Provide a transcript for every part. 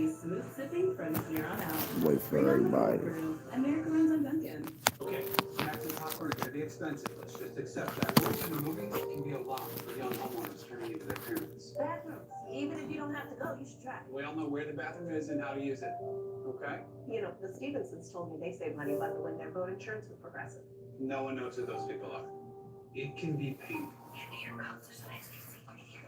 be smooth sipping from here on out. Wait for Bring on the everybody. cold brew. America runs on Dunkin'. Okay, snacks and popcorn are gonna be expensive. Let's just accept that. Working and moving can be a lot for young homeowners turning into their parents. Bathrooms. Even if you don't have to go, you should try. We all know where the bathroom is and how to use it. Okay? You know, the Stevensons told me they save money by the way their boat insurance with Progressive. No one knows who those people are. It can be painful. Hand me your coats. There's an extra secret here.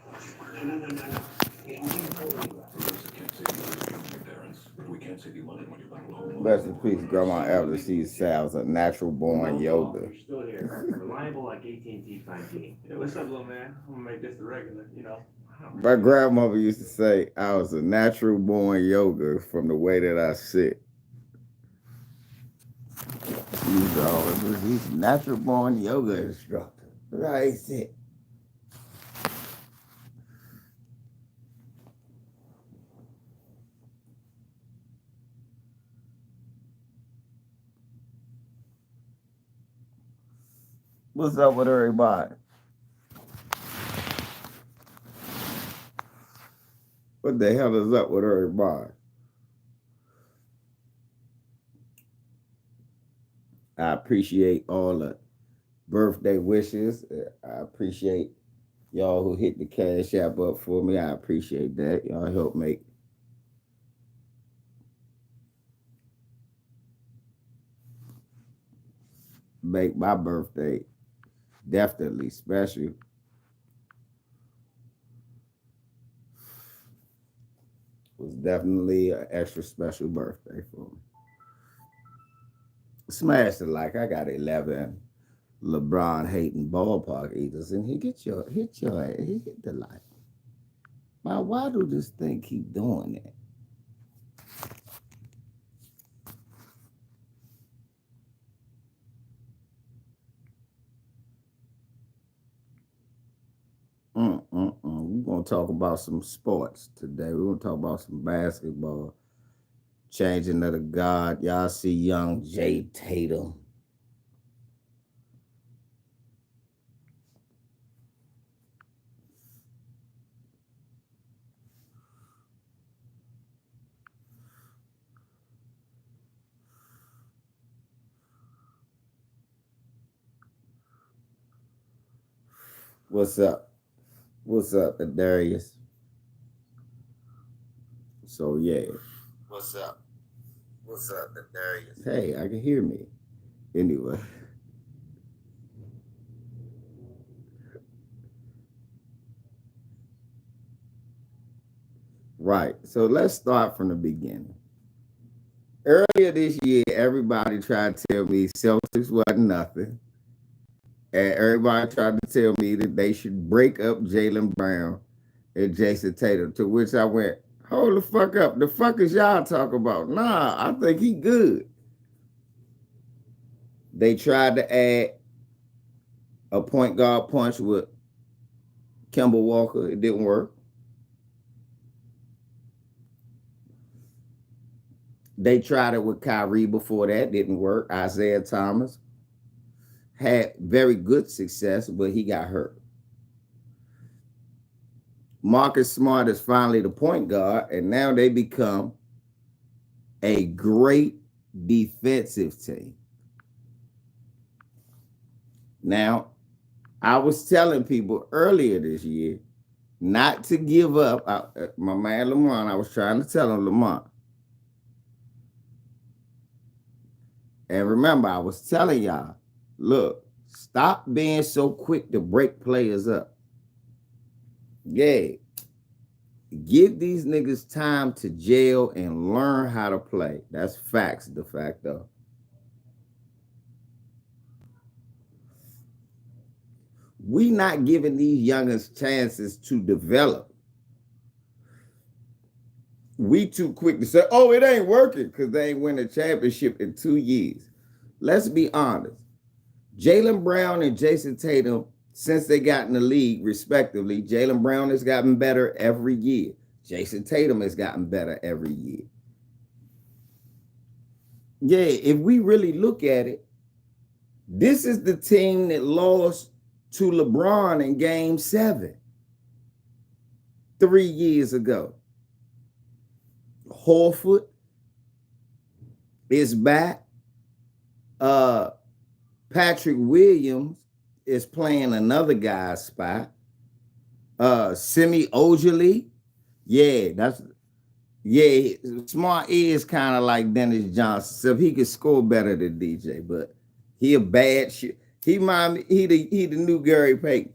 No. We can't save you money from your parents, but we can't save you money when you're back home. Rest in peace, Grandma Elder. She sells a natural born yoga. You're still here. Reliable like AT&T 5G. Yeah, what's up, little man? I'm gonna make this the regular, you know. My grandmother used to say I was a natural born yoga from the way that I sit. He's a natural born yoga instructor. Right, sit. What's up with everybody? What the hell is up with everybody? I appreciate all the birthday wishes. I appreciate y'all who hit the Cash App up for me. I appreciate that. Y'all help make my birthday definitely special. Was definitely an extra special birthday for me. Smash the like. I got 11 LeBron hating ballpark eaters, and he hit your he hit the like. Now, why do this thing keep doing that? We're going to talk about some sports today. We're going to talk about some basketball. Changing of the guard. Y'all see young Jay Tatum. What's up? What's up, Darius? So, yeah. What's up? What's up, Darius? Hey, I can hear me. Anyway. Right. So let's start from the beginning. Earlier this year, everybody tried to tell me Celtics wasn't nothing. And everybody tried to tell me that they should break up Jaylen Brown and Jason Tatum, to which I went, hold the fuck up. The fuck is y'all talking about? Nah, I think he good. They tried to add a point guard punch with Kemba Walker. It didn't work. They tried it with Kyrie before that. Didn't work. Isaiah Thomas had very good success, but he got hurt. Marcus Smart is finally the point guard, and now they become a great defensive team. Now, I was telling people earlier this year not to give up. My man Lamont, I was trying to tell him, Lamont. And remember, I was telling y'all, look, stop being so quick to break players up. Yeah. Give these niggas time to jail and learn how to play. That's facts, de facto. We not giving these youngins chances to develop. We too quick to say, oh, it ain't working because they ain't win a championship in 2 years. Let's be honest. Jaylen Brown and Jason Tatum, since they got in the league, respectively, Jaylen Brown has gotten better every year. Jason Tatum has gotten better every year. Yeah, if we really look at it, this is the team that lost to LeBron in Game 7 3 years ago. Horford is back. Patrick Williams is playing another guy's spot. Semi Ojale. Smart is kind of like Dennis Johnson. So he could score better than DJ, but he a bad shit. He the new Gary Payton.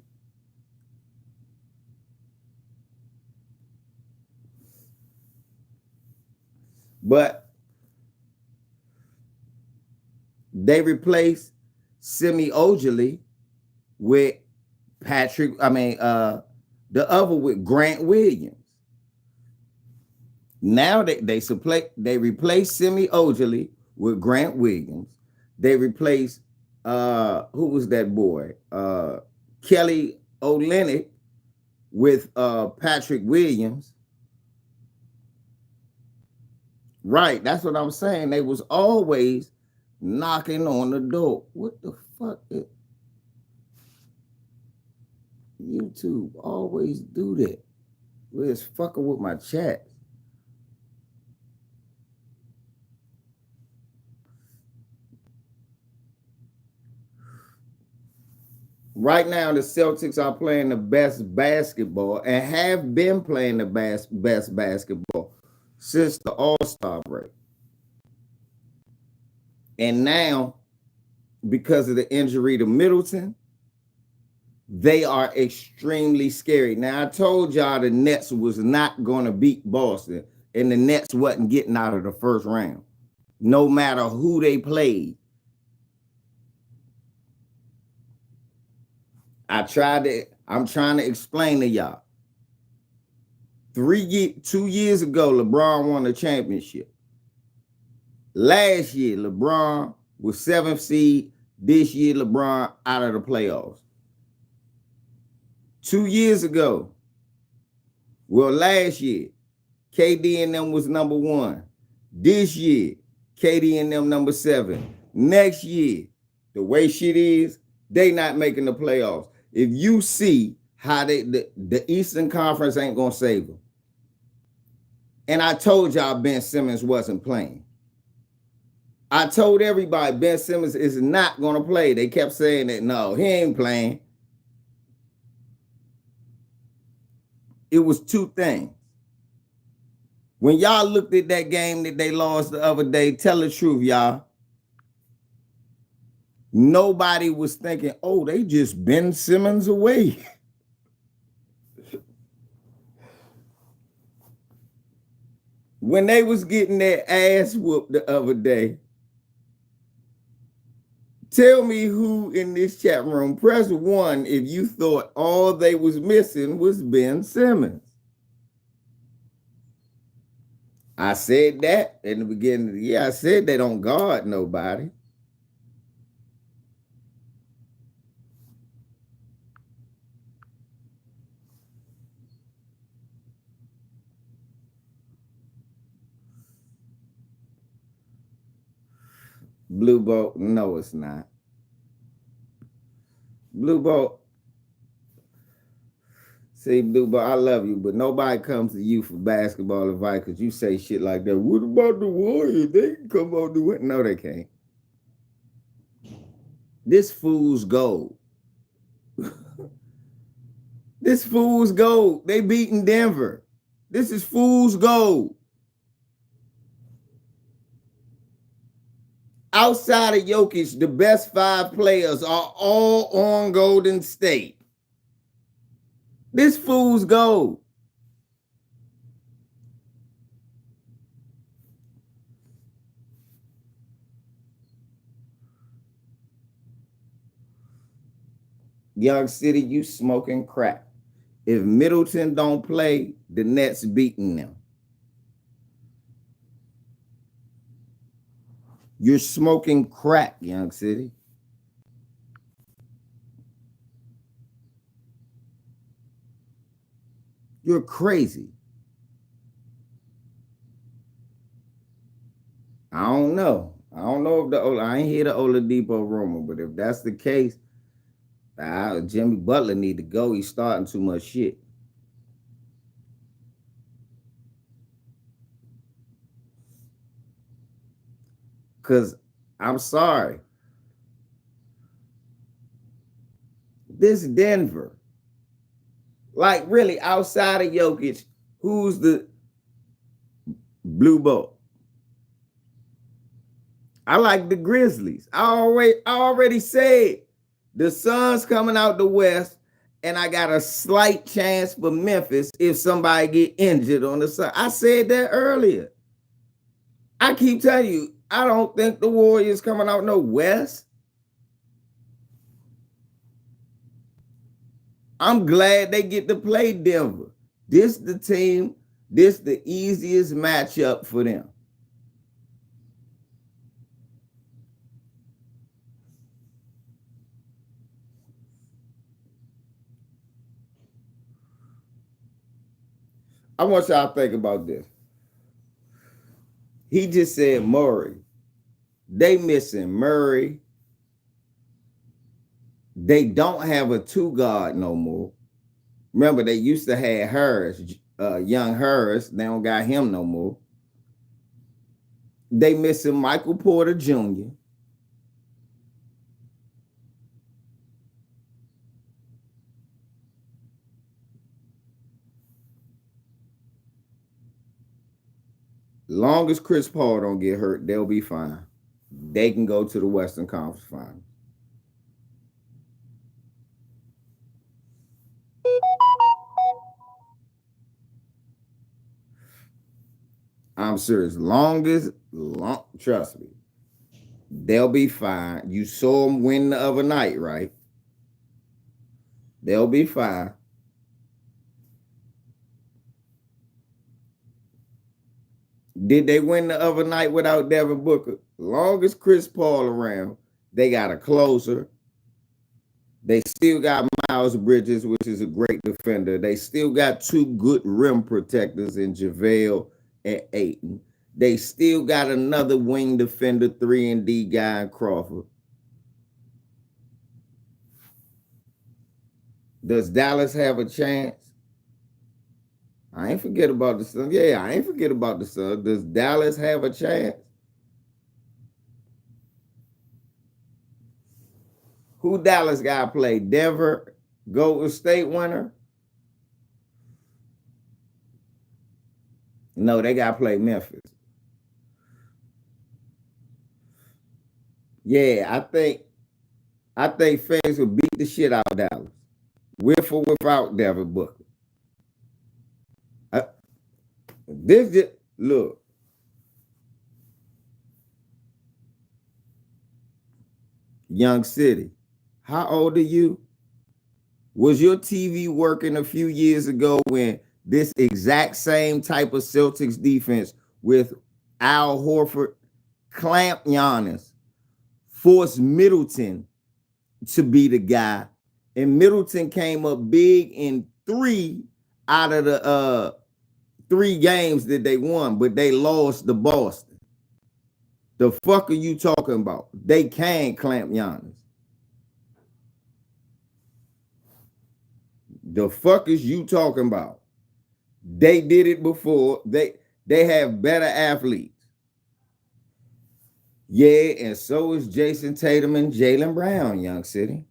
But they replaced Semi Ojale with the other with Grant Williams. Now they replace Semi Ojale with Grant Williams. They replace who was that boy? Kelly Olynyk with Patrick Williams. Right, that's what I'm saying. They was always knocking on the door. What the fuck? YouTube always do that. It's fucking with my chat. Right now, the Celtics are playing the best basketball and have been playing the best basketball since the All-Star break. And now, because of the injury to Middleton, they are extremely scary. Now, I told y'all the Nets was not going to beat Boston, and the Nets wasn't getting out of the first round, no matter who they played. I'm trying to explain to y'all. 2 years ago, LeBron won the championship. Last year, LeBron was 7th seed. This year, LeBron out of the playoffs. 2 years ago, last year, KD and them was number 1. This year, KD and them number 7. Next year, the way shit is, they not making the playoffs. If you see how the Eastern Conference ain't gonna save them. And I told y'all Ben Simmons wasn't playing. I told everybody Ben Simmons is not gonna play. They kept saying that no, he ain't playing. It was 2 things. When y'all looked at that game that they lost the other day, tell the truth, y'all. Nobody was thinking, oh, they just Ben Simmons away. When they was getting their ass whooped the other day, tell me who in this chat room, press 1 if you thought all they was missing was Ben Simmons. I said that in the beginning of the year. I said they don't guard nobody. Blue Boat, no, it's not. Blue Boat, see, Blue Boat, I love you, but nobody comes to you for basketball advice because you say shit like that. What about the Warriors? They can come on to it. No, they can't. This fool's gold. This fool's gold. They beating Denver. This is fool's gold. Outside of Jokic, the best 5 players are all on Golden State. This fool's gold. Young City, you smoking crack. If Middleton don't play, the Nets beating them. You're smoking crack, Young City. You're crazy. I don't know. I don't know if I ain't hear the Oladipo rumor, but if that's the case, Jimmy Butler need to go. He's starting too much shit. Because I'm sorry. This Denver, like really outside of Jokic, who's the blue boat? I like the Grizzlies. I already said the Suns coming out the West, and I got a slight chance for Memphis if somebody get injured on the side. I said that earlier. I keep telling you, I don't think the Warriors coming out no West. I'm glad they get to play Denver. This the team, this the easiest matchup for them. I want y'all to think about this. He just said Murray. They missing Murray. They don't have a two guard no more. Remember, they used to have Harris, young Harris. They don't got him no more. They missing Michael Porter Jr. Long as Chris Paul don't get hurt, they'll be fine. They can go to the Western Conference Finals. I'm serious. Trust me, they'll be fine. You saw them win the other night, right? They'll be fine. Did they win the other night without Devin Booker? Long as Chris Paul around, they got a closer. They still got Miles Bridges, which is a great defender. They still got two good rim protectors in JaVale and Ayton. They still got another wing defender, 3-and-D guy in Crawford. Does Dallas have a chance? I ain't forget about the Suns. Yeah, I ain't forget about the Suns. Does Dallas have a chance? Who Dallas got to play? Denver, Golden State winner? No, they got to play Memphis. Yeah, I think Phoenix will beat the shit out of Dallas, with or without Devin Booker. This just look. Young City, how old are you? Was your TV working a few years ago when this exact same type of Celtics defense with Al Horford clamped Giannis, forced Middleton to be the guy, and Middleton came up big in 3 out of the 3 games that they won, but they lost to Boston. The fuck are you talking about? They can't clamp Giannis. The fuck is you talking about? They did it before. They have better athletes. Yeah, and so is Jason Tatum and Jaylen Brown, Young City.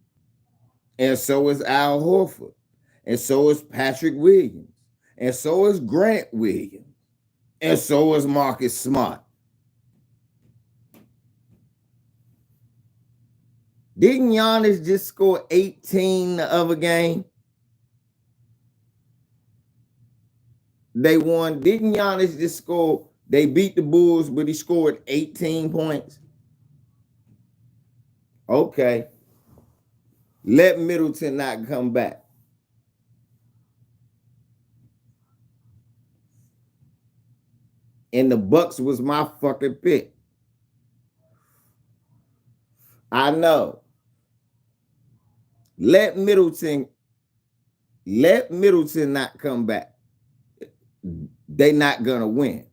And so is Al Horford. And so is Patrick Williams. And so is Grant Williams. And so is Marcus Smart. Didn't Giannis just score 18 the other game? They won. Didn't Giannis just score? They beat the Bulls, but he scored 18 points. Okay. Let Middleton not come back. And the Bucks was my fucking pick. I know. Let Middleton not come back. They not gonna win.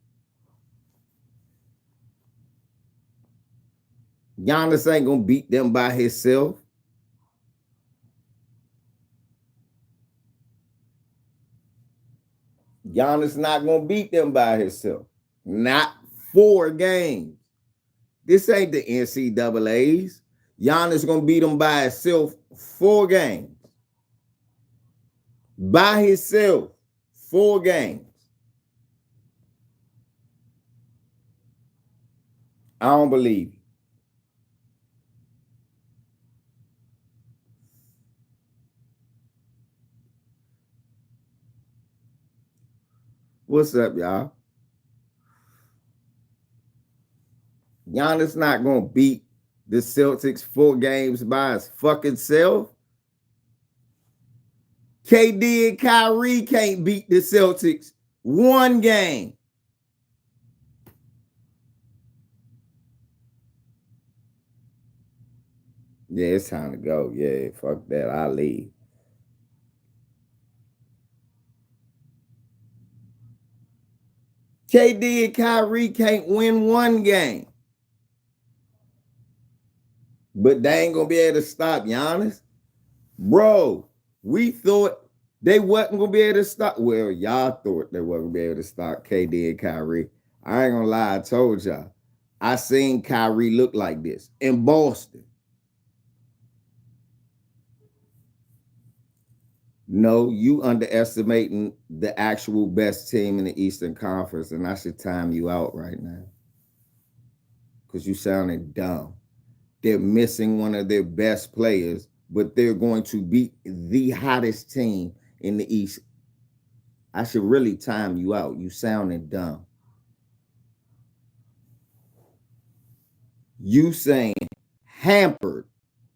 Giannis ain't gonna beat them by himself. Giannis not gonna beat them by himself. Not 4 games. This ain't the NCAAs. Giannis gonna beat him by himself 4 games. By himself, 4 games. I don't believe you. What's up, y'all? Giannis not gonna beat the Celtics 4 games by his fucking self. KD and Kyrie can't beat the Celtics 1 game. Yeah, it's time to go. Yeah, fuck that. I'll leave. KD and Kyrie can't win 1 game. But they ain't gonna be able to stop Giannis. Bro, we thought they wasn't gonna be able to stop. Well, y'all thought they wasn't gonna be able to stop KD and Kyrie. I ain't gonna lie, I told y'all. I seen Kyrie look like this in Boston. No, you underestimating the actual best team in the Eastern Conference, and I should time you out right now. Because you sounding dumb. They're missing one of their best players, but they're going to beat the hottest team in the East. I should really time you out. You sounding dumb. You saying hampered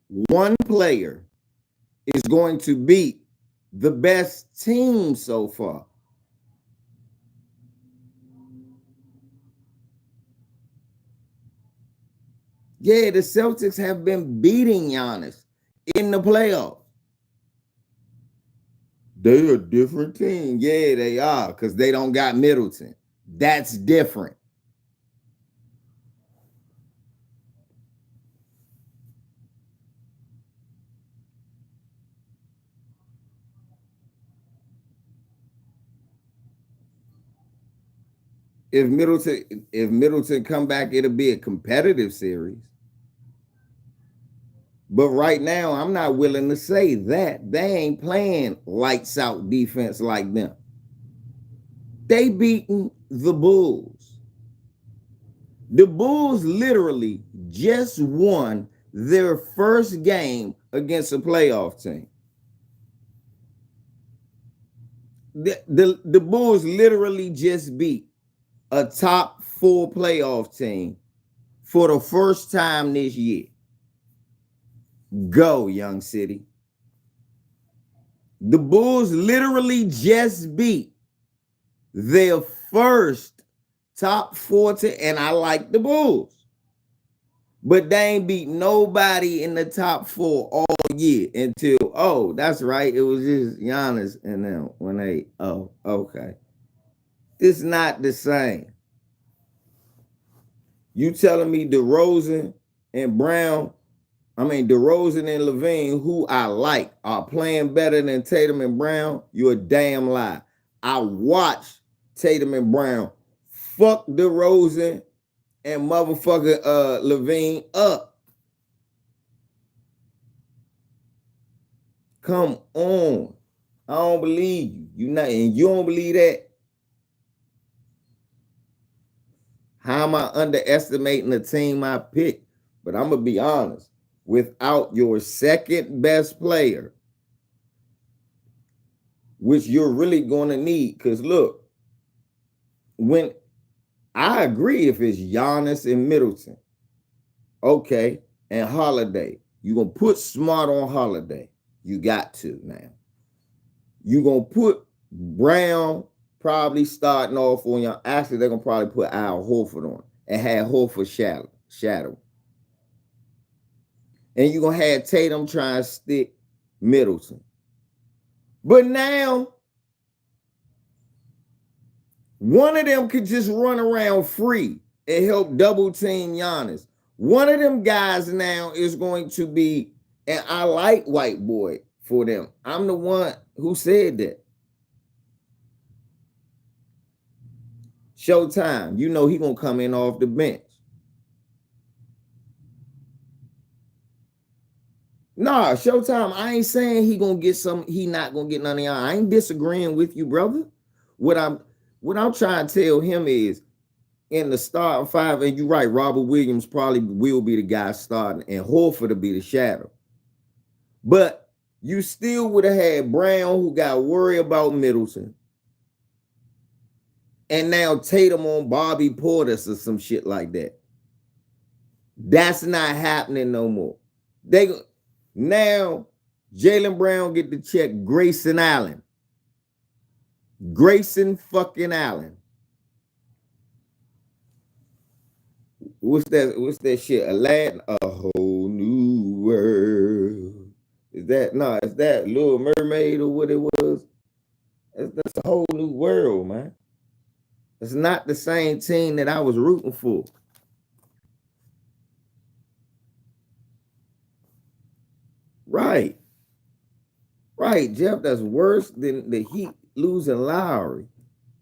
one player is going to beat the best team so far. Yeah, the Celtics have been beating Giannis in the playoffs. They're a different team. Yeah, they are, because they don't got Middleton. That's different. If Middleton come back, it'll be a competitive series. But right now, I'm not willing to say that. They ain't playing lights out defense like them. They beating the Bulls. The Bulls literally just won their first game against a playoff team. The Bulls literally just beat a top 4 playoff team for the first time this year. Go, Young City. The Bulls literally just beat their first top 4 team, and I like the Bulls. But they ain't beat nobody in the top 4 all year until, oh, that's right, it was just Giannis and them when they, oh, okay. It's not the same. You telling me DeRozan and Levine, who I like, are playing better than Tatum and Brown? You're a damn lie. I watched Tatum and Brown fuck DeRozan and motherfucker Levine up. Come on. I don't believe you. You don't believe that? How am I underestimating the team I picked? But I'm going to be honest. Without your second best player, which you're really going to need, because look, when I agree if it's Giannis and Middleton, okay, and Holiday, you're going to put Smart on Holiday. You got to now. You're going to put Brown probably starting off on your, actually they're going to probably put Al Horford on and have Horford shadow. And you're going to have Tatum try to stick Middleton. But now, one of them could just run around free and help double team Giannis. One of them guys now is going to be, and I like White Boy for them. I'm the one who said that. Showtime, you know he going to come in off the bench. Nah, Showtime, I ain't saying he gonna get some, he not gonna get none of y'all. I ain't disagreeing with you, brother. What I'm trying to tell him is in the starting five, and you're right, Robert Williams probably will be the guy starting, and Horford to be the shadow. But you still would have had Brown, who got worried about Middleton, and now Tatum on Bobby Portis or some shit like that. That's not happening no more. Now Jaylen Brown get to check Grayson Allen. Grayson fucking Allen. What's that shit? Aladdin, a whole new world. Is that Little Mermaid or what it was? That's a whole new world, man. It's not the same team that I was rooting for. Right, Jeff. That's worse than the Heat losing Lowry,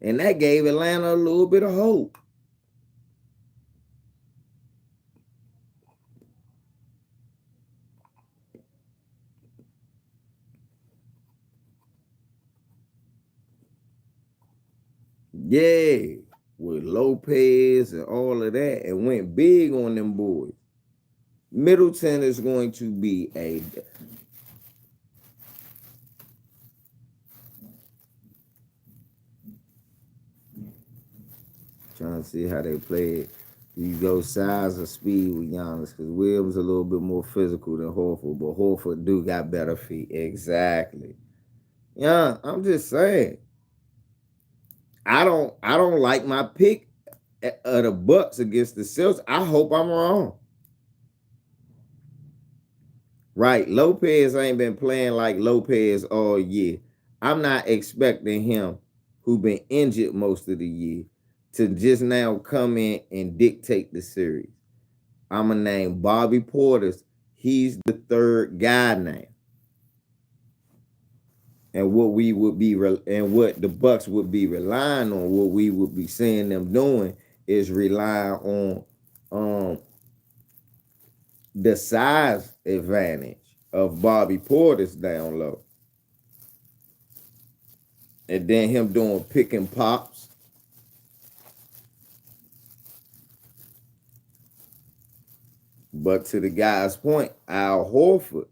and that gave Atlanta a little bit of hope. Yeah, with Lopez and all of that, and went big on them boys. Middleton is going to be a trying to see how they play it. You go size or speed with Giannis, because Williams a little bit more physical than Horford, but Horford do got better feet. Exactly. Yeah, I'm just saying. I don't like my pick of the Bucks against the Celtics. I hope I'm wrong. Right, Lopez ain't been playing like Lopez all year. I'm not expecting him, who been injured most of the year, to just now come in and dictate the series. I'm gonna name Bobby Portis. He's the third guy now. And what the Bucks would be relying on, what we would be seeing them doing, is rely on the size advantage of Bobby Portis down low. And then him doing pick and pops. But to the guy's point, Al Horford,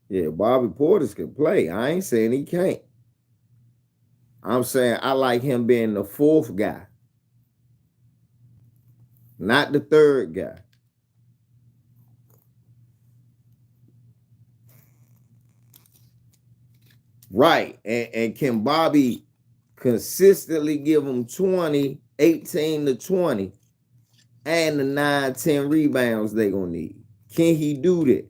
yeah, Bobby Portis can play. I ain't saying he can't. I'm saying I like him being the fourth guy, not the third guy. Right. And can Bobby consistently give him 18 to 20, and the 9-10 rebounds they gonna need? Can he do that?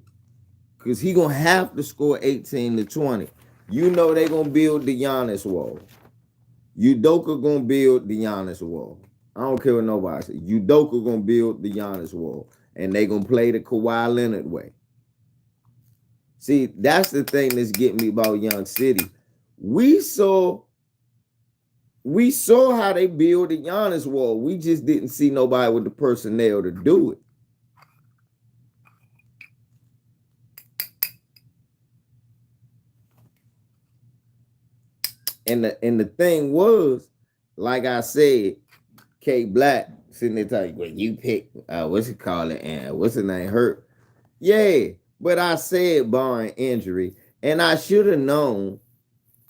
Because he gonna have to score 18 to 20. They gonna build the Giannis wall. Udoka gonna build the Giannis wall. I don't care what nobody says. Udoka gonna build the Giannis wall. And they gonna play the Kawhi Leonard way. See, that's the thing that's getting me about Young City. We saw how they build the Giannis wall. We just didn't see nobody with the personnel to do it. And the thing was, like I said, K Black sitting there telling you, well, you pick what's it called it, and what's his name, Hurt. Yeah, but I said barring injury, and I should have known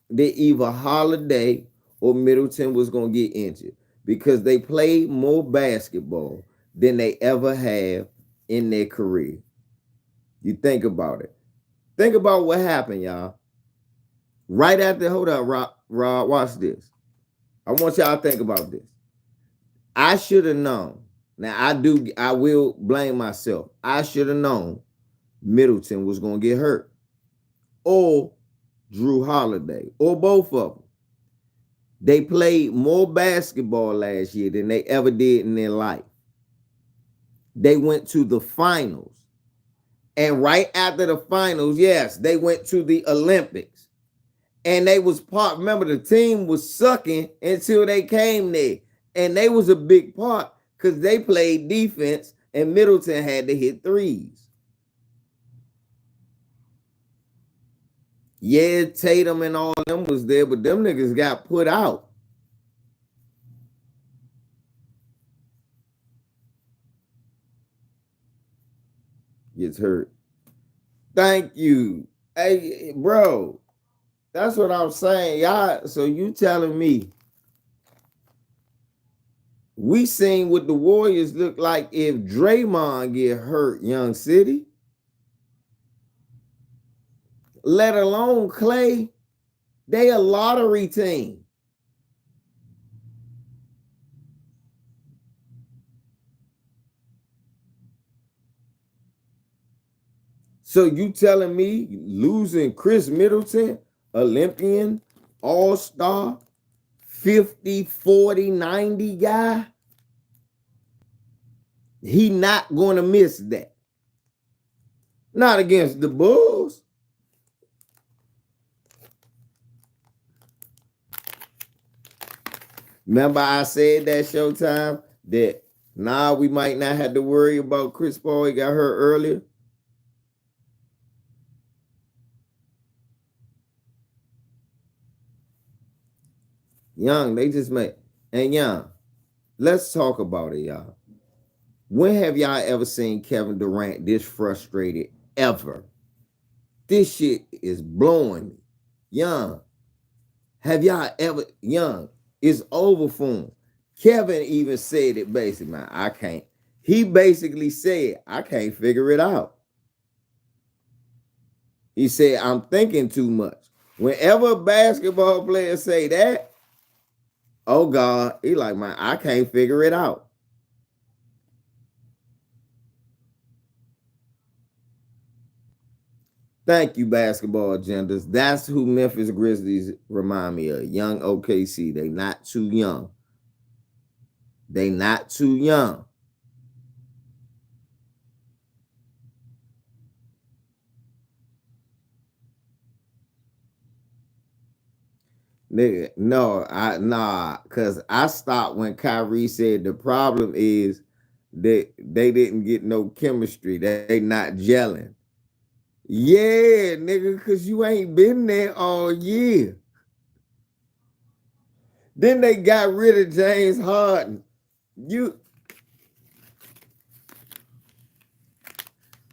that either Holiday or Middleton was gonna get injured, because they played more basketball than they ever have in their career. You think about it. Think about what happened, y'all. Right after, hold up, Rob, watch this. I want y'all to think about this. I should have known. Now, I will blame myself. I should have known Middleton was going to get hurt, or Drew Holiday, or both of them. They played more basketball last year than they ever did in their life. They went to the finals. And right after the finals, yes, they went to the Olympics. And they was part, remember, the team was sucking until they came there. And they was a big part because they played defense and Middleton had to hit threes. Yeah, Tatum and all them was there, but them niggas got put out. Gets hurt. Thank you. Hey, bro. That's what I'm saying. Y'all, so you telling me we seen what the Warriors look like if Draymond get hurt, Young City. Let alone Clay. They a lottery team. So you telling me losing Chris Middleton, Olympian, all-star, 50, 40, 90 guy, he not going to miss that. Not against the Bulls. Remember I said that Showtime that we might not have to worry about Chris Paul. He got hurt earlier. Young, they just made. And Young, let's talk about it, y'all. When have y'all ever seen Kevin Durant this frustrated ever? This shit is blowing me. Young, have y'all ever, Young, it's over for him. Kevin even said it basically, man, I can't. He basically said, I can't figure it out. He said, I'm thinking too much. Whenever a basketball player say that, oh God, he like, man, I can't figure it out. Thank you, basketball agendas. That's who Memphis Grizzlies remind me of. Young OKC. They not too young. They not too young. Nigga, no, because I stopped when Kyrie said the problem is that they didn't get no chemistry. They not gelling. Yeah, nigga, because you ain't been there all year. Then they got rid of James Harden.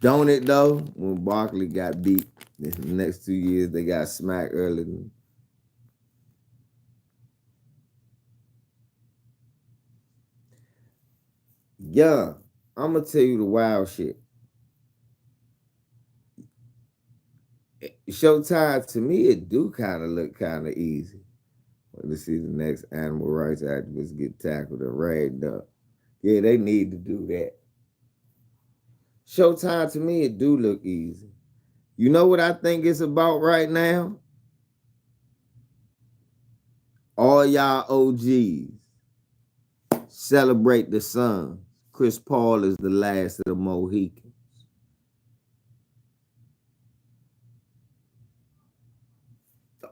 Don't it though? When Barkley got beat, the next 2 years they got smacked early. Yeah, I'm gonna tell you the wild shit. Showtime, to me, it do kind of look kind of easy. Let's see the next animal rights activists get tackled and ragged up. Yeah, they need to do that. Showtime, to me, it do look easy. You know what I think it's about right now? All y'all OGs celebrate the Suns. Chris Paul is the last of the Mohicans.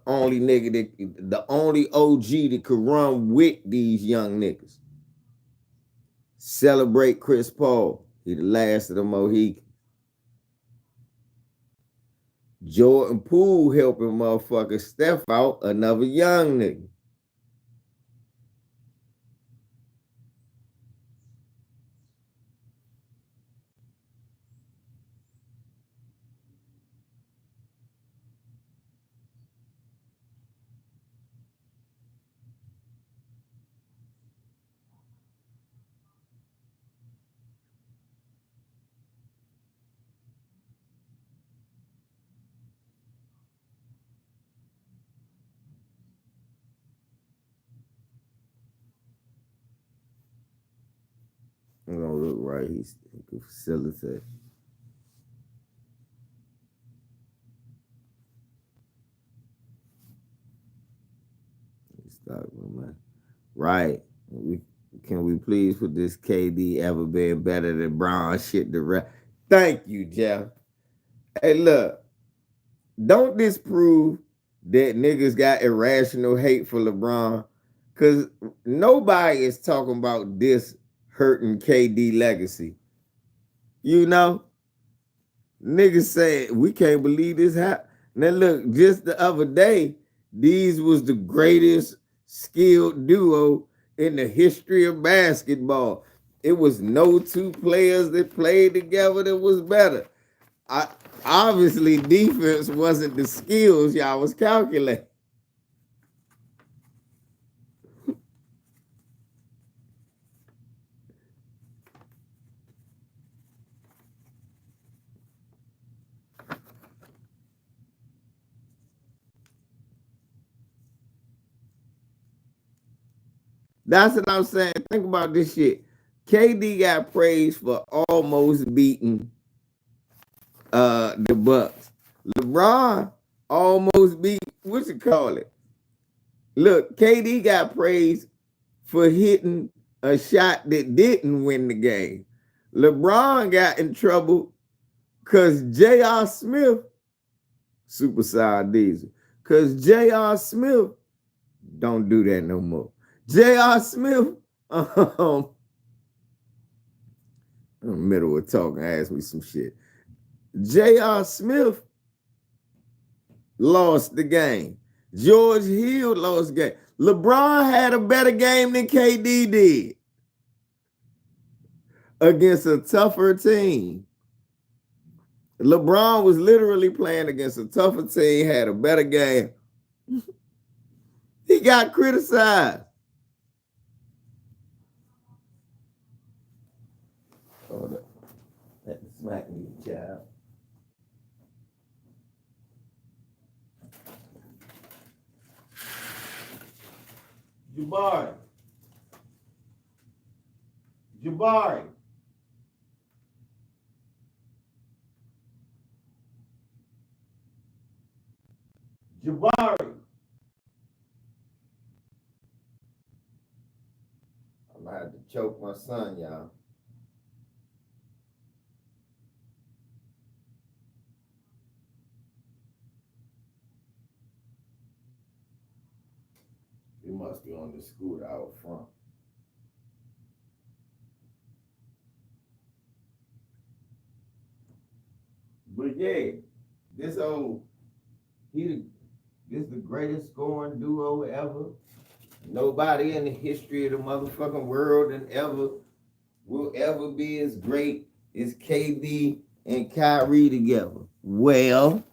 The only OG that could run with these young niggas. Celebrate Chris Paul. He the last of the Mohicans. Jordan Poole helping motherfucker Steph out, another young nigga. I'm gonna look right. He can facilitate. Right. Can we please put this KD ever been better than Brown shit the rest? Thank you, Jeff. Hey, look. Don't disprove that niggas got irrational hate for LeBron. Because nobody is talking about this hurting KD legacy. You know, niggas said we can't believe this happened. Now look, just the other day, these was the greatest skilled duo in the history of basketball. It was no two players that played together that was better. Obviously, defense wasn't the skills y'all was calculating. That's what I'm saying. Think about this shit. KD got praised for almost beating the Bucks. LeBron almost beat, what you call it? Look, KD got praised for hitting a shot that didn't win the game. LeBron got in trouble because J.R. Smith, Superstar Diesel, because J.R. Smith don't do that no more. J.R. Smith, in the middle of talking, asked me some shit. J.R. Smith lost the game. George Hill lost the game. LeBron had a better game than KD did against a tougher team. LeBron was literally playing against a tougher team, had a better game. He got criticized. Hold up. Let me smack me, child. Jabari. Jabari. Jabari. I'm gonna have to choke my son, y'all. He must be on the scooter out front. But yeah, this the greatest scoring duo ever. Nobody in the history of the motherfucking world and will ever be as great as KD and Kyrie together. Well,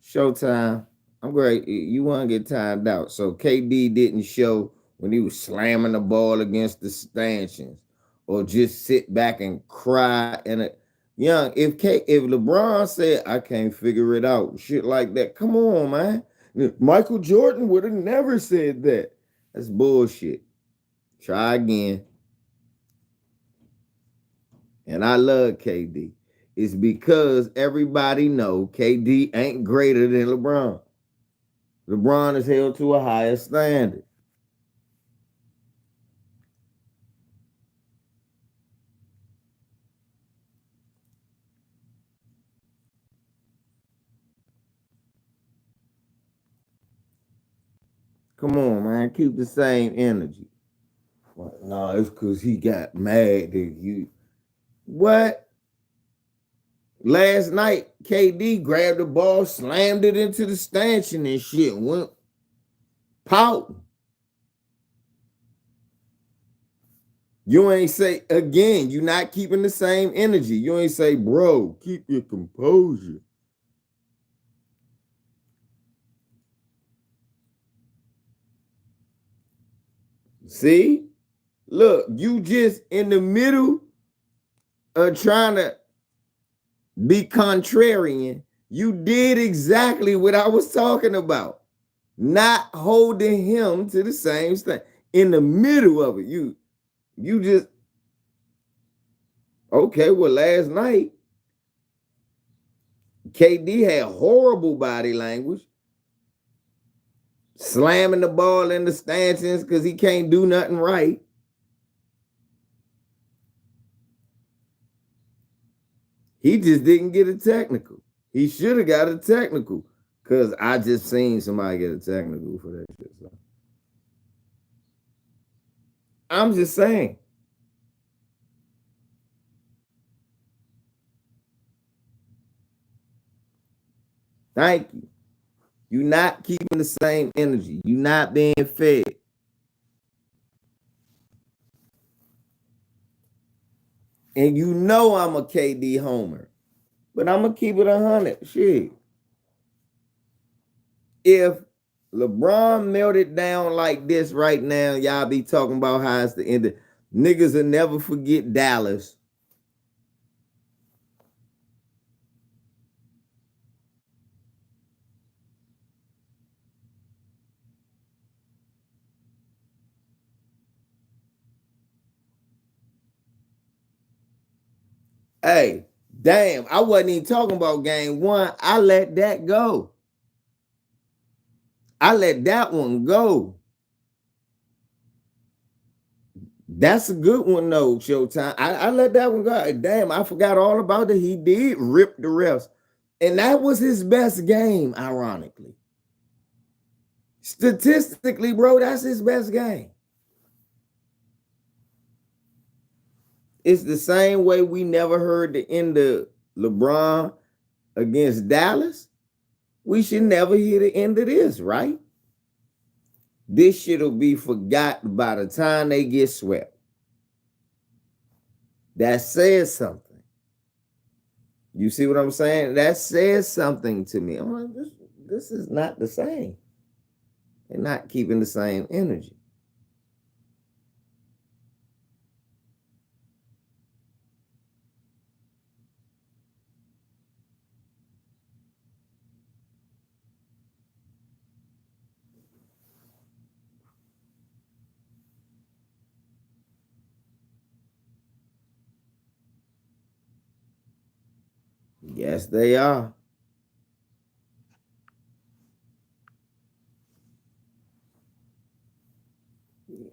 Showtime. I'm great. You want to get timed out. So KD didn't show when he was slamming the ball against the stanchions or just sit back and cry. And if LeBron said, I can't figure it out, shit like that, come on, man. Michael Jordan would have never said that. That's bullshit. Try again. And I love KD. It's because everybody know KD ain't greater than LeBron. LeBron is held to a higher standard. Come on, man. Keep the same energy. No, it's because he got mad that you. What? Last night, KD grabbed the ball, slammed it into the stanchion and shit, went pouting. You ain't say, again, you're not keeping the same energy. You ain't say, bro, keep your composure. See? Look, you just in the middle of trying to be contrarian. You did exactly what I was talking about. Not holding him to the same thing. In the middle of it, you just, okay, well, last night, KD had horrible body language, slamming the ball in the stanchions because he can't do nothing right. He just didn't get a technical. He should have got a technical because I just seen somebody get a technical for that shit. So. I'm just saying. Thank you. You're not keeping the same energy. You're not being fed. And you know I'm a KD homer. But I'm going to keep it 100. Shit. If LeBron melted down like this right now, y'all be talking about how it's the end of... Niggas will never forget Dallas. Hey, damn, I wasn't even talking about game one. I let that go. I let that one go. That's a good one, though, Showtime. I let that one go. Damn, I forgot all about it. He did rip the refs. And that was his best game, ironically. Statistically, bro, that's his best game. It's the same way we never heard the end of LeBron against Dallas. We should never hear the end of this, right? This shit will be forgotten by the time they get swept. That says something. You see what I'm saying? That says something to me. I'm like, this is not the same. They're not keeping the same energy. Yes, they are.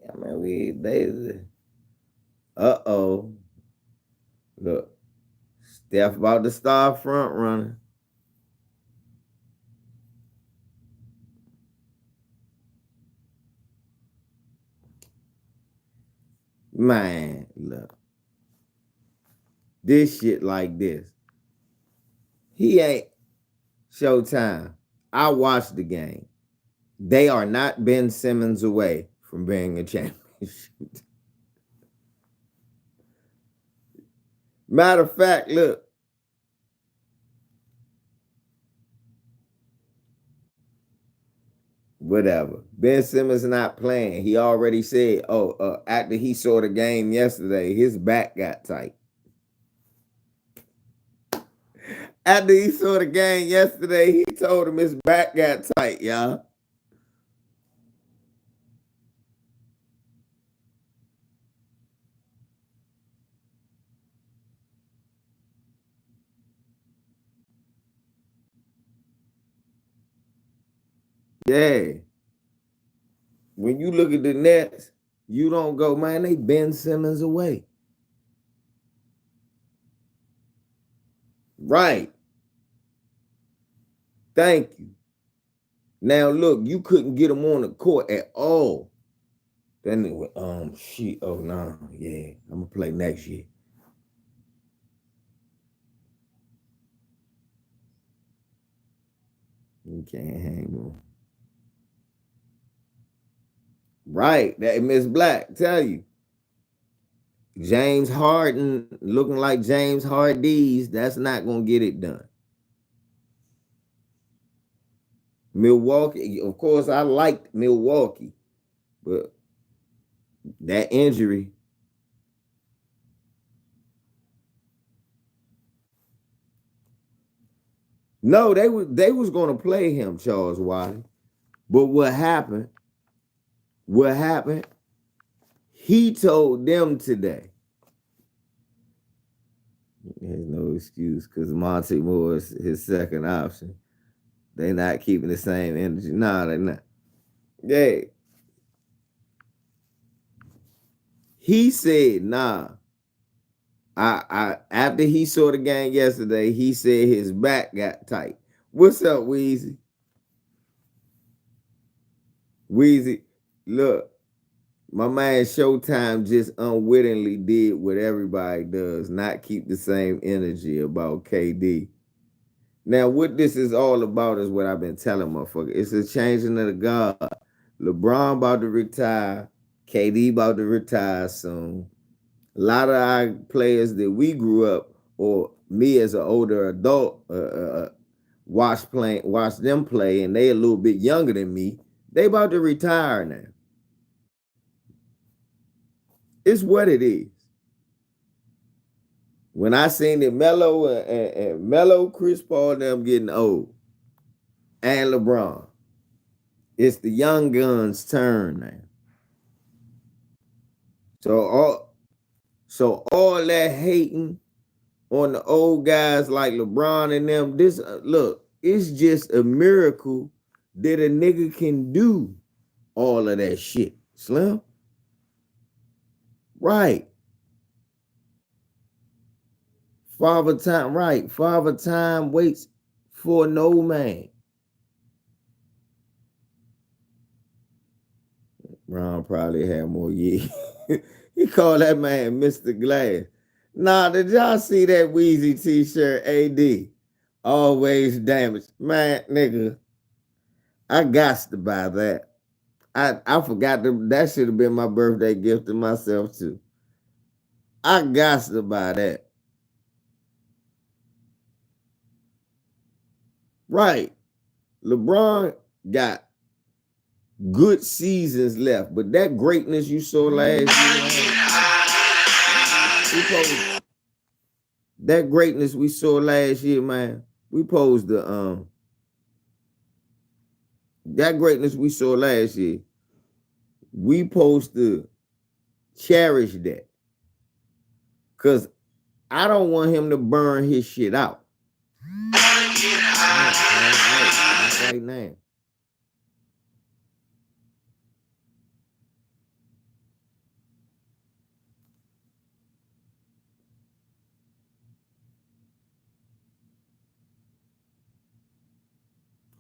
I mean, Look, Steph about to start front running. Man, look. This shit like this. He ain't Showtime. I watched the game. They are not Ben Simmons away from being a championship. Matter of fact, look. Whatever. Ben Simmons not playing. He already said, after he saw the game yesterday, his back got tight. After he saw the game yesterday, he told him his back got tight, y'all. Yeah. When you look at the Nets, you don't go, man, they Ben Simmons away. Right. Thank you. Now look, you couldn't get him on the court at all. Then it went, shit. Oh no, yeah, I'm gonna play next year. You can't hang on. Right, that Miss Black tell you. James Harden looking like James Hardee's, that's not gonna get it done. Milwaukee, of course, I liked Milwaukee, but that injury. No, they was going to play him, Charles Wiley. But what happened? He told them today. There's no excuse because Monty Moore is his second option. They're not keeping the same energy. No, they're not. Yeah. He said, nah, I after he saw the game yesterday, he said his back got tight. What's up, Weezy? Weezy, look, my man Showtime just unwittingly did what everybody does, not keep the same energy about KD. Now, what this is all about is what I've been telling motherfuckers. It's a changing of the guard. LeBron about to retire. KD about to retire soon. A lot of our players that we grew up, or me as an older adult, watch them play, and they a little bit younger than me. They about to retire now. It's what it is. When I seen that Melo and Melo, Chris Paul, and them getting old, and LeBron, it's the young guns' turn now. So all that hating on the old guys like LeBron and them, this look, it's just a miracle that a nigga can do all of that shit. Slim? Right. Father time, right. Father time waits for no man. Ron probably had more years. He called that man Mr. Glass. Nah, did y'all see that Weezy t-shirt, AD? Always damaged. Man, nigga, I got to buy that. I forgot that should have been my birthday gift to myself too. I got to buy that. Right. LeBron got good seasons left, but that greatness you saw last year, that greatness we saw last year, man, we posed the that greatness we saw last year, we supposed to cherish that. Cause I don't want him to burn his shit out. Right now.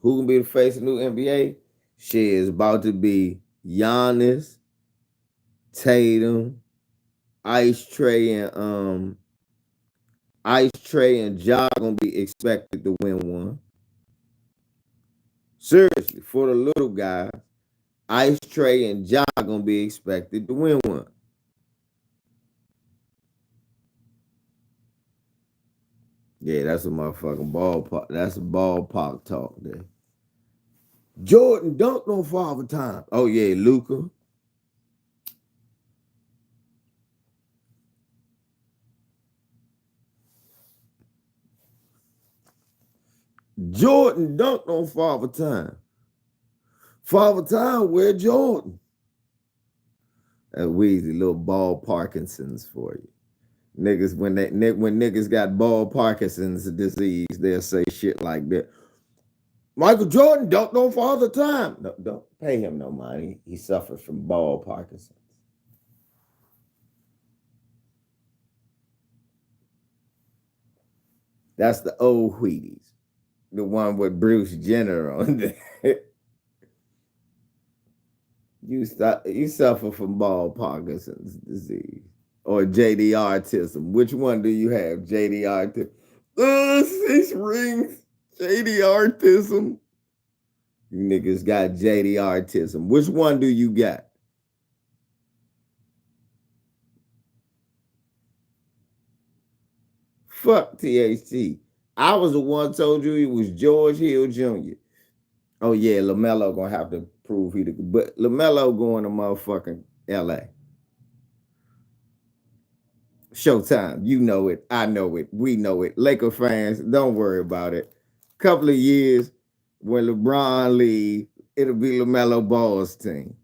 Who can be the face of the new NBA? Shit is about to be Giannis, Tatum, Ice Tray and Ja gonna be expected to win one. Seriously, for the little guys, Ice Tray and Ja gonna be expected to win one. Yeah, that's a motherfucking ballpark. That's a ballpark talk there. Jordan dunked on Father Time. Oh yeah, Luka. Jordan dunked on Father Time. Father Time, where Jordan? That Weezy, little ball Parkinson's for you. Niggas, when niggas got ball Parkinson's disease, they'll say shit like that. Michael Jordan dunked on Father Time. No, don't pay him no money. He suffers from ball Parkinson's. That's the old Wheaties. The one with Bruce Jenner on there. You suffer from ball Parkinson's disease or JDRtism. Which one do you have? JDRtism. 6 rings. JDRtism. You niggas got JDRtism. Which one do you got? Fuck THT. I was the one told you it was George Hill Jr. Oh yeah, LaMelo gonna have to prove he the, but LaMelo going to motherfucking LA. Showtime, you know it, I know it, we know it. Laker fans, don't worry about it. Couple of years when LeBron leave, it'll be LaMelo Ball's team.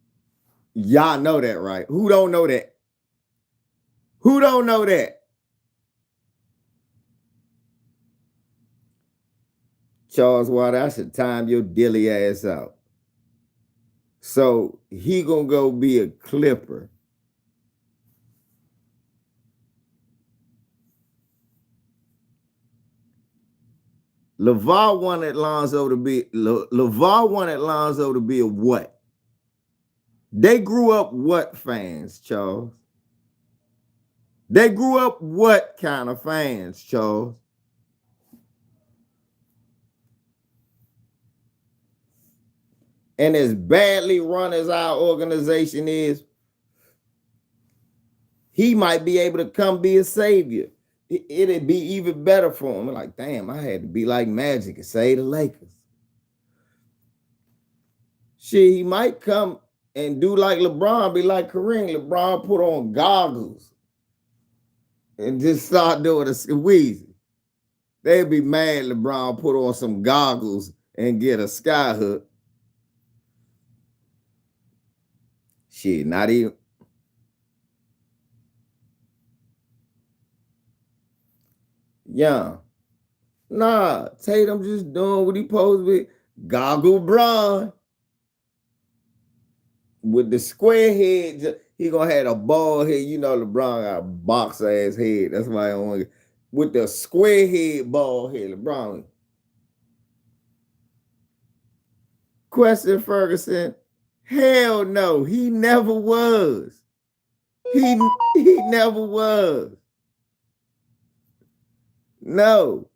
Y'all know that, right? Who don't know that? Who don't know that? Charles Water, I should time your dilly ass out. So he gonna go be a Clipper. LeVar wanted Lonzo to be LeVar wanted Lonzo to be a what? They grew up what fans, Charles? They grew up what kind of fans, Charles? And as badly run as our organization is, he might be able to come be a savior. It'd be even better for him. Like, damn, I had to be like Magic and save the Lakers. Shit, he might come and do like LeBron, be like Kareem. LeBron put on goggles and just start doing a squeeze. They'd be mad LeBron put on some goggles and get a sky hook. Shit, not even. Yeah. Nah, Tatum just doing what he supposed to be. Goggle Bron. With the square head, he gonna have a bald head. You know LeBron got a box ass head. That's why I don't want to. With the square head, bald head, LeBron. Question Ferguson. Hell no, he never was. He never was. No.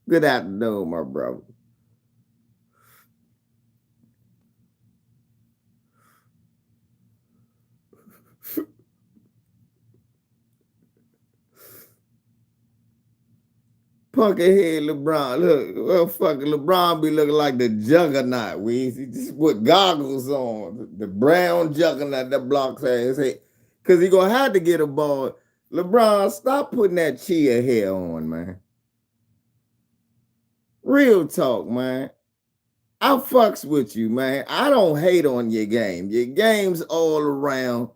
Good afternoon, my brother. Pumpkinhead LeBron. Look, well, fucking LeBron be looking like the juggernaut. He just put goggles on. The brown juggernaut that blocks his head. Because he going to have to get a ball. LeBron, stop putting that chia hair on, man. Real talk, man. I fucks with you, man. I don't hate on your game. Your game's all around.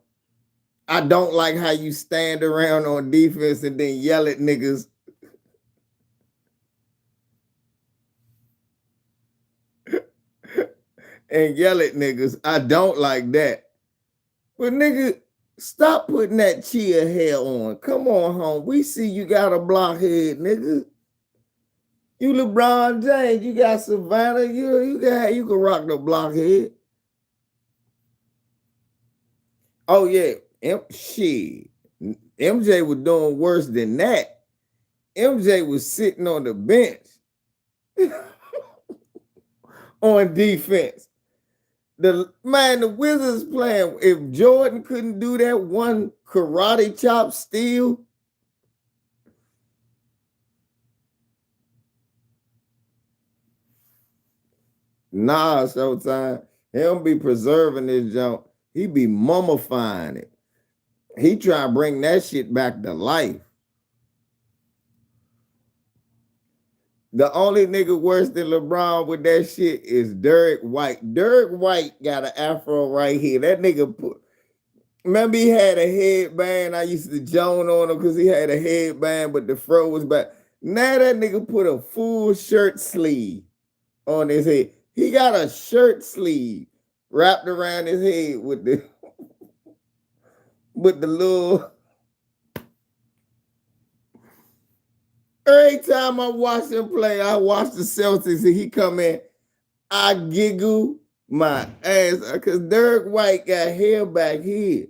I don't like how you stand around on defense and then yell at niggas. And yell at niggas. I don't like that. But nigga, stop putting that chia hair on. Come on home. We see you got a blockhead, nigga. You LeBron James. You got Savannah. You can rock the blockhead. Oh yeah. Shit. MJ was doing worse than that. MJ was sitting on the bench on defense. The Wizards playing. If Jordan couldn't do that one karate chop steal, nah, Showtime. He don't be preserving this junk. He be mummifying it. He try to bring that shit back to life. The only nigga worse than LeBron with that shit is Derek White. Derek White got an afro right here. That nigga remember he had a headband. I used to joan on him because he had a headband, but the fro was back. Now that nigga put a full shirt sleeve on his head. He got a shirt sleeve wrapped around his head with the little. Every time I watch him play, I watch the Celtics and he come in, I giggle my ass because Derek White got hair back here.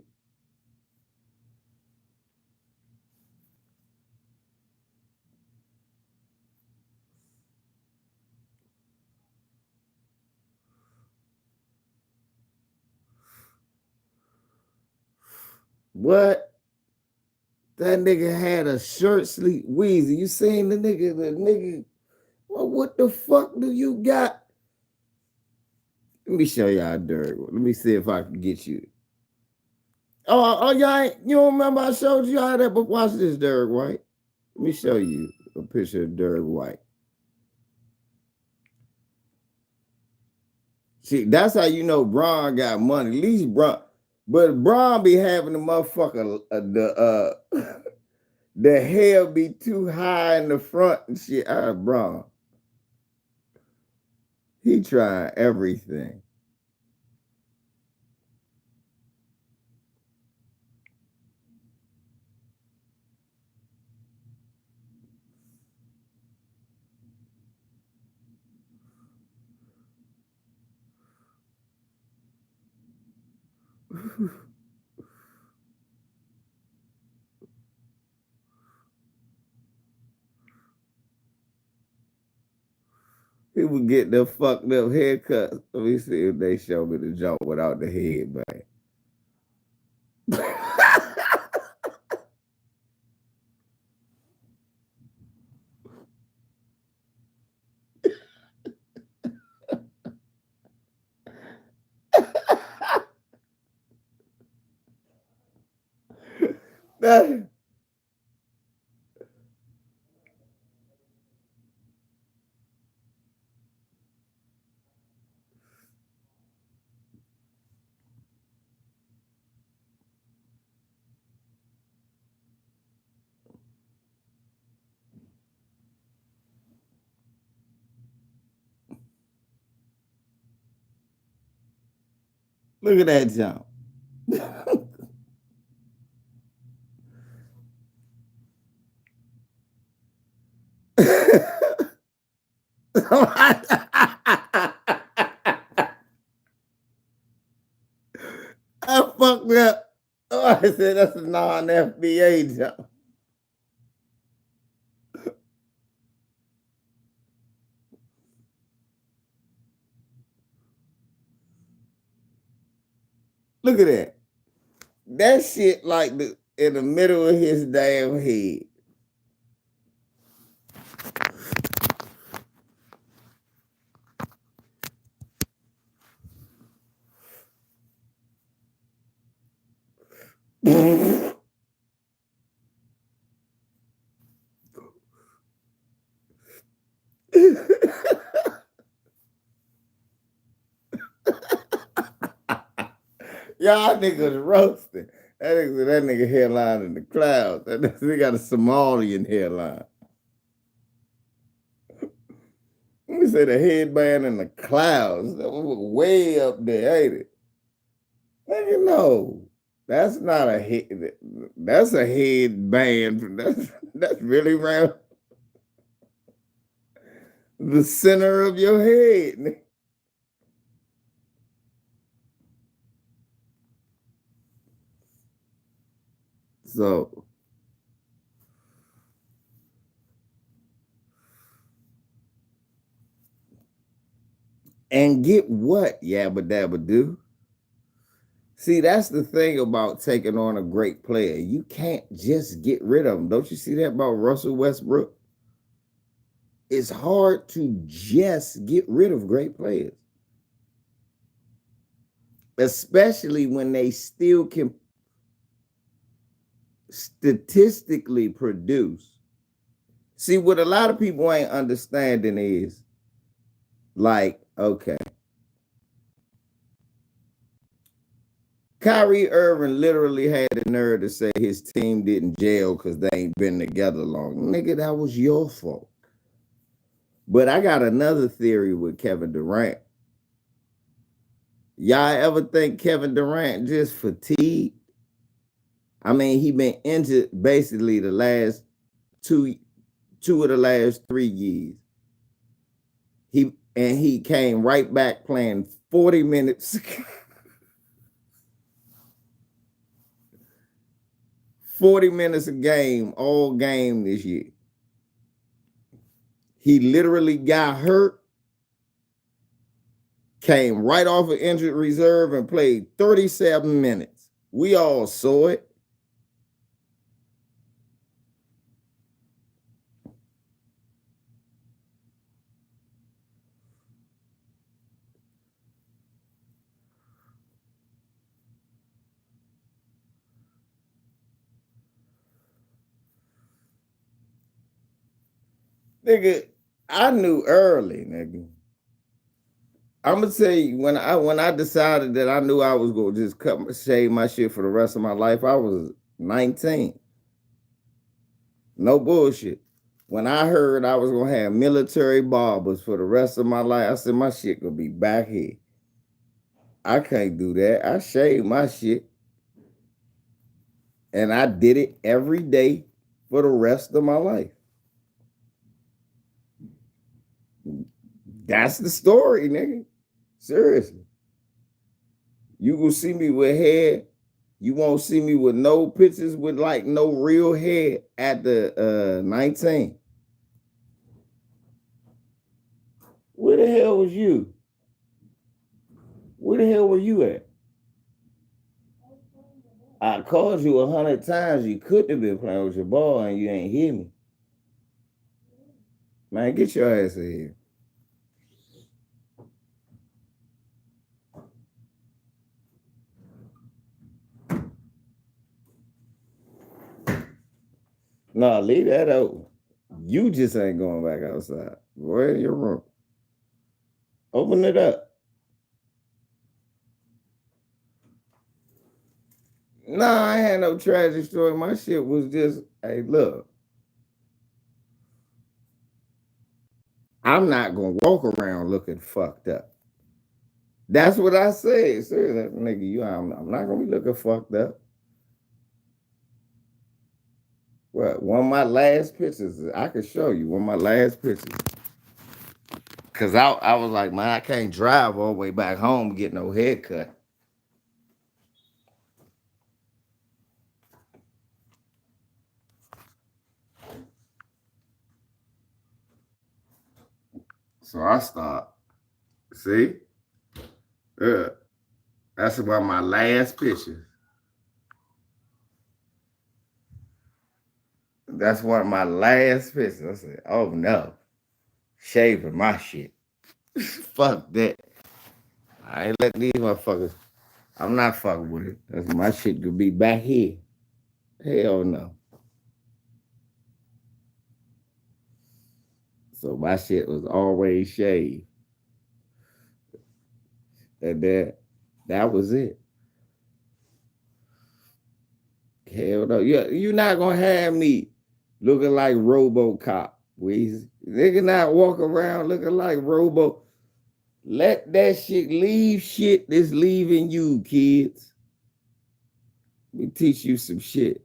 What? That nigga had a shirt sleeve. Weezy, you seen the nigga? The nigga, well, what the fuck do you got? Let me show y'all Derek. Let me see if I can get you. Oh, y'all, you don't remember I showed you all that? But watch this, Derek White. Let me show you a picture of Derek White. See, that's how you know Bron got money. At least Bron. But Bron be having the motherfucker, the hair be too high in the front and shit. Bron. He tried everything. People get their fucked up haircuts. Let me see if they show me the joint without the head, man. Look at that jump. I fucked up. Oh, I said that's a non-FBA jump. Look at that. That shit like in the middle of his damn head. Y'all niggas roasting. That nigga hairline in the clouds. That nigga got a Somalian hairline. Let me say the headband in the clouds. That was way up there, ain't it? Nigga, no. That's not a head. That's a headband. That's really around the center of your head. So, and get what Yabba Dabba do? See, that's the thing about taking on a great player. You can't just get rid of him. Don't you see that about Russell Westbrook? It's hard to just get rid of great players, especially when they still can statistically produce. See, what a lot of people ain't understanding is like, okay, Kyrie Irving literally had the nerve to say his team didn't gel because they ain't been together long. Nigga, that was your fault. But I got another theory with Kevin Durant. Y'all ever think Kevin Durant just fatigued? I mean, he been injured basically the last two of the last 3 years. He came right back playing 40 minutes. 40 minutes a game, all game this year. He literally got hurt, came right off of injured reserve and played 37 minutes. We all saw it. Nigga, I knew early, nigga. I'm gonna tell you, when I decided that I knew I was gonna just shave my shit for the rest of my life, I was 19. No bullshit. When I heard I was gonna have military barbers for the rest of my life, I said my shit gonna be back here. I can't do that. I shaved my shit. And I did it every day for the rest of my life. That's the story, nigga. Seriously. You will see me with hair. You won't see me with no pictures with like no real hair at the 19. Where the hell was you? Where the hell were you at? I called you 100 times. You couldn't have been playing with your ball and you ain't hear me. Man, get your ass in here. No, leave that open. You just ain't going back outside. Go in your room. Open it up. Nah, I had no tragic story. My shit was just, hey, look. I'm not gonna walk around looking fucked up. That's what I said. Seriously, nigga, I'm not gonna be looking fucked up. What? One of my last pictures, I could show you one of my last pictures. Cause I was like, man, I can't drive all the way back home to get no haircut. So I stopped. See? Yeah. That's about my last picture. That's one of my last pictures. I said, oh no. Shaving my shit. Fuck that. I ain't let these motherfuckers. I'm not fucking with it. That's my shit could be back here. Hell no. So my shit was always shaved. And that was it. Hell no. You're not gonna have me looking like RoboCop. Weezy. Nigga not walk around looking like Robo. Let that shit leave shit that's leaving you, kids. Let me teach you some shit.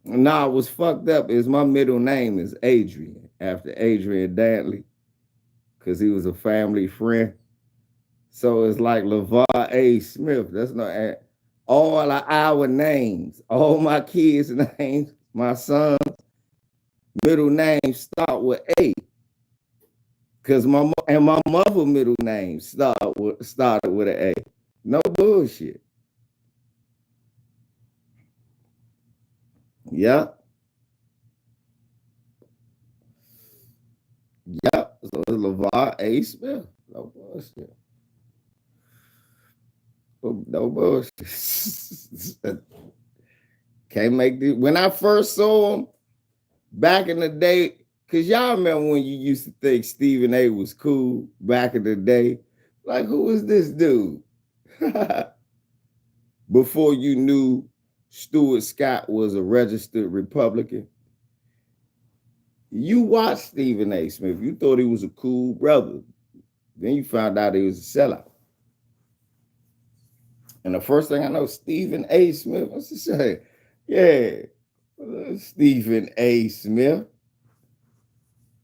Nah, what's fucked up is my middle name is Adrian, after Adrian Dantley, because he was a family friend. So it's like LeVar A. Smith. That's not all of our names, all my kids' names, my son's middle names start with A. Because my mother middle name started with an A. No bullshit. Yep. Yep. So it's LeVar A. Smith. No bullshit. No bullshit. Can't make this. When I first saw him back in the day, because y'all remember when you used to think Stephen A was cool back in the day? Like, who is this dude? Before you knew Stuart Scott was a registered Republican. You watched Stephen A. Smith. You thought he was a cool brother. Then you found out he was a sellout. And the first thing I know, Stephen A. Smith, I said, yeah, Stephen A. Smith.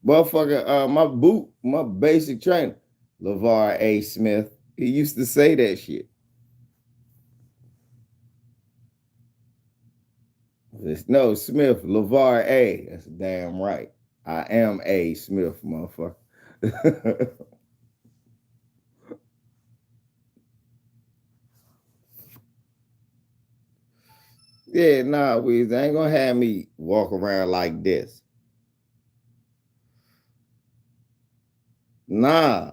Motherfucker, my basic trainer, LeVar A. Smith, he used to say that shit. No, Smith, LeVar A. That's damn right. I am A. Smith, motherfucker. Yeah, nah, Weezy, ain't gonna have me walk around like this. Nah.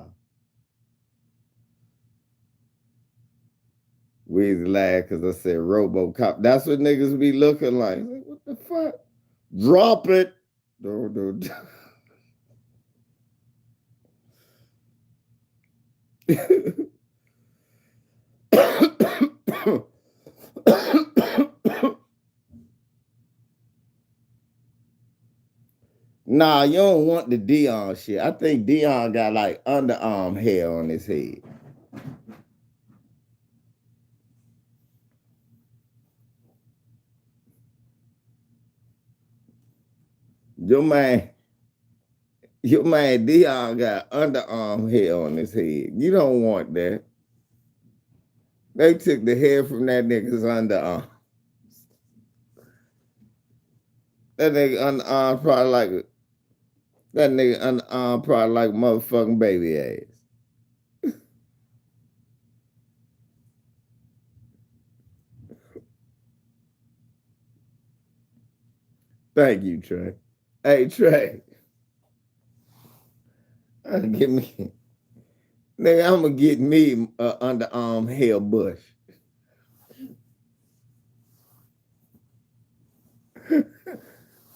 Weezy laughed because I said RoboCop. That's what niggas be looking like. What the fuck? Drop it. No. Nah, you don't want the Dion shit. I think Dion got like underarm hair on his head. Your man Dion got underarm hair on his head. You don't want that. They took the hair from that nigga's underarm. That nigga underarm probably like that nigga underarm probably like motherfucking baby ass. Thank you, Trey. Hey, Trey. Get me, nigga, I'm gonna get me a underarm hair bush.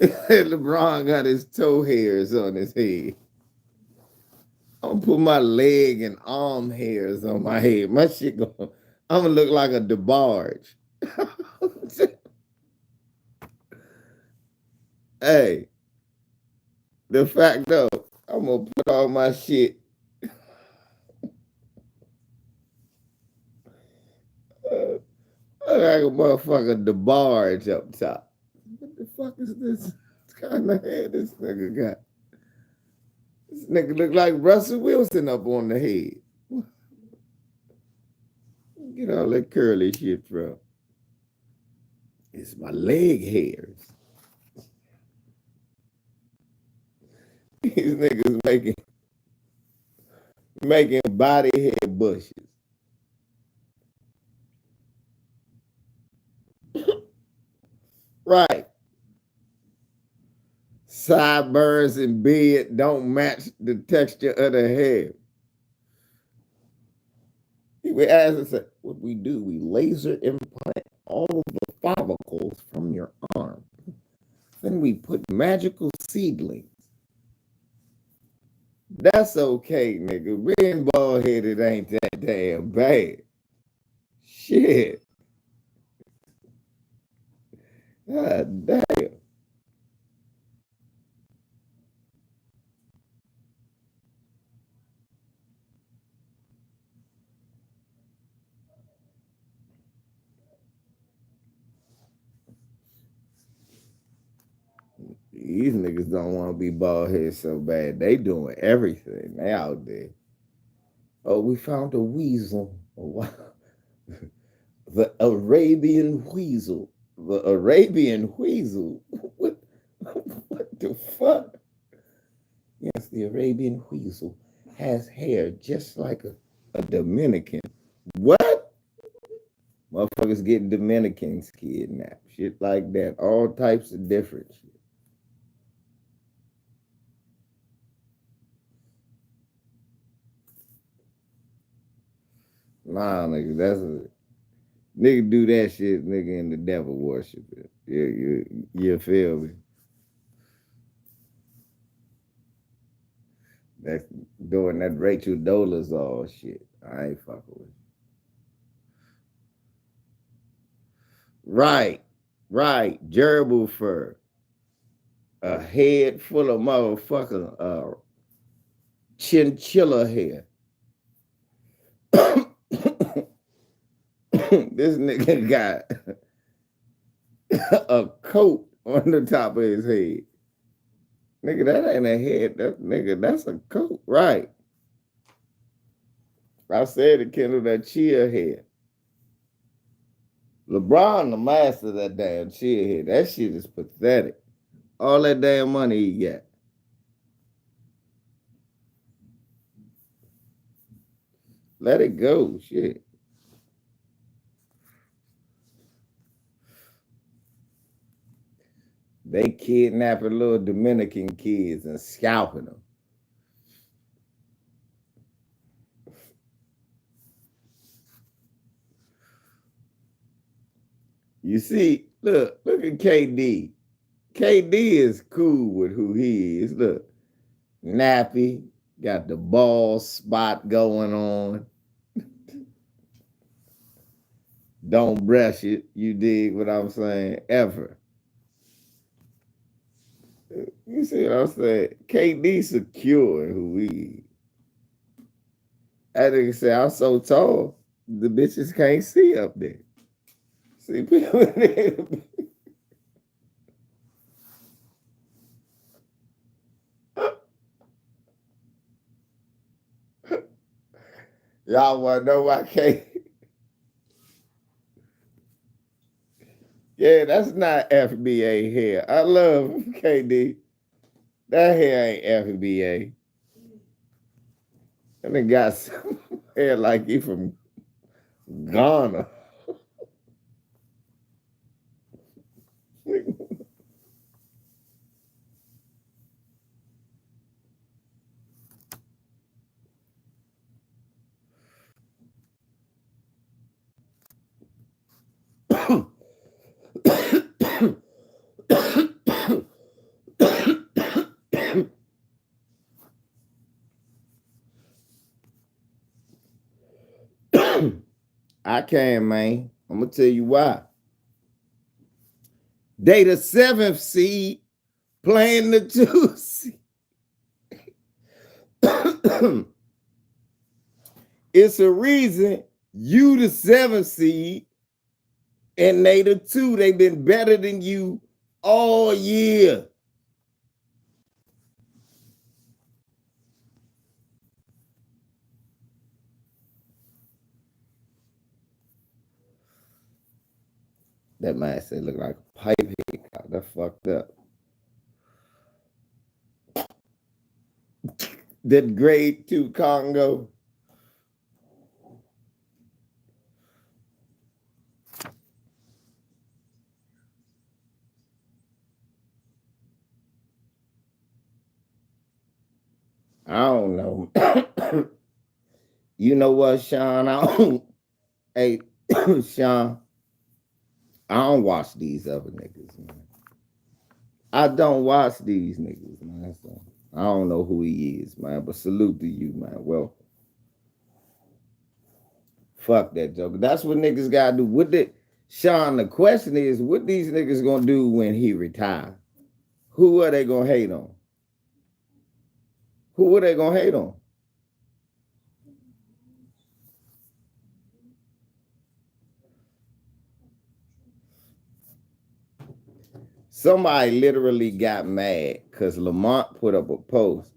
LeBron got his toe hairs on his head. I'm gonna put my leg and arm hairs on my head. My shit I'm gonna look like a DeBarge. Hey, the fact though, I'm gonna put all my shit. Like a motherfucker DeBarge up top. What the fuck is this kind of head this nigga got? This nigga look like Russell Wilson up on the head. Get all that curly shit from. It's my leg hairs. These niggas making body hair bushes. Right. Sideburns and beard don't match the texture of the hair. We ask us, what we do, we laser implant all of the follicles from your arm. Then we put magical seedlings. That's okay, nigga. Being bald headed ain't that damn bad. Shit. God damn. These niggas don't want to be bald headed so bad. They doing everything. They out there. Oh, we found a weasel. The Arabian weasel. The Arabian weasel. What the fuck? Yes, the Arabian weasel has hair just like a Dominican. What? Motherfuckers getting Dominicans kidnapped. Shit like that. All types of different shit. Nah, nigga, that's a nigga do that shit, nigga, in the devil worship. You feel me? That's doing that Rachel Dolezal shit. I ain't fucking with you. Right. Gerbil fur. A head full of motherfucking chinchilla hair. This nigga got a coat on the top of his head. Nigga, that ain't a head. That's a coat. Right. I said to Kendall that chia head. LeBron, the master of that damn chia head. That shit is pathetic. All that damn money he got. Let it go. Shit. They kidnapping little Dominican kids and scalping them. You see, look at KD. KD is cool with who he is. Look, nappy, got the bald spot going on. Don't brush it. You dig what I'm saying? Ever. You see what I'm saying? KD secure in who he is. That nigga say, I'm so tall, the bitches can't see up there. See, people Y'all want to know why K? Yeah, that's not FBA hair. I love KD. That hair ain't FBA. And it got some hair like he from Ghana. I can, man. I'm gonna tell you why. They the 7th seed playing the 2 seed. It's a reason you the 7th seed and they the 2. They've been better than you all year. That man said look like a pipe head. God, that fucked up. That grade 2 Congo. I don't know. You know what, Sean? Hey, Sean, I don't watch these other niggas, man. I don't watch these niggas, man. So I don't know who he is, man. But salute to you, man. Well, fuck that joke. That's what niggas gotta do. Sean, the question is, what these niggas gonna do when he retire? Who are they gonna hate on? Who are they gonna hate on? Somebody literally got mad because Lamont put up a post.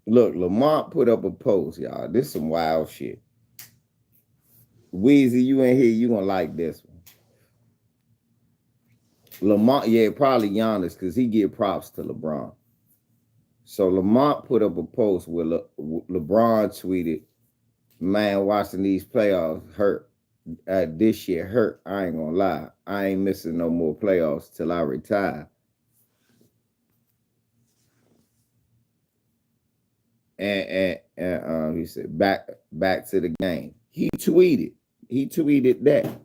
Look, Lamont put up a post, y'all. This is some wild shit. Weezy, you in here, you gonna like this one. Lamont, yeah, probably Giannis, because he give props to LeBron. So Lamont put up a post where LeBron tweeted, man, watching these playoffs hurt. This year hurt. I ain't gonna lie. I ain't missing no more playoffs till I retire. And he said, back to the game. He tweeted that.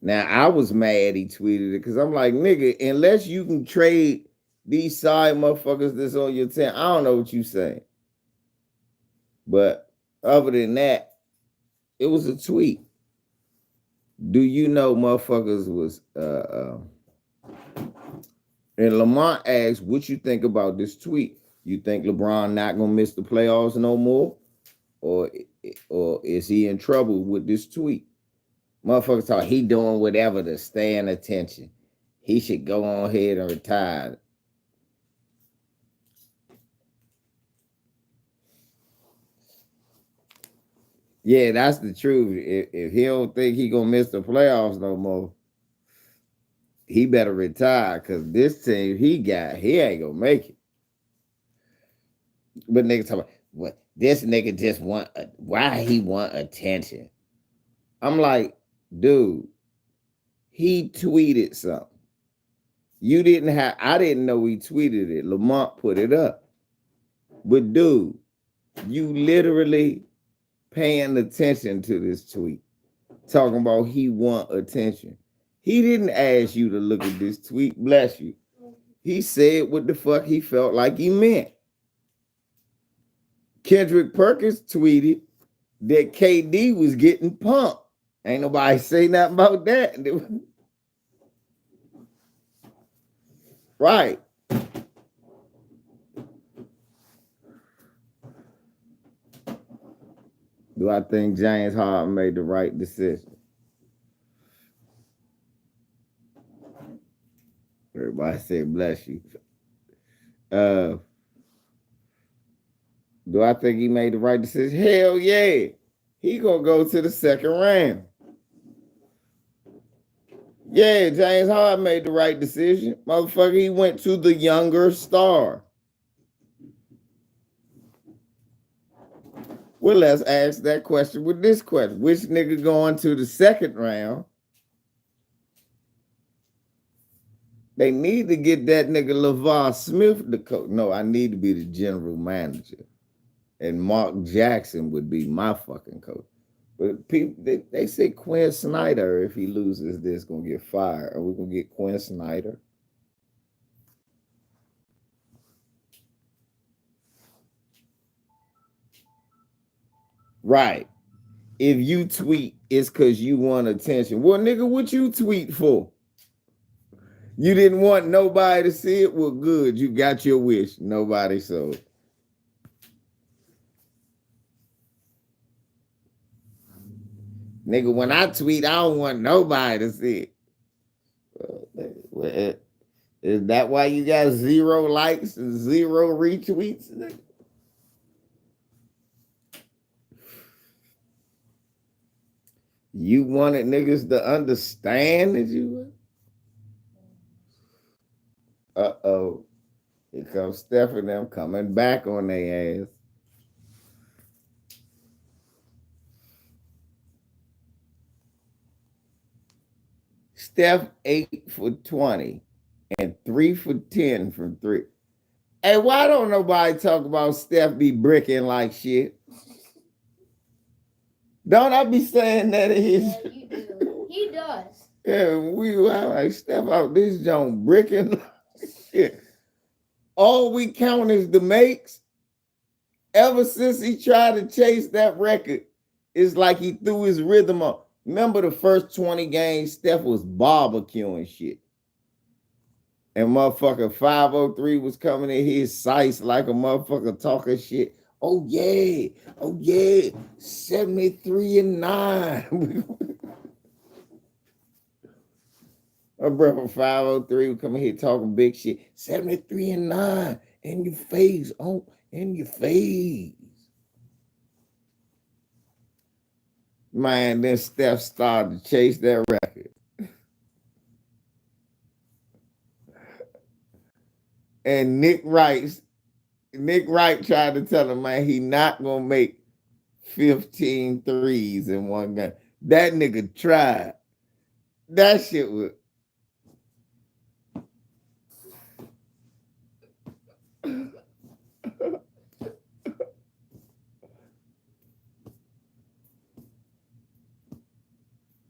Now I was mad he tweeted it because I'm like, nigga, unless you can trade these side motherfuckers that's on your team, I don't know what you saying. But other than that, it was a tweet. Do you know motherfuckers was and Lamont asked, what you think about this tweet? You think LeBron not gonna miss the playoffs no more? Or is he in trouble with this tweet? Motherfuckers thought he doing whatever to stay in attention. He should go on ahead and retire. Yeah, that's the truth. If he don't think he gonna miss the playoffs no more, he better retire because this team he ain't gonna make it. But niggas talking about what this nigga just why he want attention. I'm like, dude, he tweeted something. I didn't know he tweeted it. Lamont put it up. But dude, you literally paying attention to this tweet. Talking about he want attention. He didn't ask you to look at this tweet. Bless you. He said what the fuck he felt like he meant. Kendrick Perkins tweeted that KD was getting pumped. Ain't nobody say nothing about that. Right. Do I think James Harden made the right decision? Everybody said bless you. Do I think he made the right decision? Hell yeah. He gonna go to the second round. Yeah, James Harden made the right decision. Motherfucker, he went to the younger star. Well, let's ask that question with this question. Which nigga going to the second round? They need to get that nigga LeVar Smith the coach. No, I need to be the general manager. And Mark Jackson would be my fucking coach. But people, they say Quinn Snyder, if he loses this, gonna get fired. Are we gonna get Quinn Snyder? Right. If you tweet, it's because you want attention. Well, nigga, what you tweet for? You didn't want nobody to see it? Well, good. You got your wish. Nobody saw it. Nigga, when I tweet, I don't want nobody to see it. Is that why you got 0 likes and 0 retweets? Nigga? You wanted niggas to understand that you were? Uh-oh. Here comes Steph and them coming back on their ass. Steph 8 for 20 and 3 for 10 from 3. Hey, why don't nobody talk about Steph be bricking like shit? Don't I be saying that is? Yeah, you do. He does. Yeah, we like Steph out this joint bricking like shit. All we count is the makes. Ever since he tried to chase that record, it's like he threw his rhythm off. Remember the first 20 games, Steph was barbecuing shit. And motherfucker 503 was coming in his sights like a motherfucker talking shit. Oh yeah, 73-9. My brother 503 would come in here talking big shit. 73-9 in your face, in your face. Man, then Steph started to chase that record. And Nick Wright tried to tell him, man, he not gonna make 15 threes in one game. That nigga tried. That shit was.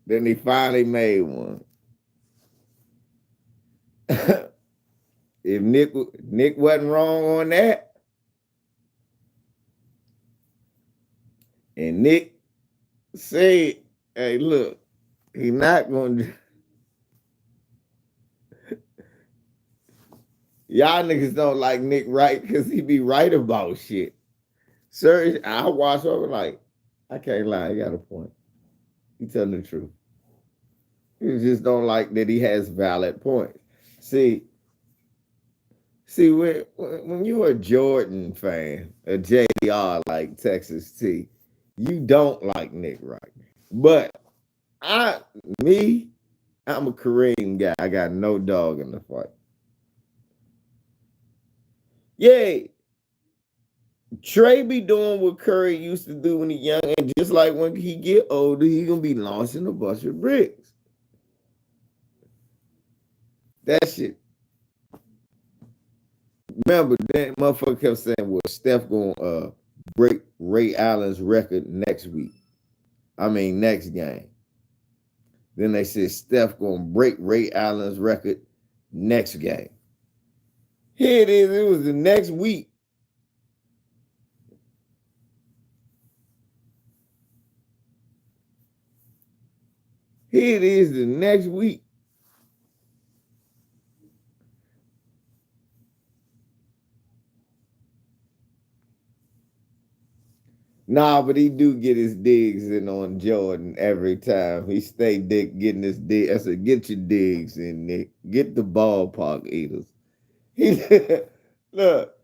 Then he finally made one. If Nick wasn't wrong on that, and Nick said, hey, look, he not going to. Y'all niggas don't like Nick Wright because he be right about shit. Sir, I watch over like, I can't lie, he got a point. He telling the truth. You just don't like that he has valid points. See, when you're a Jordan fan, a JR like Texas T, you don't like Nick Wright. But I'm a Kareem guy. I got no dog in the fight. Yeah, Trey be doing what Curry used to do when he young, and just like when he get older, he gonna be launching a bunch of bricks. That shit. Remember, that motherfucker kept saying, well, Steph gonna break Ray Allen's record next game. Then they said Steph gonna break Ray Allen's record next game. Here it is, it was the next week. Here it is the next week. Nah, but he do get his digs in on Jordan every time. He stay getting his dig. I said, get your digs in, Nick. Get the ballpark eaters. Look,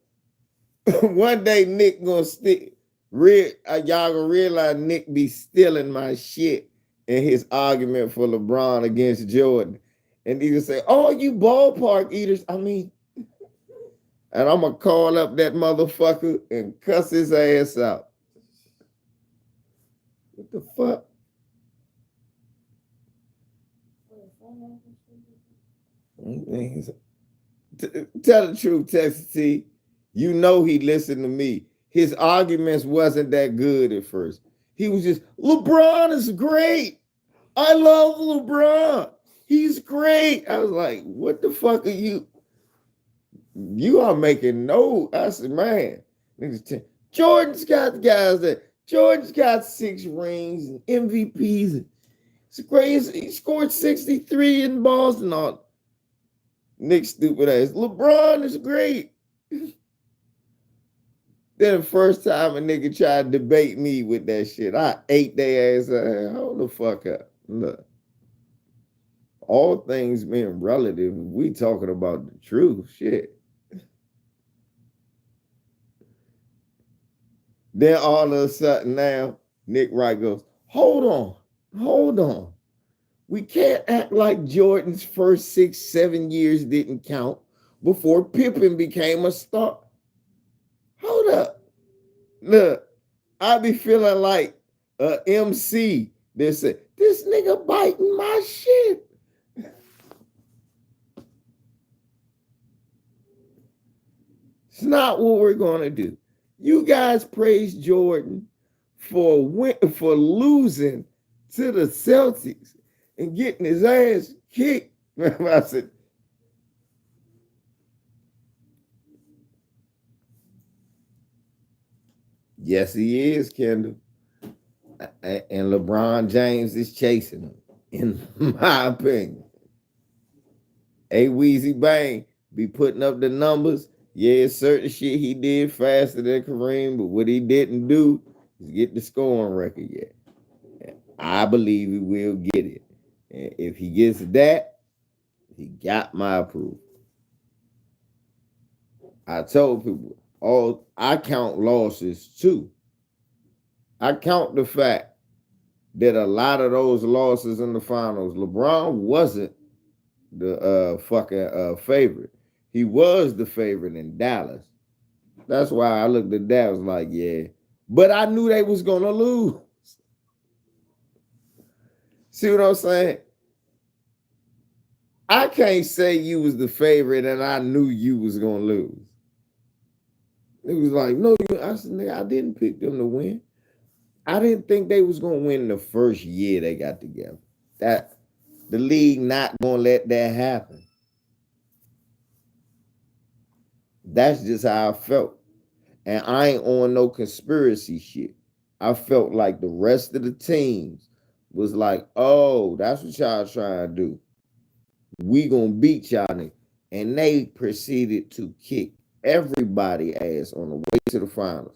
One day Nick gonna stick. Y'all gonna realize Nick be stealing my shit in his argument for LeBron against Jordan, and he gonna say, "Oh, you ballpark eaters." I mean, and I'm gonna call up that motherfucker and cuss his ass out. What the fuck? Tell the truth, Texas T. You know he listened to me. His arguments wasn't that good at first. He was just, LeBron is great. I love LeBron. He's great. I was like, what the fuck are you? You are making no. I said, man, Jordan's got guys that Jordan's got 6 rings and MVPs. It's crazy. He scored 63 in Boston. All Nick stupid ass. LeBron is great. Then the first time a nigga tried to debate me with that shit, I ate their ass. Hold the fuck up. Look. All things being relative, we talking about the truth. Shit. Then all of a sudden now, Nick Wright goes, hold on. We can't act like Jordan's first 6-7 years didn't count before Pippen became a star. Hold up. Look, I be feeling like a MC that said, this nigga biting my shit. It's not what we're going to do. You guys praise Jordan for losing to the Celtics and getting his ass kicked. I said, yes, he is, Kendall. And LeBron James is chasing him, in my opinion. A Weezy Bang be putting up the numbers. Yeah, certain shit he did faster than Kareem, but what he didn't do is get the scoring record yet. I believe he will get it. And if he gets that, he got my approval. I told people, I count losses too. I count the fact that a lot of those losses in the finals, LeBron wasn't the fucking favorite. He was the favorite in Dallas. That's why I looked at Dallas like, yeah. But I knew they was going to lose. See what I'm saying? I can't say you was the favorite and I knew you was going to lose. It was like, no, I said, nigga, I didn't pick them to win. I didn't think they was going to win the first year they got together. That the league not going to let that happen. That's just how I felt. And I ain't on no conspiracy shit. I felt like the rest of the teams was like, oh, that's what y'all trying to do. We gonna beat y'all niggas. And they proceeded to kick everybody ass on the way to the finals.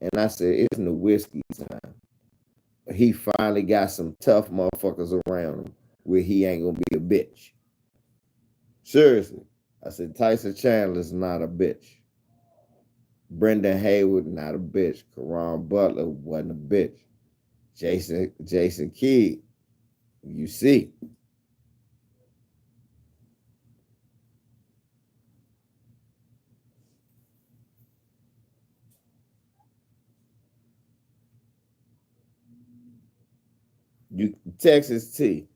And I said, it's Nowitzki time. He finally got some tough motherfuckers around him where he ain't gonna be a bitch. Seriously. I said, Tyson Chandler's not a bitch. Brendan Haywood, not a bitch. Caron Butler wasn't a bitch. Jason Kidd, you see. Texas T.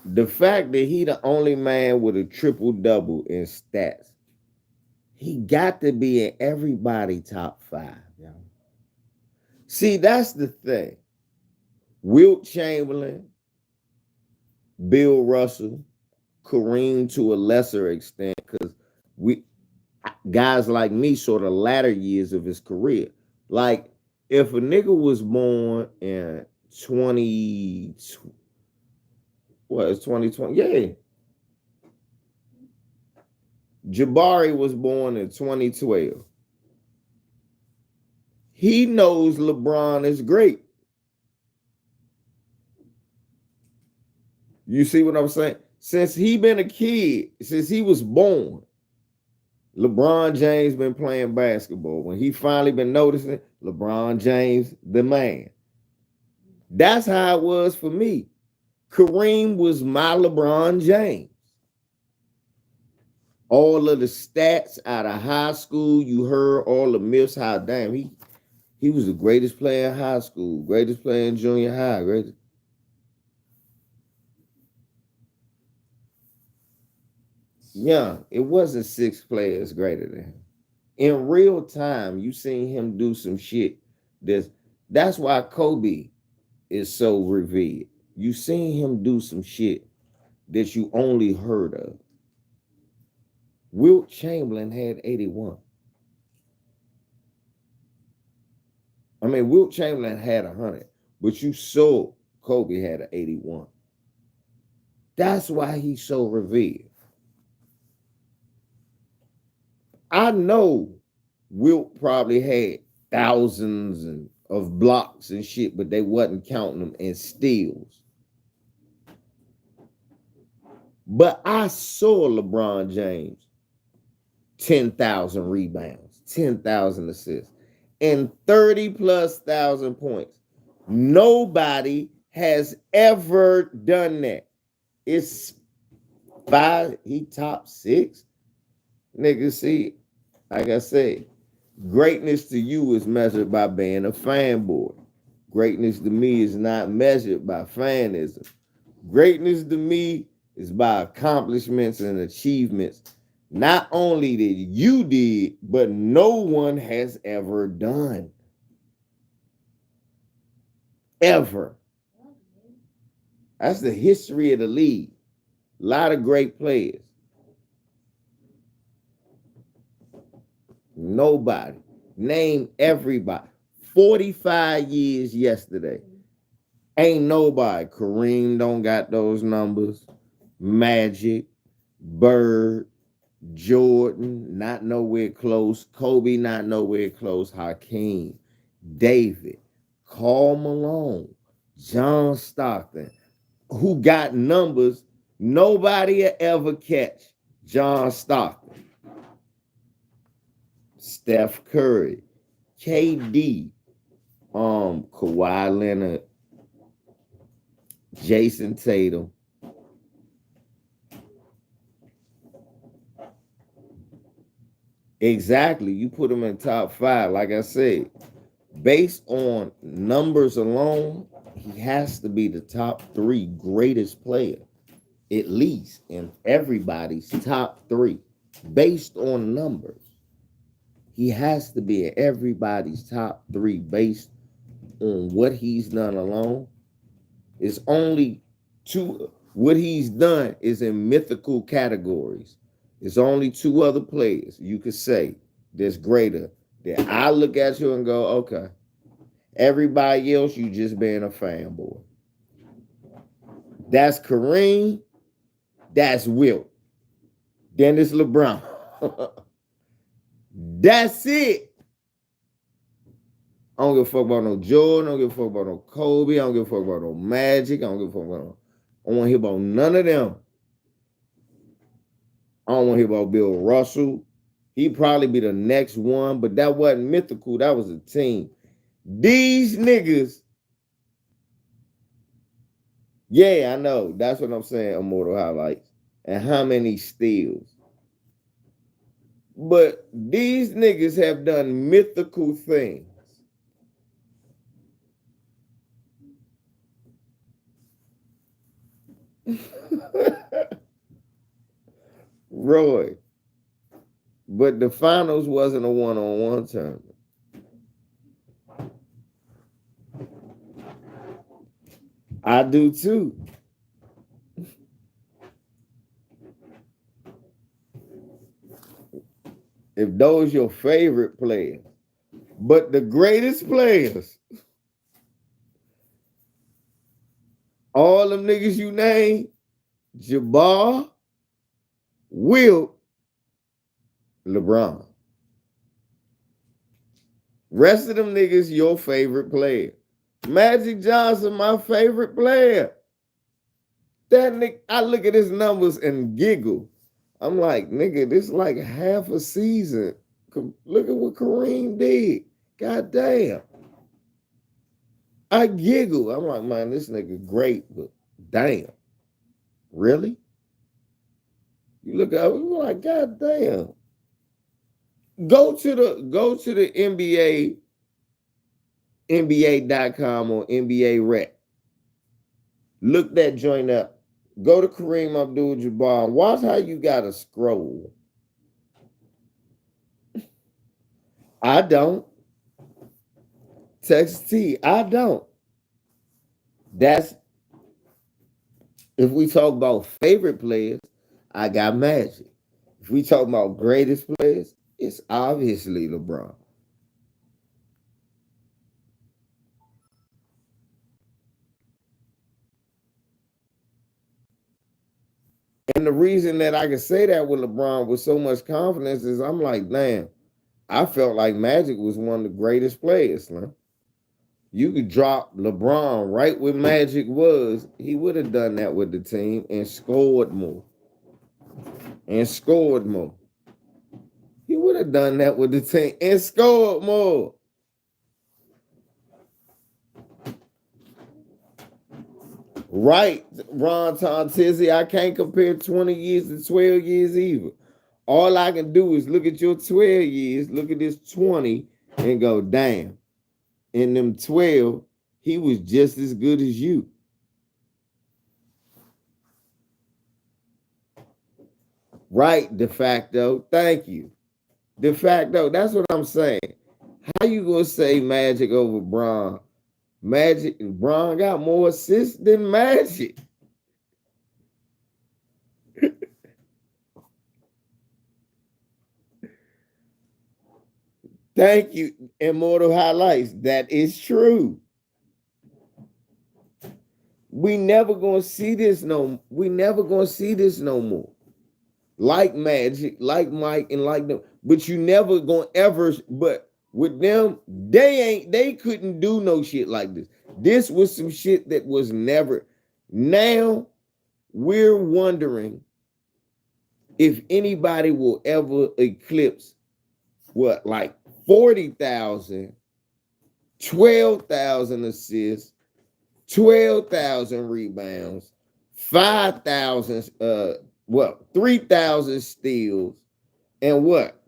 The fact that he the only man with a triple-double in stats, he got to be in everybody top 5. Yo. See, that's the thing. Wilt Chamberlain, Bill Russell, Kareem to a lesser extent, because guys like me saw the latter years of his career. Like, if a nigga was born in 2020? Yeah. Jabari was born in 2012. He knows LeBron is great. You see what I'm saying? Since he been a kid, since he was born, LeBron James been playing basketball. When he finally been noticing, LeBron James, the man. That's how it was for me. Kareem was my LeBron James. All of the stats out of high school, you heard all the myths, how damn he was the greatest player in high school, greatest player in junior high, greatest. Yeah, it wasn't 6 players greater than him. In real time, you seen him do some shit. That's why Kobe is so revered. You seen him do some shit that you only heard of. Wilt Chamberlain had 81. I mean, Wilt Chamberlain had 100, but you saw Kobe had an 81. That's why he's so revered. I know Wilt probably had thousands of blocks and shit, but they wasn't counting them in steals. But I saw LeBron James 10,000 rebounds, 10,000 assists, and 30+ thousand points. Nobody has ever done that. It's 5, he top 6. Nigga, see, like I said, greatness to you is measured by being a fanboy. Greatness to me is not measured by fanism. Greatness to me is by accomplishments and achievements, not only that you did, but no one has ever done. Ever. That's the history of the league. A lot of great players. Nobody. Name everybody. 45 years yesterday. Ain't nobody. Kareem don't got those numbers. Magic, Bird, Jordan, not nowhere close. Kobe, not nowhere close. Hakeem, David, Karl Malone, John Stockton, who got numbers nobody will ever catch. John Stockton, Steph Curry, KD, Kawhi Leonard, Jason Tatum. Exactly. You put them in top 5. Like I said, based on numbers alone, he has to be the top 3 greatest player, at least in everybody's top 3. Based on numbers, he has to be in everybody's top 3 based on what he's done alone. It's only 2. What he's done is in mythical categories. It's only 2 other players you could say that's greater. That I look at you and go, okay. Everybody else, you just being a fanboy. That's Kareem. That's Wilt. Then it's LeBron. That's it. I don't give a fuck about no Jordan. I don't give a fuck about no Kobe. I don't give a fuck about no Magic. I don't give a fuck about no. I don't want to hear about none of them. I don't want to hear about Bill Russell. He'd probably be the next one, but that wasn't mythical. That was a team. These niggas. Yeah, I know. That's what I'm saying, Immortal Highlights. And how many steals. But these niggas have done mythical things. Roy. But the finals wasn't a one-on-one tournament. I do too. If those your favorite players, but the greatest players, all them niggas you name, Jabbar, Wilt, LeBron. Rest of them niggas, your favorite player. Magic Johnson, my favorite player. That nigga, I look at his numbers and giggle. I'm like, nigga, this is like half a season. Look at what Kareem did. God damn. I giggle. I'm like, man, this nigga great, but damn. Really? You look at it, you're like, God damn. Go to the NBA.com or NBA Rec. Look that joint up. Go to Kareem Abdul-Jabbar. Watch how you gotta scroll. I don't. Texas T, I don't. That's if we talk about favorite players, I got Magic. If we talk about greatest players, it's obviously LeBron. And the reason that I can say that with LeBron with so much confidence is I'm like, damn, I felt like Magic was one of the greatest players, man. You could drop LeBron right where Magic was, he would have done that with the team and scored more. And scored more. He would have done that with the team and scored more. Right, Ron Tontizzi, I can't compare 20 years to 12 years either. All I can do is look at your 12 years, look at this 20, and go, damn. In them 12, he was just as good as you. Right, de facto. Thank you. De facto, that's what I'm saying. How you gonna say Magic over Bron? Magic and Bron got more assists than Magic. Thank you, Immortal Highlights. That is true. We never gonna see this no. We never gonna see this no more. Like Magic, like Mike, and like them. But you never gonna ever. But with them, they couldn't do no shit like this. This was some shit that was never. Now we're wondering if anybody will ever eclipse what, like 40,000, 12,000 assists, 12,000 rebounds, 5,000 3,000 steals, and what?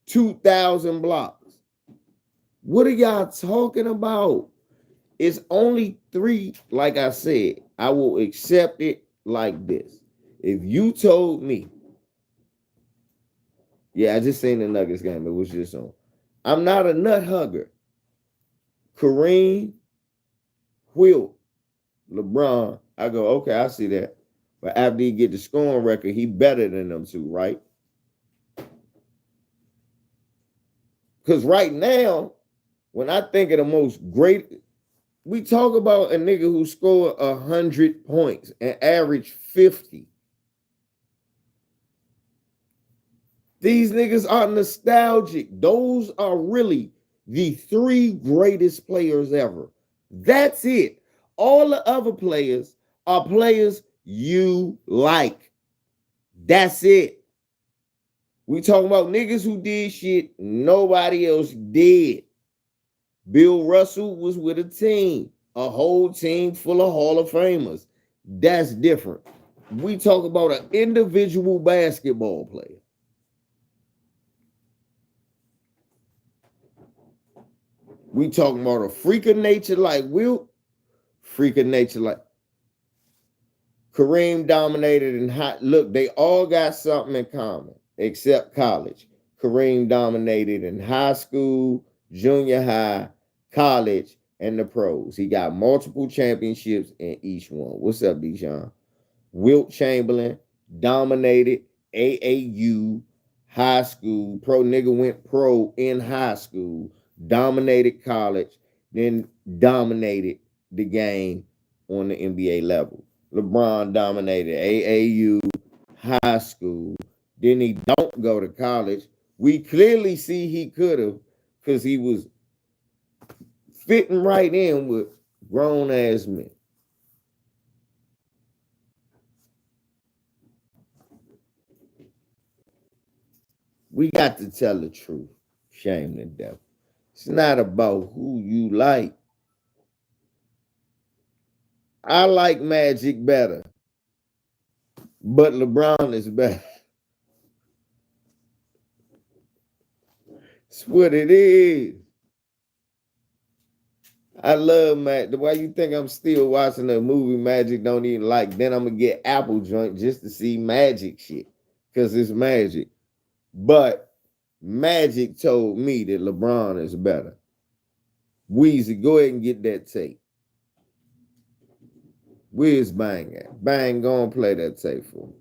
2,000 blocks. What are y'all talking about? It's only 3, like I said. I will accept it like this. If you told me, yeah, I just seen the Nuggets game. It was just on. I'm not a nut hugger. Kareem, Wilt, LeBron, I go, okay, I see that. But after he get the scoring record, he better than them two, right? Because right now, when I think of the most great, we talk about a nigga who scored 100 points and averaged 50. These niggas are nostalgic. Those are really the 3 greatest players ever. That's it. All the other players are players you like. That's it. We talking about niggas who did shit nobody else did. Bill Russell was with a team, a whole team full of Hall of Famers. That's different. We talk about an individual basketball player. We talking about a freak of nature like Wilt, freak of nature like Kareem dominated in high. Look, they all got something in common except college. Kareem dominated in high school, junior high, college, and the pros. He got multiple championships in each one. What's up, Bijan? Wilt Chamberlain dominated AAU, high school. Pro nigga went pro in high school, dominated college, then dominated the game on the NBA level. LeBron dominated AAU, high school. Then he don't go to college. We clearly see he could have because he was fitting right in with grown ass men. We got to tell the truth. Shame the devil. It's not about who you like. I like Magic better, but LeBron is better. It's what it is. I love Magic. Why you think I'm still watching the movie Magic don't even like? Then I'm gonna get Apple Joint just to see Magic shit. Because it's Magic. But Magic told me that LeBron is better. Weezy, go ahead and get that tape. Where's Bang at? Bang, go and play that tape for me.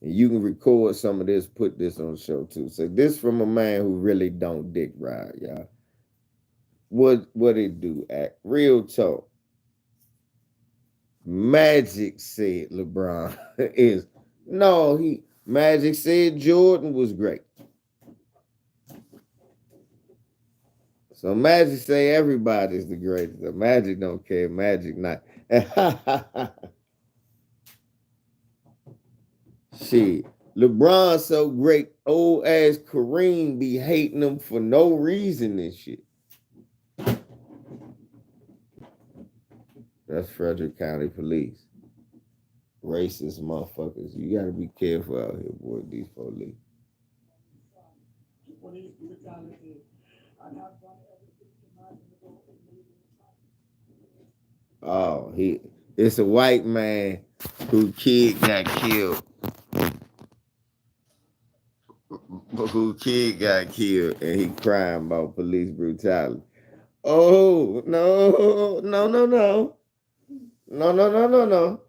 And you can record some of this, put this on the show too. So this from a man who really don't dick ride, y'all. What it do? Act real talk. Magic said LeBron is no. Magic said Jordan was great. So Magic say everybody's the greatest. So Magic don't care. Magic not. Shit. LeBron so great, old ass Kareem be hating him for no reason and shit. That's Frederick County Police. Racist motherfuckers. You gotta be careful out here, boy, these police. Oh, it's a white man whose kid got killed. Whose kid got killed and he crying about police brutality. Oh, no. No.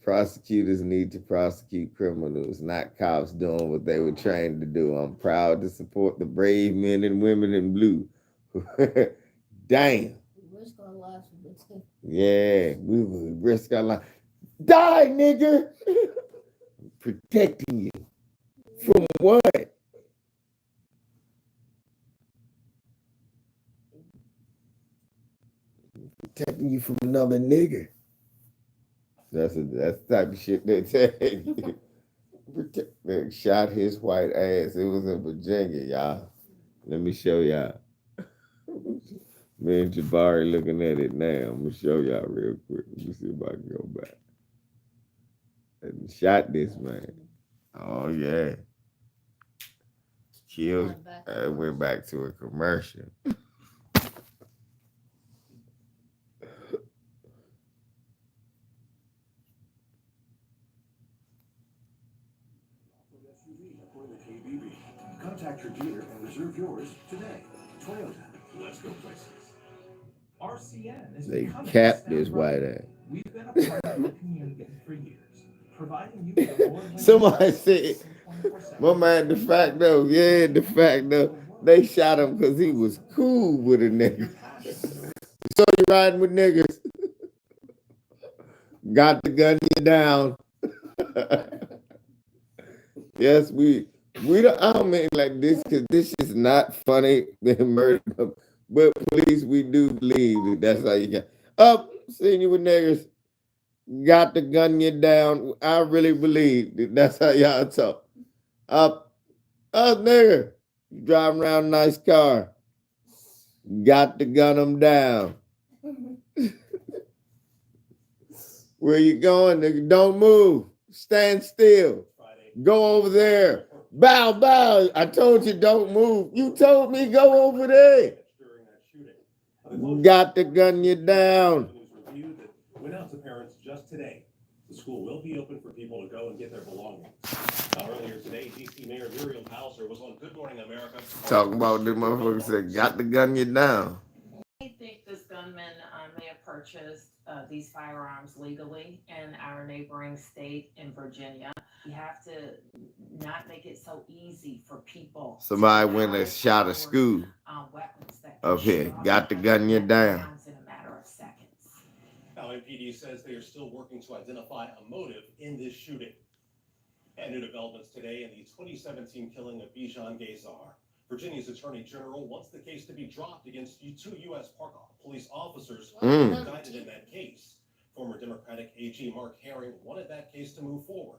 Prosecutors need to prosecute criminals, not cops doing what they were trained to do. I'm proud to support the brave men and women in blue. Damn. Risk our lives for this thing. Yeah, we would risk our life. Die, nigga! Protecting you. From what? Protecting you from another nigga. That's the type of shit they take. They shot his white ass. It was in Virginia, y'all. Let me show y'all. Me and Jabari looking at it now. I'm gonna show y'all real quick. Let me see if I can go back. And shot this man. Oh yeah. Killed. Went back to a commercial. Contact your dealer and reserve yours today. Toyota. Let's go places. RCN is They becoming capped a this step white further. ass. We've been a part of your community for years, providing you with award-winning Somebody said, 24/7. my man, de facto, they shot him because he was cool with a nigga. So you riding with niggas. Got the gun you down. Yes, we don't, I don't mean like this because this is not funny. They murdered him. But police, we do believe that that's how you get up. Seeing you with niggas. Got the gun you down. I really believe that that's how y'all talk. Up, nigga. You driving around a nice car. Got to gun them down. Where you going, nigga? Don't move. Stand still. Go over there. Bow. I told you don't move. You told me go over there. Got to gun you down. Went out to parents just today. The school will be open for people to go and get their belongings. Earlier today, D.C. Mayor Muriel Bowser was on Good Morning America. Talking about the motherfucker said, got to gun you down. I think this gunman may have purchased these firearms legally in our neighboring state in Virginia. You have to not make it so easy for people. Somebody went and shot a school weapons that up here. Got to gun you down. in a matter of seconds. Now, MPD says they are still working to identify a motive in this shooting. And new developments today in the 2017 killing of Bijan Gazar. Virginia's Attorney General wants the case to be dropped against two U.S. police officers indicted in that case. Former Democratic AG Mark Herring wanted that case to move forward.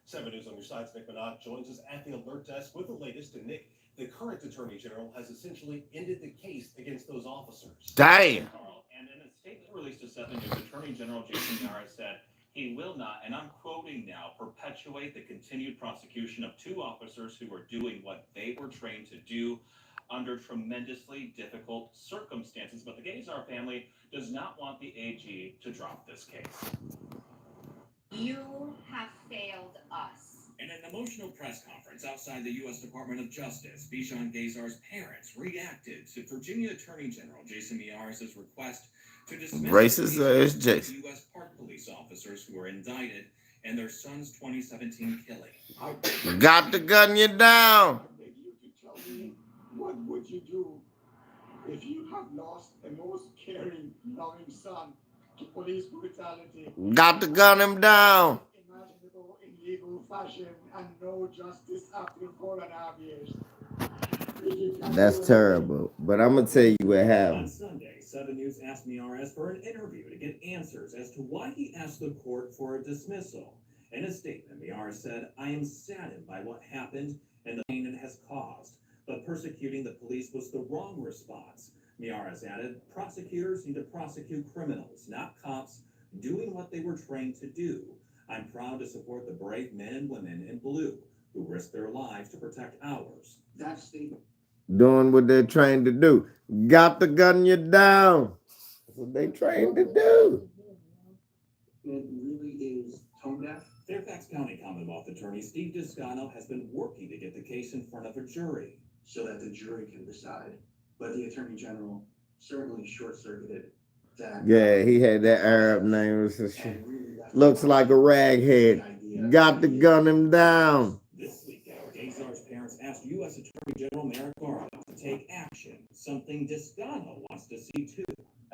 7 News on your side's Nick Minot joins us at the alert desk with the latest. And Nick, the current Attorney General has essentially ended the case against those officers. Damn. Carl, and in a statement released to 7 News, Attorney General Jason Yara said he will not, and I'm quoting now, perpetuate the continued prosecution of 2 officers who were doing what they were trained to do under tremendously difficult circumstances. But the Gazar family does not want the AG to drop this case. You have failed us. In an emotional press conference outside the U.S. Department of Justice, Bijan Gazar's parents reacted to Virginia Attorney General Jason Miyares' request to dismiss Racist as Jason. U.S. Park police officers who were indicted in their son's 2017 killing. Got to gun you down. I beg you to tell me, what would you do if you have lost a most caring, loving son to police brutality? Got to gun him down. Imaginable in legal fashion and no justice after 4.5 years. That's terrible. But I'm going to tell you what On happened. Sunday, 7 News asked Miyares for an interview to get answers as to why he asked the court for a dismissal. In a statement, Miyares said, "I am saddened by what happened and the pain it has caused, but persecuting the police was the wrong response." Miyares added, "Prosecutors need to prosecute criminals, not cops, doing what they were trained to do. I'm proud to support the brave men and women in blue who risk their lives to protect ours." That statement. Doing what they're trained to do. Got to gun you down. That's what they trained to do. It really is tone deaf. Fairfax County Commonwealth Attorney Steve Descano has been working to get the case in front of a jury. So that the jury can decide. But the Attorney General certainly short-circuited that. Yeah, he had that Arab name. And really, that's Looks like a the raghead. idea. Got to gun him down. This weekend, Gazar's parents asked U.S. Attorney General Merrick Garland to take action, something Descano wants to see too.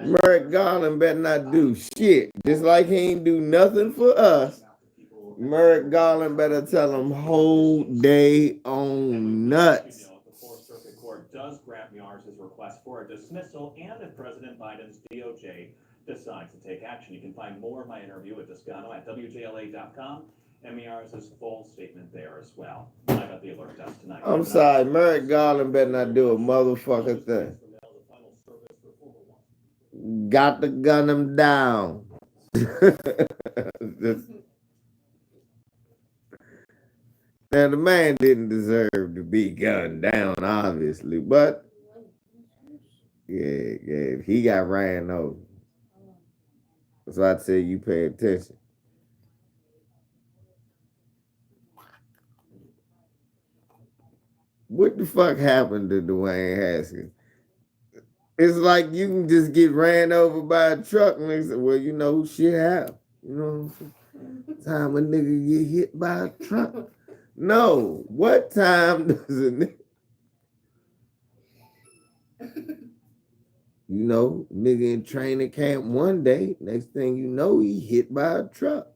Merrick Garland better not do shit. Just like he ain't do nothing for us. Merrick Garland better tell him whole day on nuts. The Fourth Circuit Court does grant Miyares' request for a dismissal, and if President Biden's DOJ decides to take action. You can find more of my interview with Descano at WJLA.com and Miyares' full statement there as well. Live at the alert desk tonight. I'm sorry, Merrick Garland better not do a motherfucker thing. Got to gun him down. Now, the man didn't deserve to be gunned down, obviously, but yeah, he got ran over. That's why I tell you pay attention. What the fuck happened to Dwayne Haskins? It's like you can just get ran over by a truck and they say, well, you know, shit happens. You know what I'm saying? Time a nigga get hit by a truck. No, what time does a nigga, you know, nigga in training camp one day, next thing you know, he hit by a truck.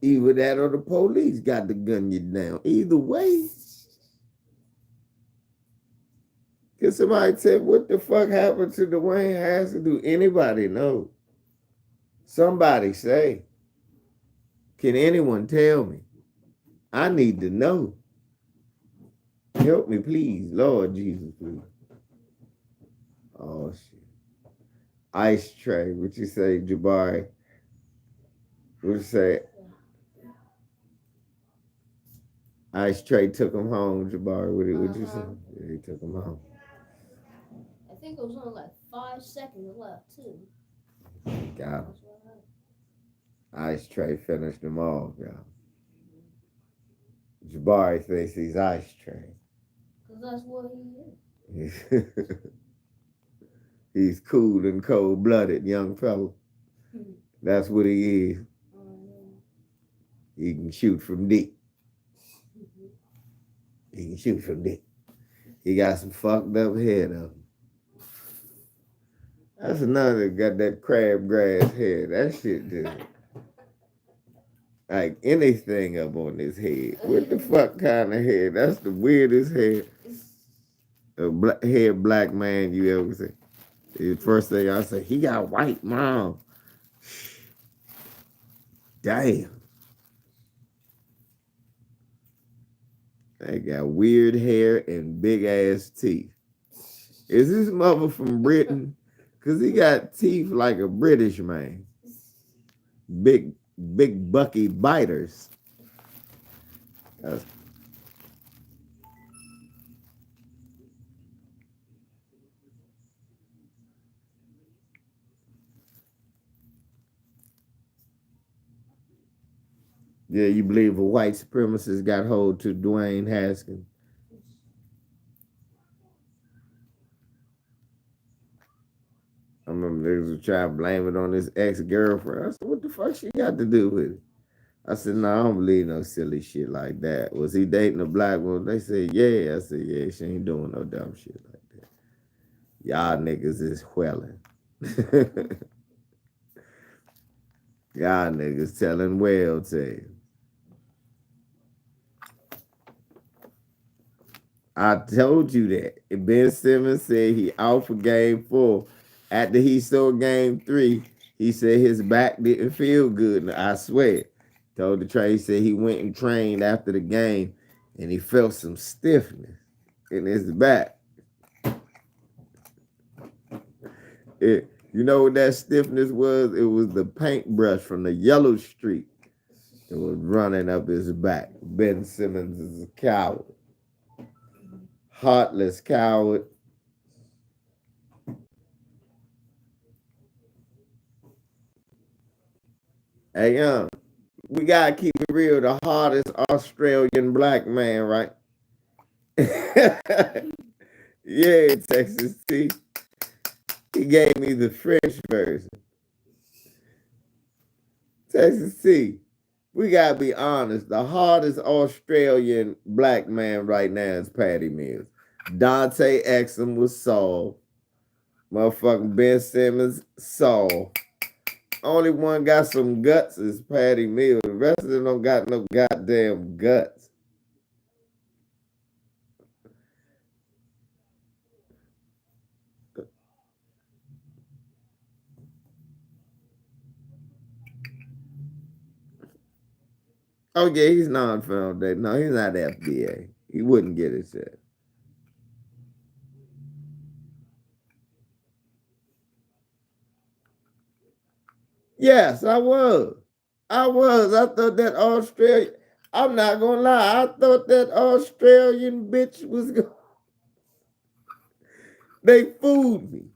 Either that or the police got to gun you down. Either way. Can somebody tell what the fuck happened to Dwayne Haskins? Do anybody know? Somebody say. Can anyone tell me? I need to know. Help me, please. Lord Jesus, please. Oh, shit. Ice tray. What you say, Jabari? What you say? Ice tray took him home, Jabari. What you say? Yeah, he took him home. I think it was only like 5 seconds left, too. Got him. Ice tray finished them all, y'all. Jabari thinks he's Ice Tray. Because that's what he is. He's cool and cold-blooded, young fella. That's what he is. He can shoot from deep. He can shoot from deep. He got some fucked up head of him. That's another got that crabgrass head. That shit just like anything up on his head. What the fuck kind of head? That's the weirdest head. Head black man you ever see. The first thing I say, he got white mom. Damn. They got weird hair and big ass teeth. Is this mother from Britain? Cause he got teeth like a British man. Big bucky biters. Yeah, you believe a white supremacist got hold to Dwayne Haskins? I remember niggas were trying to blame it on his ex-girlfriend. I said, what the fuck she got to do with it? I said, no, I don't believe no silly shit like that. Was he dating a black woman? They said, yeah. I said, yeah, she ain't doing no dumb shit like that. Y'all niggas is whelling. Y'all niggas telling well tales. I told you that. Ben Simmons said he out for game 4. After he saw game 3, he said his back didn't feel good. And I swear, told the train, he said he went and trained after the game and he felt some stiffness in his back. You know what that stiffness was? It was the paintbrush from the yellow streak. It was running up his back. Ben Simmons is a coward. Heartless coward. Hey, young, we gotta keep it real. The hardest Australian black man, right? Yeah, Texas T. He gave me the French version. Texas T. We gotta be honest. The hardest Australian black man right now is Patty Mills. Dante Exum was Saul. Motherfucking Ben Simmons, Saul. Only one got some guts is Patty Mills. The rest of them don't got no goddamn guts. Oh, yeah, he's non-founded. No, he's not FBA. He wouldn't get it said. Yes, I was. I thought that Australian, I'm not going to lie, I thought that Australian bitch was going. They fooled me.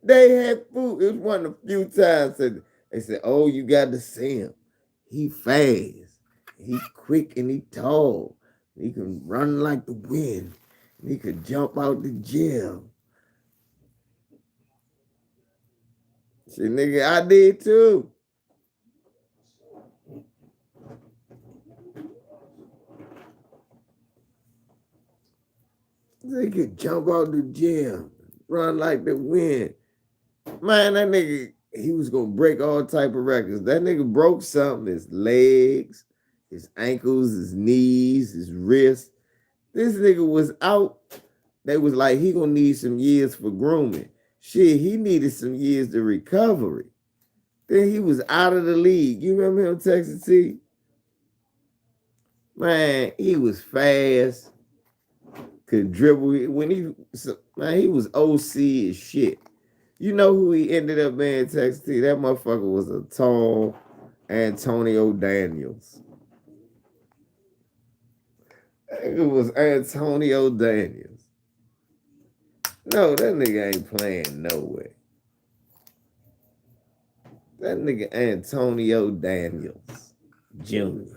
They had food. It was one of the few times that they said, oh, you got to see him. He fast. He quick and he tall. He can run like the wind. He could jump out the gym. Shit, nigga, I did too. They could jump out the gym, run like the wind. Man, that nigga, he was gonna break all type of records. That nigga broke something, his legs, his ankles, his knees, his wrists. This nigga was out. They was like, he gonna need some years for grooming. Shit, he needed some years to recovery. Then he was out of the league. You remember him, Texas T? Man, he was fast. Could dribble. When he was OC as shit. You know who he ended up being, Texas T? That motherfucker was a tall Antonio Daniels. It was Antonio Daniels. No, that nigga ain't playing nowhere. That nigga Antonio Daniels Jr.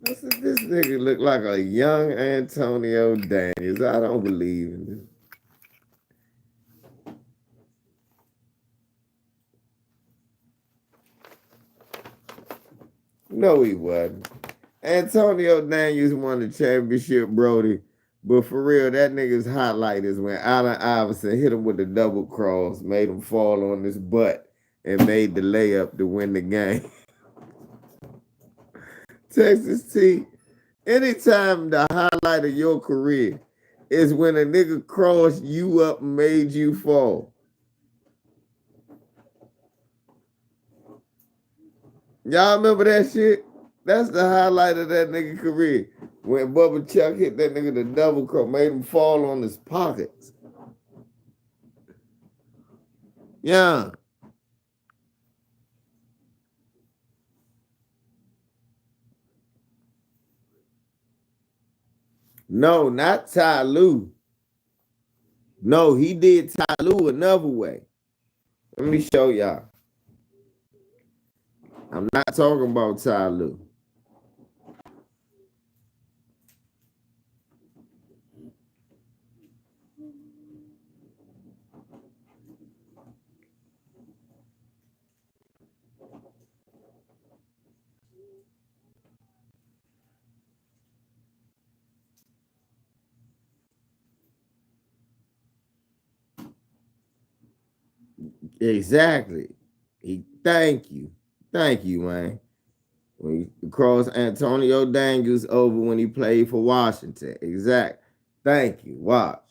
I said, this nigga look like a young Antonio Daniels. I don't believe in this. No, he wasn't. Antonio Daniels won the championship, Brody. But for real, that nigga's highlight is when Allen Iverson hit him with the double cross, made him fall on his butt, and made the layup to win the game. Texas T, anytime the highlight of your career is when a nigga crossed you up and made you fall. Y'all remember that shit? That's the highlight of that nigga career. When Bubba Chuck hit that nigga the double cross, made him fall on his pockets. Yeah. No, not Ty Lue. No, he did Ty Lue another way. Let me show y'all. I'm not talking about Ty Lue. Exactly. Thank you, man. When you cross Antonio Daniels over when he played for Washington. Exact. Thank you. Watch.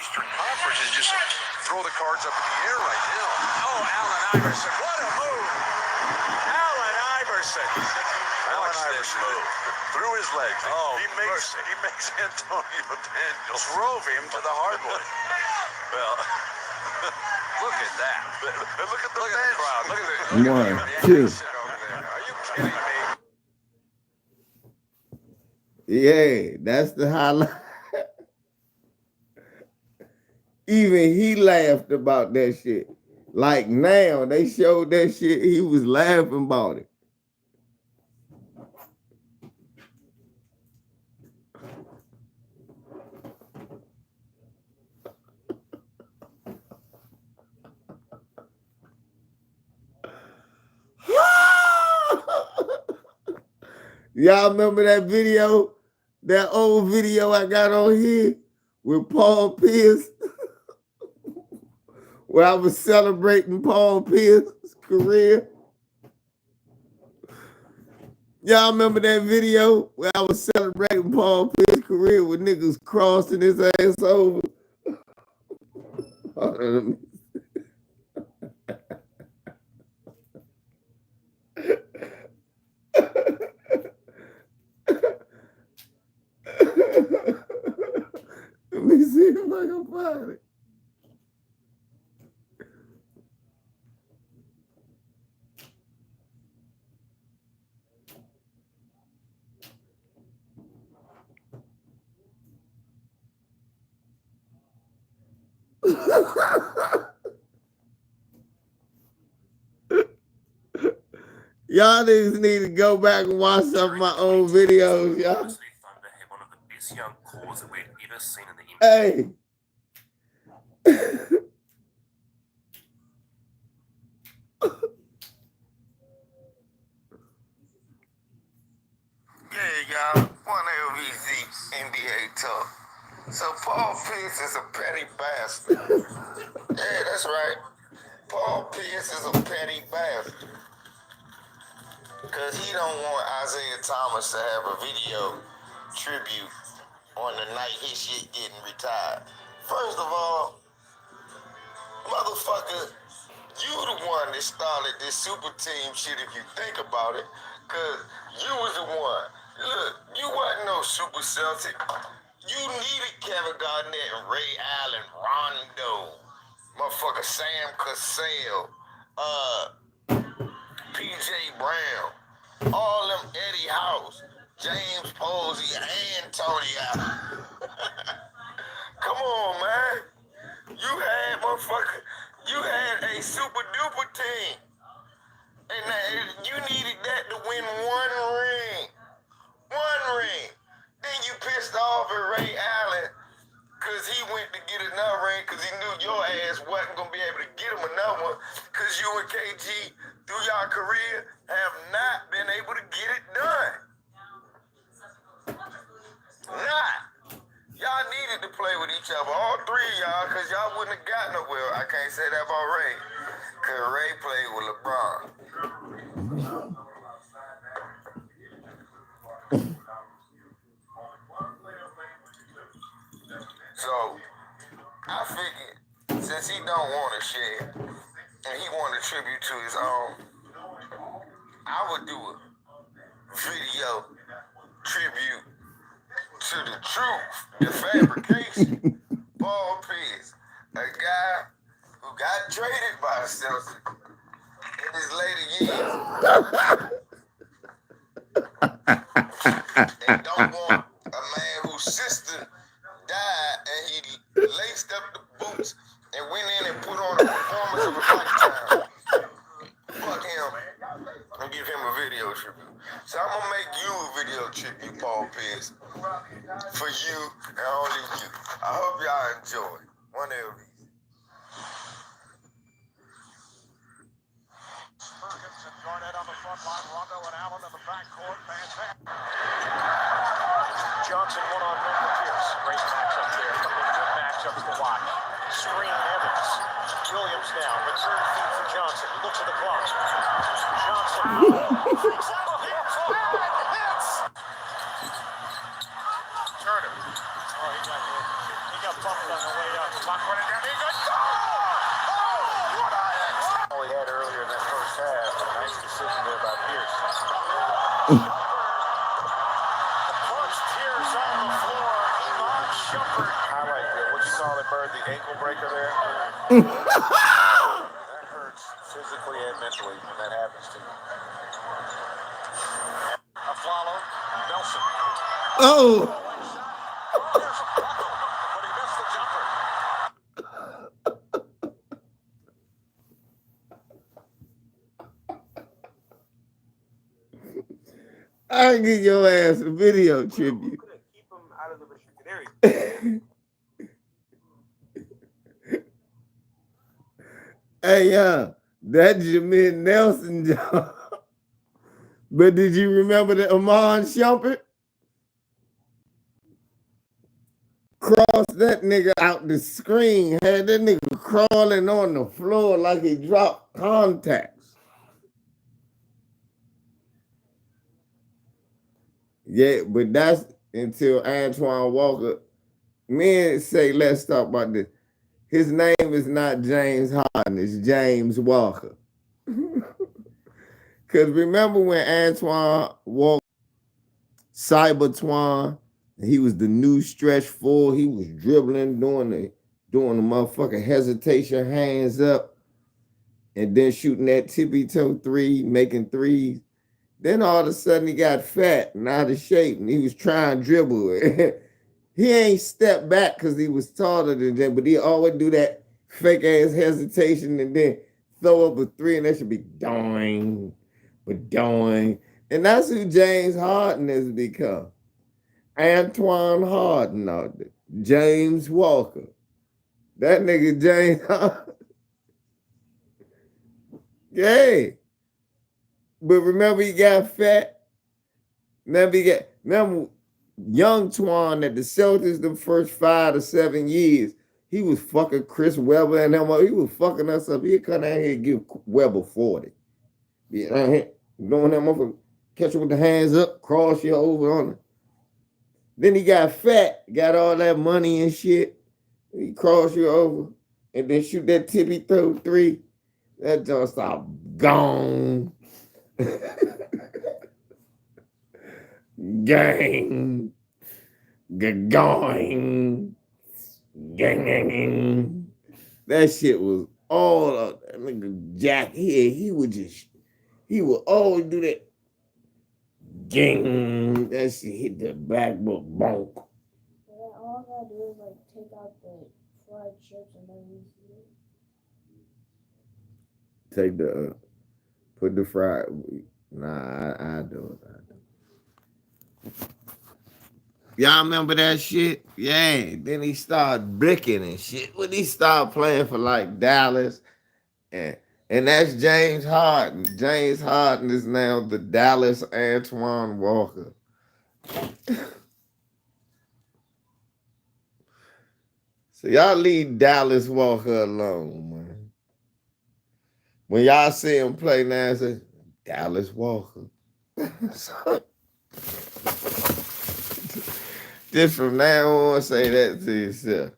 Eastern Conference is just throw the cards up in the air right now. Oh, Allen Iverson, what a move! Allen Iverson. Allen Iverson move through his legs. Oh, he makes Antonio Daniels drove him to the hardwood. Well, look at that. Look at the crowd. Look at the 1, 2. Are you kidding me? Yeah, that's the highlight. Even he laughed about that shit. Like now, they showed that shit, he was laughing about it. Y'all remember that video? That old video I got on here with Paul Pierce? Where I was celebrating Paul Pierce's career. Y'all remember that video where I was celebrating Paul Pierce's career with niggas crossing his ass over? Let me see if I can find it. Y'all niggas need to go back and watch some of my own videos, y'all. One of the best young cores that we've ever seen in the NBA. Hey. Yeah, y'all. One LVZ NBA talk. So Paul Pierce is a petty bastard. Yeah, that's right. Paul Pierce is a petty bastard. Because he don't want Isaiah Thomas to have a video tribute on the night his shit getting retired. First of all, motherfucker, you the one that started this super team shit if you think about it. Because you was the one. Look, you wasn't no super Celtic. You needed Kevin Garnett and Ray Allen, Rondo, motherfucker Sam Cassell, PJ Brown, all them Eddie House, James Posey, and Tony Allen. Come on, man. You had a super duper team. And you needed that to win one ring. One ring. Then you pissed off at Ray Allen because he went to get another ring because he knew your ass wasn't going to be able to get him another one because you and KG, through your career, have not been able to get it done. Not. Y'all needed to play with each other, all three of y'all, because y'all wouldn't have got nowhere. I can't say that about Ray. Cause Ray played with LeBron. So I figured since he don't want to share and he want to tribute to his own, I would do a video tribute to the truth, the fabrication. Paul Pierce, a guy who got traded by Celtics in his later years. And don't want a man whose sister died and he laced up the boots and went in and put on a performance of a lifetime. Fuck him and give him a video tribute. So I'm gonna make you a video tribute, Paul Pierce, for you and only you. I hope y'all enjoy one of these. Ferguson, Garnett on the front line, Rondo and Allen in the backcourt. Fantastic. Johnson one-on-one for Pierce. Great matchup there. A couple of good matchups to watch. Screen Evans. Williams now. Return feed for Johnson. He looks at the clock. Johnson. Hits. Turner. Oh, he got bumped on the way up. Clock running down. He goes. Oh, what a hit. All he had earlier in that first half. A nice decision there by Pierce. Highlight there. What you saw that Bird, the ankle breaker there? That hurts physically and mentally when that happens to you. A follow. Nelson. Oh. But he missed the jumper. I can get your ass a video tribute. Keep him out of the restricted area. Hey, that Jameer Nelson job. But did you remember the Amon Shumpert? Crossed that nigga out the screen, had that nigga crawling on the floor like he dropped contacts. Yeah, but that's until Antoine Walker. Men say, let's talk about this. His name is not James Harden, it's James Walker. Because remember when Antoine Walker, Cybertwan, he was the new stretch four, he was dribbling, doing the motherfucking hesitation, hands up, and then shooting that tippy toe three, making threes. Then all of a sudden he got fat and out of shape and he was trying to dribble. He ain't stepped back because he was taller than them, but he always do that fake ass hesitation and then throw up a three and that should be doing, but doing. And that's who James Harden has become. Antoine Harden out there. James Walker. That nigga James Harden. Yeah. But remember he got fat? Remember young Twan at the Celtics the first 5 to 7 years, he was fucking Chris Webber and them. He was fucking us up. He'd come down here and give Webber 40. Yeah, doing that motherfucker, catch him with the hands up, cross you over on it. Then he got fat, got all that money and shit. He cross you over and then shoot that tippy toe three. That just stop gone. Gang. Going. Gang. That shit was all of that nigga Jack here. He would always do that. Gang. That shit hit the backbook bonk. Yeah, all I gotta do is like take out the fried chips and then use it. Take the put the fried. Nah, I do it. Y'all remember that shit? Yeah. Then he started bricking and shit. When he started playing for like Dallas, and that's James Harden. James Harden is now the Dallas Antoine Walker. So y'all leave Dallas Walker alone, man. when y'all see him play now, say Dallas Walker. So, just from now on, say that to yourself.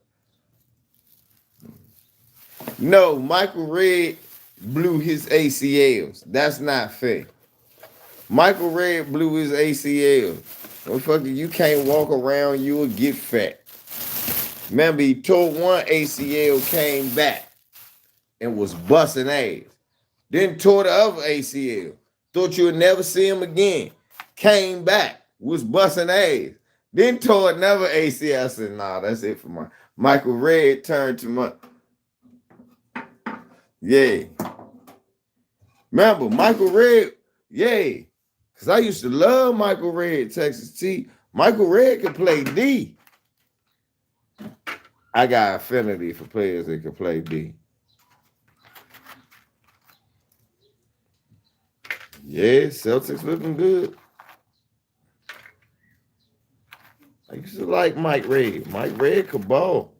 No, Michael Redd blew his ACLs. That's not fair. Michael Redd blew his ACL. Motherfucker, you can't walk around, you will get fat. Remember, he tore one ACL, came back, and was busting ass. Then tore the other ACL. Thought you would never see him again. Came back, was busting ass. Then tore another ACL. I said, nah, that's it for Michael Redd turned to my... Yeah. Remember, Michael Redd, yeah. Because I used to love Michael Redd, Texas T. Michael Redd could play D. I got affinity for players that can play D. Yeah, Celtics looking good. I used to like Mike Redd. Mike Redd could ball.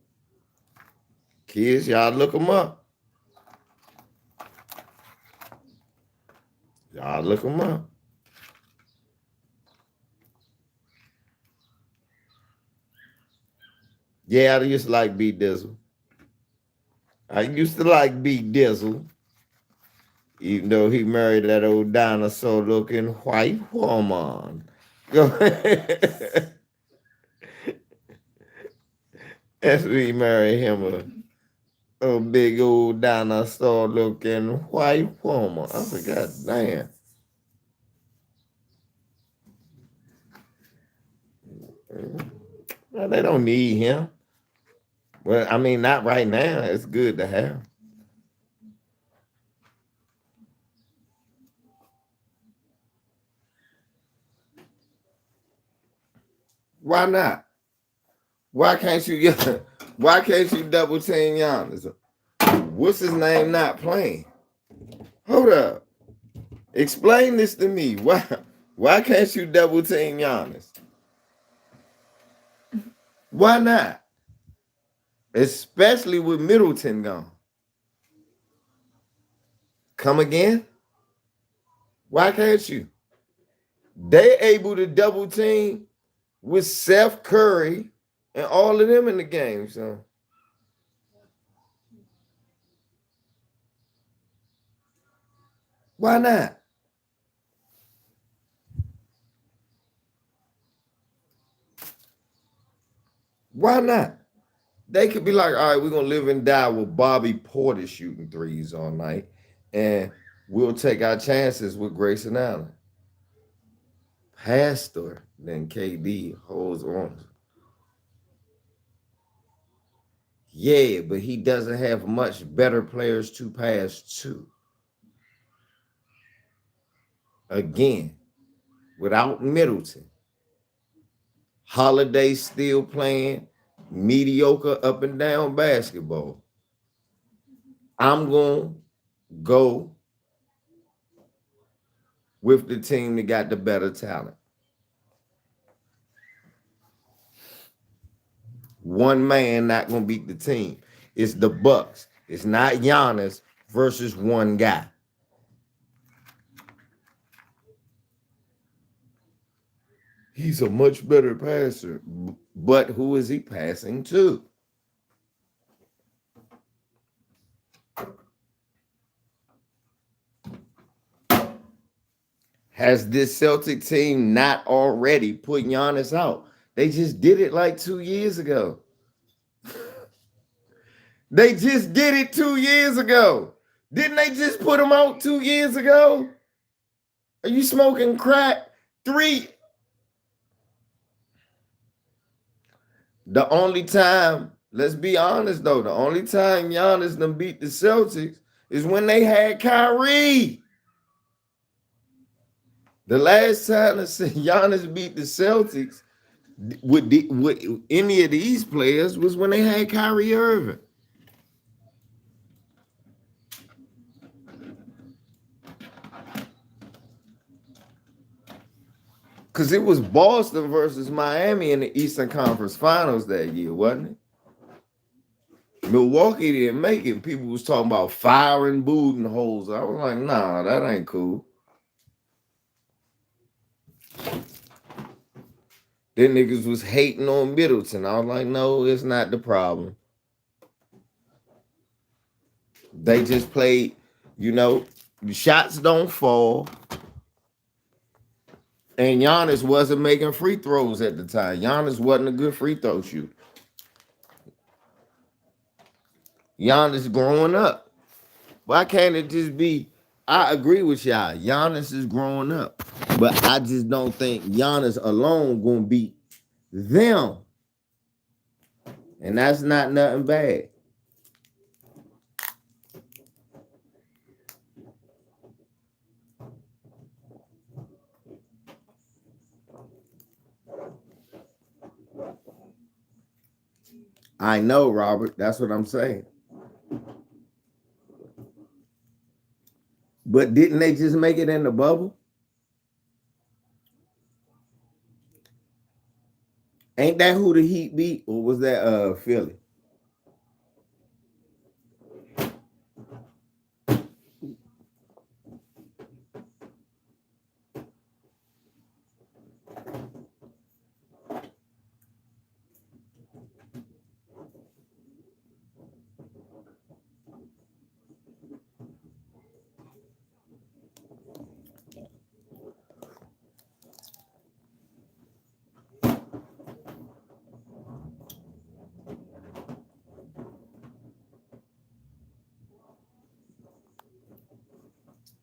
Kids, y'all look him up. Y'all look him up. Yeah, I used to like B Dizzle. I used to like B Dizzle. Even though he married that old dinosaur-looking white woman. Go ahead. After he married him a big old dinosaur-looking white woman. I said, God damn. Well, they don't need him. Well, I mean, not right now. It's good to have. Why not? Why can't you double team Giannis? What's his name not playing? Hold up. Explain this to me. Why can't you double team Giannis? Why not? Especially with Middleton gone. Come again? Why can't you? They able to double team with Seth Curry and all of them in the game. So why not? Why not? They could be like, all right, we're going to live and die with Bobby Portis shooting threes all night, and we'll take our chances with Grayson Allen. Faster than KD holds on. Yeah, but he doesn't have much better players to pass to. Again, without Middleton, Holiday still playing mediocre up and down basketball. I'm going to go with the team that got the better talent. One man not going to beat the team. It's the Bucks. It's not Giannis versus one guy. He's a much better passer, but who is he passing to? Has this Celtic team not already put Giannis out? They just did it like 2 years ago. They just did it 2 years ago. Didn't they just put him out 2 years ago? Are you smoking crack? The only time, let's be honest though, the only time Giannis done beat the Celtics is when they had Kyrie. The last time that Giannis beat the Celtics with any of these players was when they had Kyrie Irving. Because it was Boston versus Miami in the Eastern Conference Finals that year, wasn't it? Milwaukee didn't make it. People was talking about firing Budenholzer. I was like, nah, that ain't cool. Then niggas was hating on Middleton. I was like, no, it's not the problem. They just played, the shots don't fall. And Giannis wasn't making free throws at the time. Giannis wasn't a good free throw shooter. Giannis growing up. Why can't it just be, I agree with y'all, Giannis is growing up. But I just don't think Giannis alone gonna beat them. And that's not nothing bad. I know, Robert. That's what I'm saying. But didn't they just make it in the bubble? Ain't that who the Heat beat? Or was that Philly?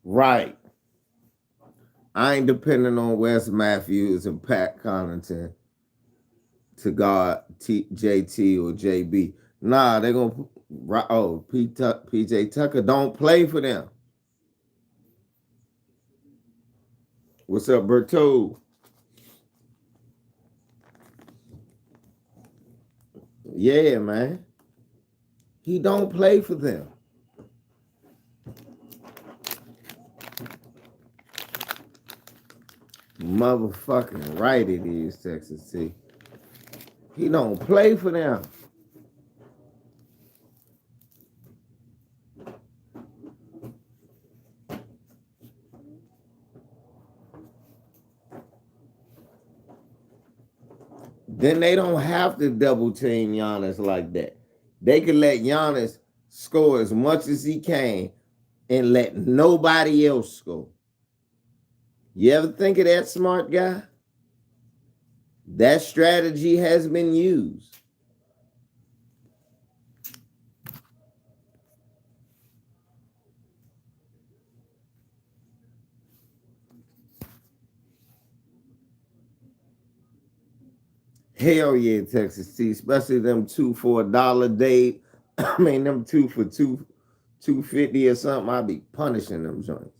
Right. I ain't depending on Wes Matthews and Pat Connaughton to guard JT or JB. Nah, they're going to... Oh, PJ Tucker don't play for them. What's up, Berto? Yeah, man. He don't play for them. Motherfucking right it is, Texas T. He don't play for them. Then they don't have to double team Giannis like that. They can let Giannis score as much as he can and let nobody else score. You ever think of that, smart guy? That strategy has been used. Hell yeah, Texas T, especially them 2 for $1 day. I mean, them 2 for $2.50 or something. I'll be punishing them joints.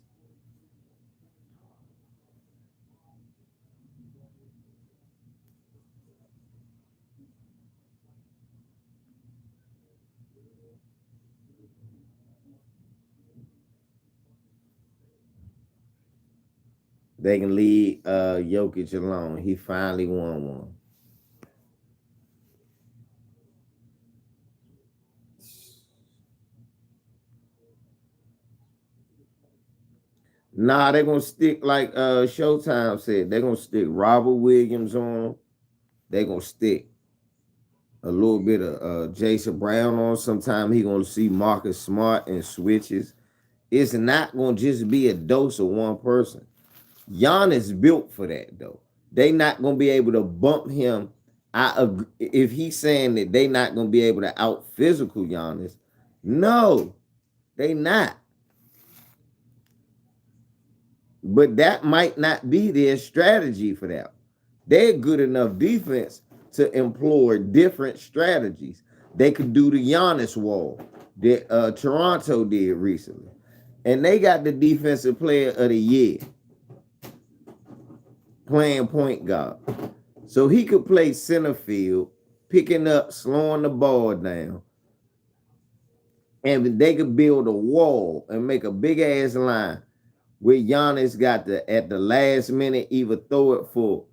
They can leave Jokic alone. He finally won one. Nah, they're going to stick, like Showtime said, they're going to stick Robert Williams on them. They're going to stick a little bit of Jason Brown on. Sometime he going to see Marcus Smart and switches. It's not going to just be a dose of one person. Giannis built for that, though. They not going to be able to bump him. If he's saying that they not going to be able to out-physical Giannis, no, they not. But that might not be their strategy for that. They're good enough defense to employ different strategies. They could do the Giannis wall that Toronto did recently. And they got the defensive player of the year playing point guard. So he could play center field, picking up, slowing the ball down. And they could build a wall and make a big-ass line where Giannis got to, at the last minute, either throw it for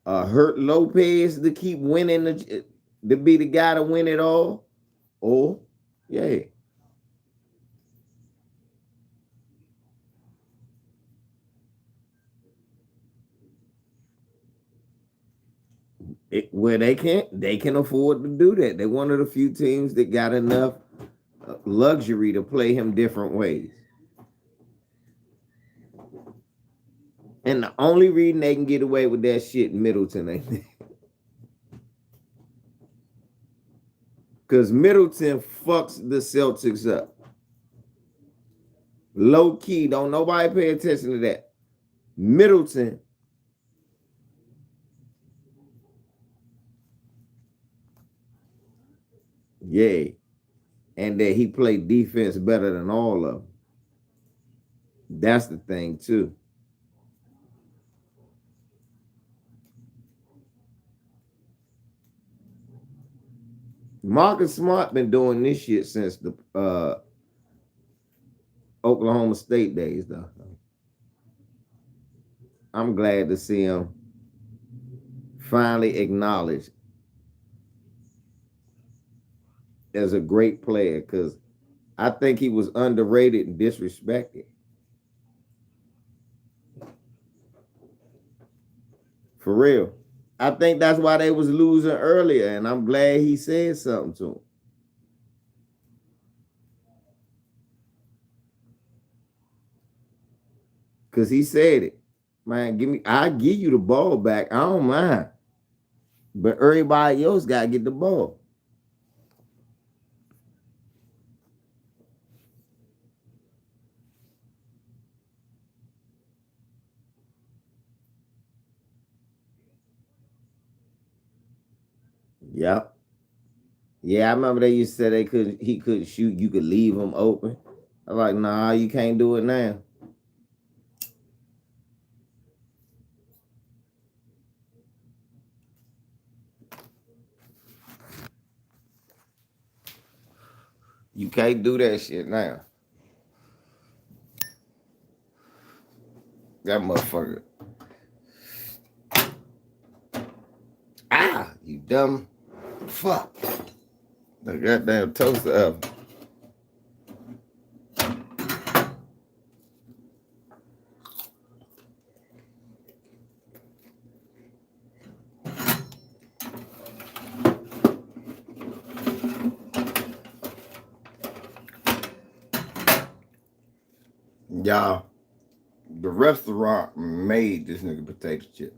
Hurt Lopez to keep winning, to be the guy to win it all, Oh, yeah. Where they can afford to do that. They're one of the few teams that got enough luxury to play him different ways. And the only reason they can get away with that shit, Middleton, ain't it? Because Middleton fucks the Celtics up. Low key, don't nobody pay attention to that. Middleton. Yeah. And that he played defense better than all of them. That's the thing, too. Marcus Smart been doing this shit since the Oklahoma State days, though. I'm glad to see him finally acknowledged as a great player, because I think he was underrated and disrespected. For real. I think that's why they was losing earlier, and I'm glad he said something to him. Because he said it. Man, I'll give you the ball back. I don't mind. But everybody else got to get the ball. Yep. Yeah, I remember they used to say he couldn't shoot. You could leave him open. I'm like, nah, you can't do it now. You can't do that shit now. That motherfucker. Ah, you dumb fuck. The goddamn toaster oven. Y'all, the restaurant made this nigga potato chips.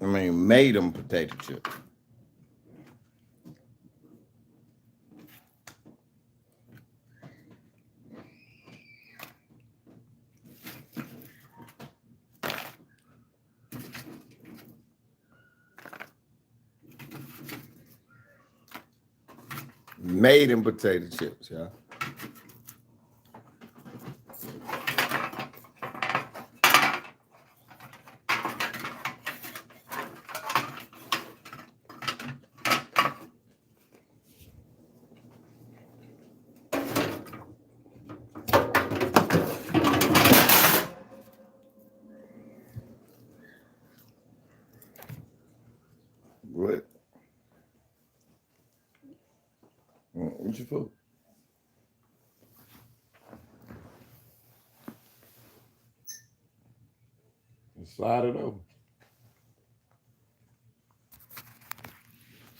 I mean, made them potato chips. Made them potato chips, y'all. What? What you for? Slide it over.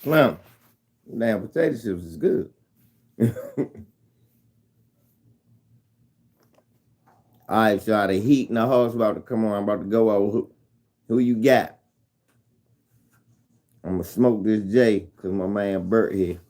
Slim. Damn, potato chips is good. All right, y'all. The heat in the house about to come on. I'm about to go over. Who you got? I'm going to smoke this J because my man Bert here.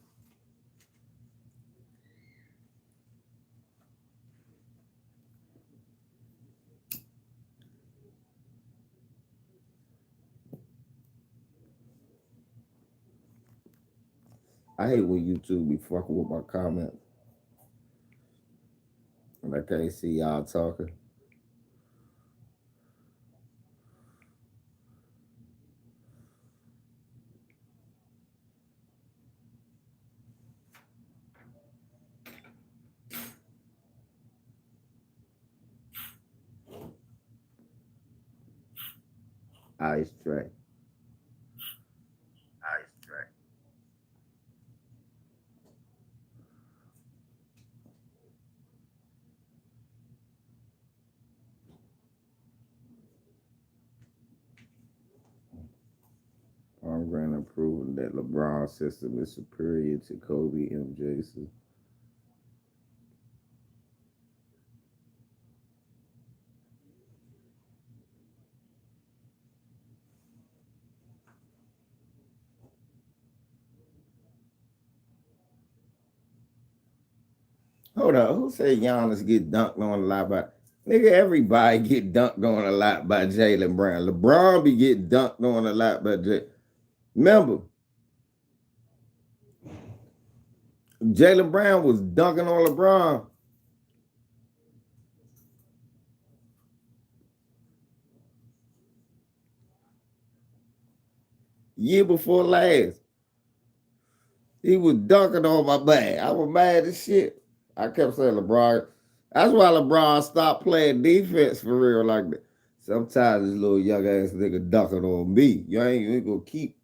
I hate when YouTube be fucking with my comments. And I can't see y'all talking. Ice tray. I'm granting approval that LeBron's system is superior to Kobe MJ's. Hold on, who said Giannis get dunked on a lot by? Nigga, everybody get dunked on a lot by Jaylen Brown. LeBron be getting dunked on a lot by Jay. Remember, Jaylen Brown was dunking on LeBron. Year before last. He was dunking on my man. I was mad as shit. I kept saying LeBron. That's why LeBron stopped playing defense for real like that. Sometimes this little young ass nigga dunking on me. You ain't gonna keep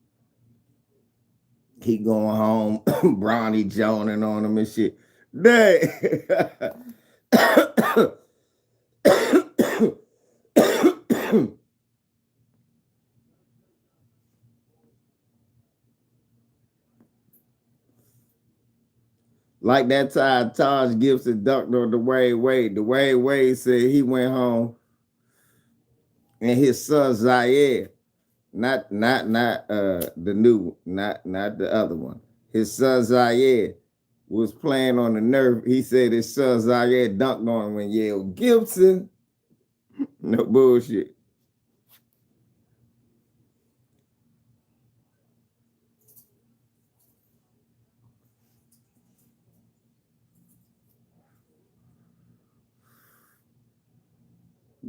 going home, Bronny joning on him and shit. Dang. Like that time Taj Gibson dunked on Dwayne Wade. Dwayne Wade said he went home and his son Zaire, not the new, not the other one. His son Zaire was playing on the nerve. He said his son Zaire dunked on him when yelled Gibson. No bullshit.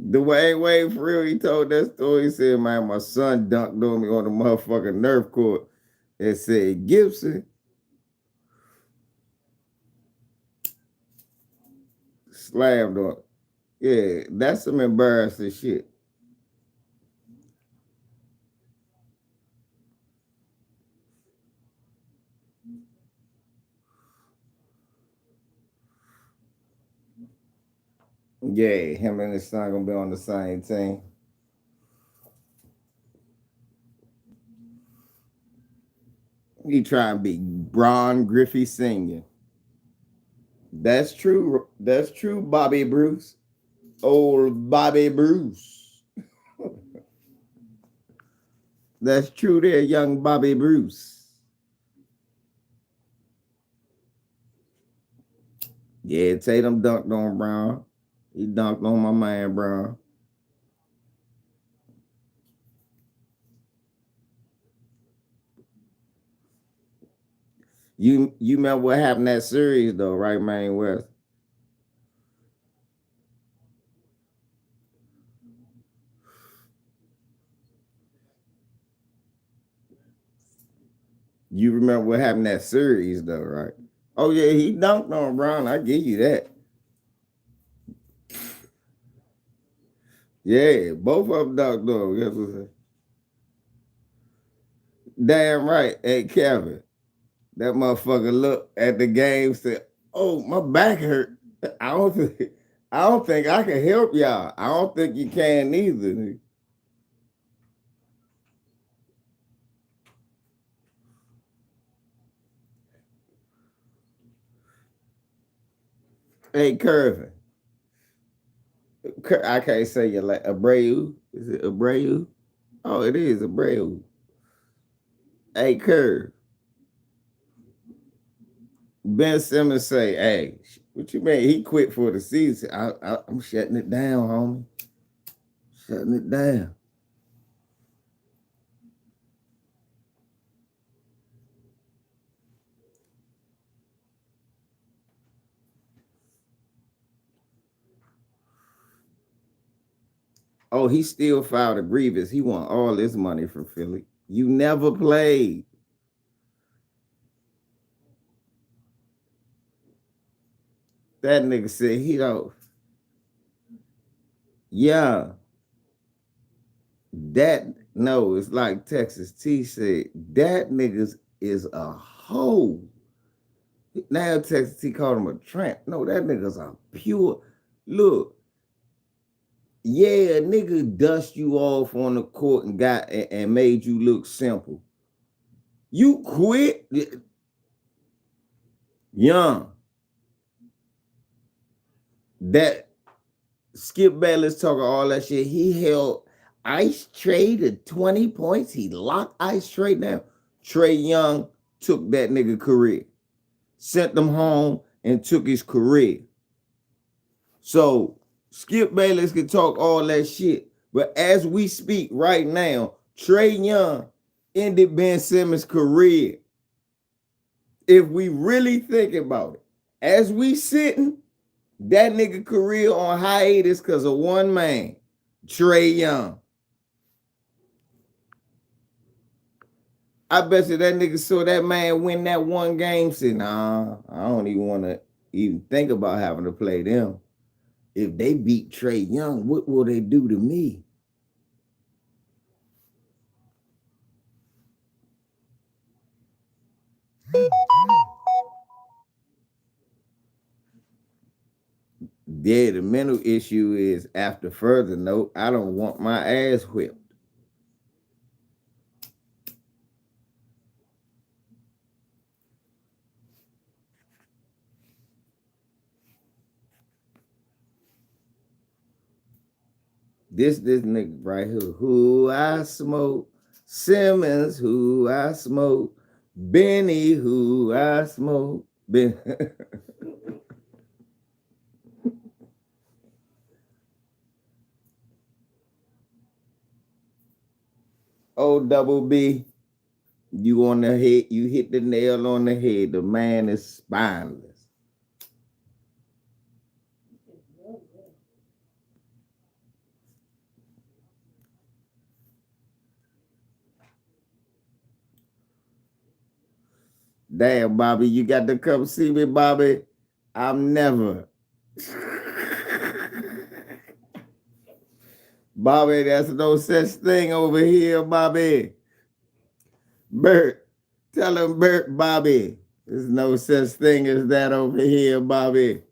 Dwayne Wade, for real, he told that story. He said, man, my son dunked on me on the motherfucking Nerf court and said, Gibson. Slammed on. Yeah, that's some embarrassing shit. Yeah, him and his son gonna be on the same team. He trying to be Bron Griffey Sr. That's true. That's true, Bobby Bruce. Old Bobby Bruce. That's true there, young Bobby Bruce. Yeah, Tatum dunked on Brown. He dunked on my man, Brown. You remember what happened that series though, right, man? West. You remember what happened that series though, right? Oh yeah, he dunked on Brown. I give you that. Yeah, both of them dunked on. Guess what I'm saying? Damn right. Hey, Kevin. That motherfucker looked at the game, said, "Oh, my back hurt. I don't think I can help y'all. I don't think you can either." Hey, Curvin. I can't say you like Abreu. Is it Abreu? Oh, it is Abreu. Hey, Curve. Ben Simmons say, hey, what you mean? He quit for the season. I'm shutting it down, homie. Shutting it down. Oh, he still filed a grievance. He want all this money from Philly. You never played. That nigga said he don't. Yeah. No, it's like Texas T said, that niggas is a hoe. Now Texas T called him a tramp. No, that nigga's a pure. Look, yeah, nigga dust you off on the court and got and made you look simple. You quit. Young. That Skip Bayless talking all that shit. He held Ice Trey to 20 points. He locked Ice Trey down. Trey Young took that nigga career, sent them home, and took his career. So Skip Bayless can talk all that shit, but as we speak right now, Trey Young ended Ben Simmons' career. If we really think about it, as we sitting, that nigga career on hiatus because of one man, Trey Young. I bet you that nigga saw that man win that one game, said, nah, I don't even want to even think about having to play them. If they beat Trey Young, what will they do to me? Yeah, the mental issue is, after further note, I don't want my ass whipped. This nigga right here, who I smoke, Simmons, who I smoke, Benny, who I smoke, Ben. Oh, Double B, you on the head, you hit the nail on the head. The man is spineless. Damn, Bobby, you got to come see me, Bobby. I'm never. Bobby, there's no such thing over here, Bobby. Bert, tell him, Bert, Bobby. There's no such thing as that over here, Bobby.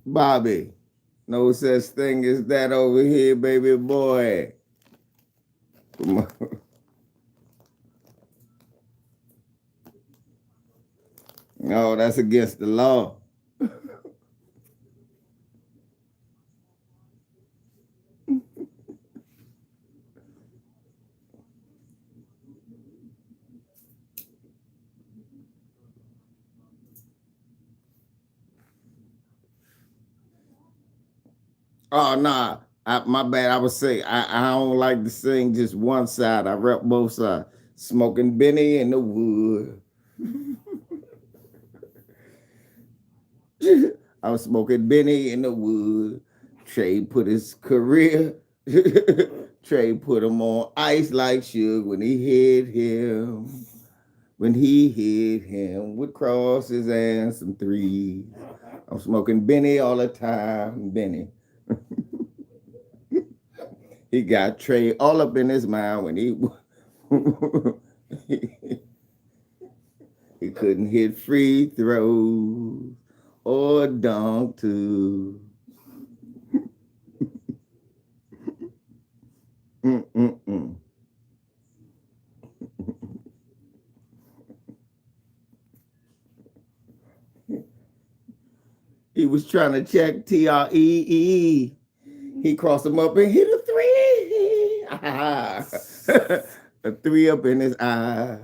Bobby, no such thing as that over here, baby boy. Come on. No, that's against the law. Oh, nah. My bad. I was saying I don't like to sing just one side. I rep both sides. Smoking Benny in the wood. I was smoking Benny in the wood. Trey put his career. Trey put him on ice like Suge when he hit him. When he hit him with crosses and some threes. I'm smoking Benny all the time. Benny. He got Trey all up in his mind when he couldn't hit free throws or dunk too. He was trying to check TREE. He crossed him up and hit a three. A three up in his eyes.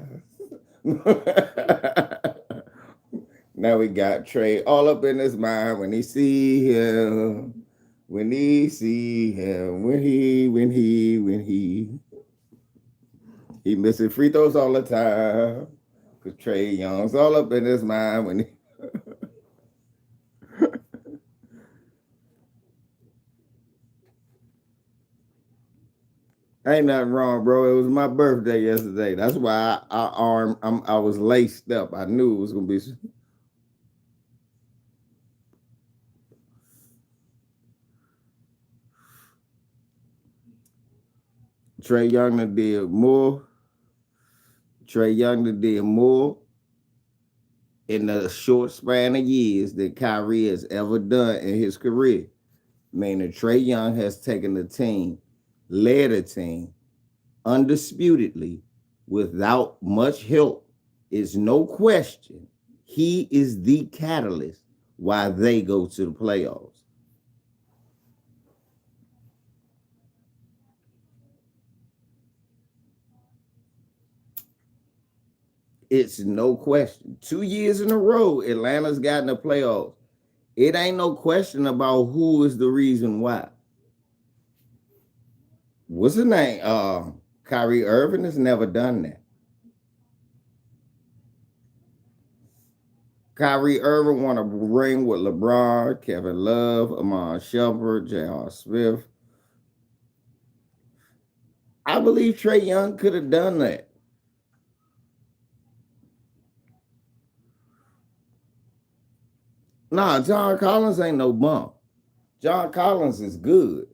Now we got Trey all up in his mind when he see him. When he see him. When he missing free throws all the time. Because Trey Young's all up in his mind when he Ain't nothing wrong, bro. It was my birthday yesterday. That's why I was laced up. I knew it was gonna be. Trae Young did more. Trae Young did more in the short span of years that Kyrie has ever done in his career. Meaning Trae Young has taken the team, led a team, undisputedly, without much help. Is no question. He is the catalyst why they go to the playoffs. It's no question. 2 years in a row, Atlanta's gotten the playoffs. It ain't no question about who is the reason why. What's his name? Kyrie Irving has never done that. Kyrie Irving won a ring with LeBron, Kevin Love, Amon Shumpert, J.R. Smith. I believe Trae Young could have done that. Nah, John Collins ain't no bum. John Collins is good.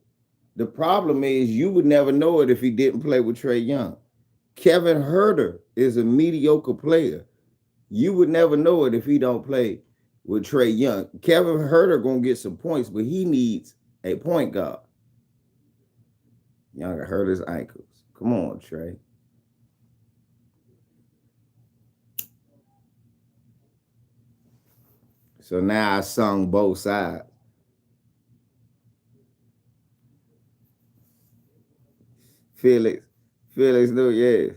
The problem is you would never know it if he didn't play with Trae Young. Kevin Huerter is a mediocre player. You would never know it if he don't play with Trae Young. Kevin Huerter gonna get some points, but he needs a point guard. Young hurt his ankles. Come on, Trae. So now I sung both sides. Felix knew, yeah.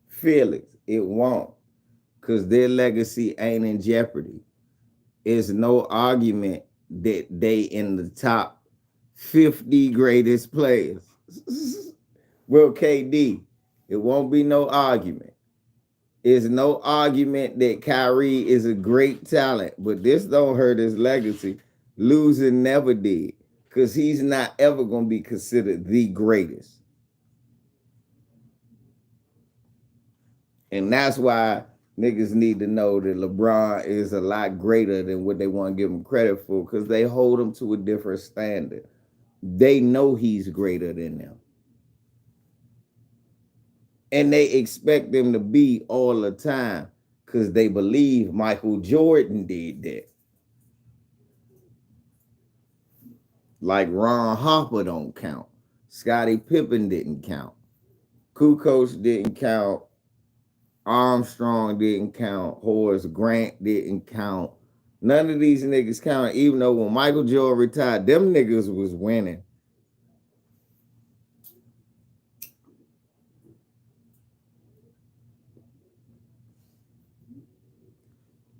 Felix, it won't, because their legacy ain't in jeopardy. It's no argument that they in the top 50 greatest players. Well, KD, it won't be no argument. It's no argument that Kyrie is a great talent, but this don't hurt his legacy. Losing never did, because he's not ever going to be considered the greatest. And that's why niggas need to know that LeBron is a lot greater than what they want to give him credit for, because they hold him to a different standard. They know he's greater than them. And they expect them to be all the time because they believe Michael Jordan did that. Like Ron Harper don't count. Scottie Pippen didn't count. Kukoc didn't count. Armstrong didn't count. Horace Grant didn't count. None of these niggas counted, even though when Michael Jordan retired, them niggas was winning.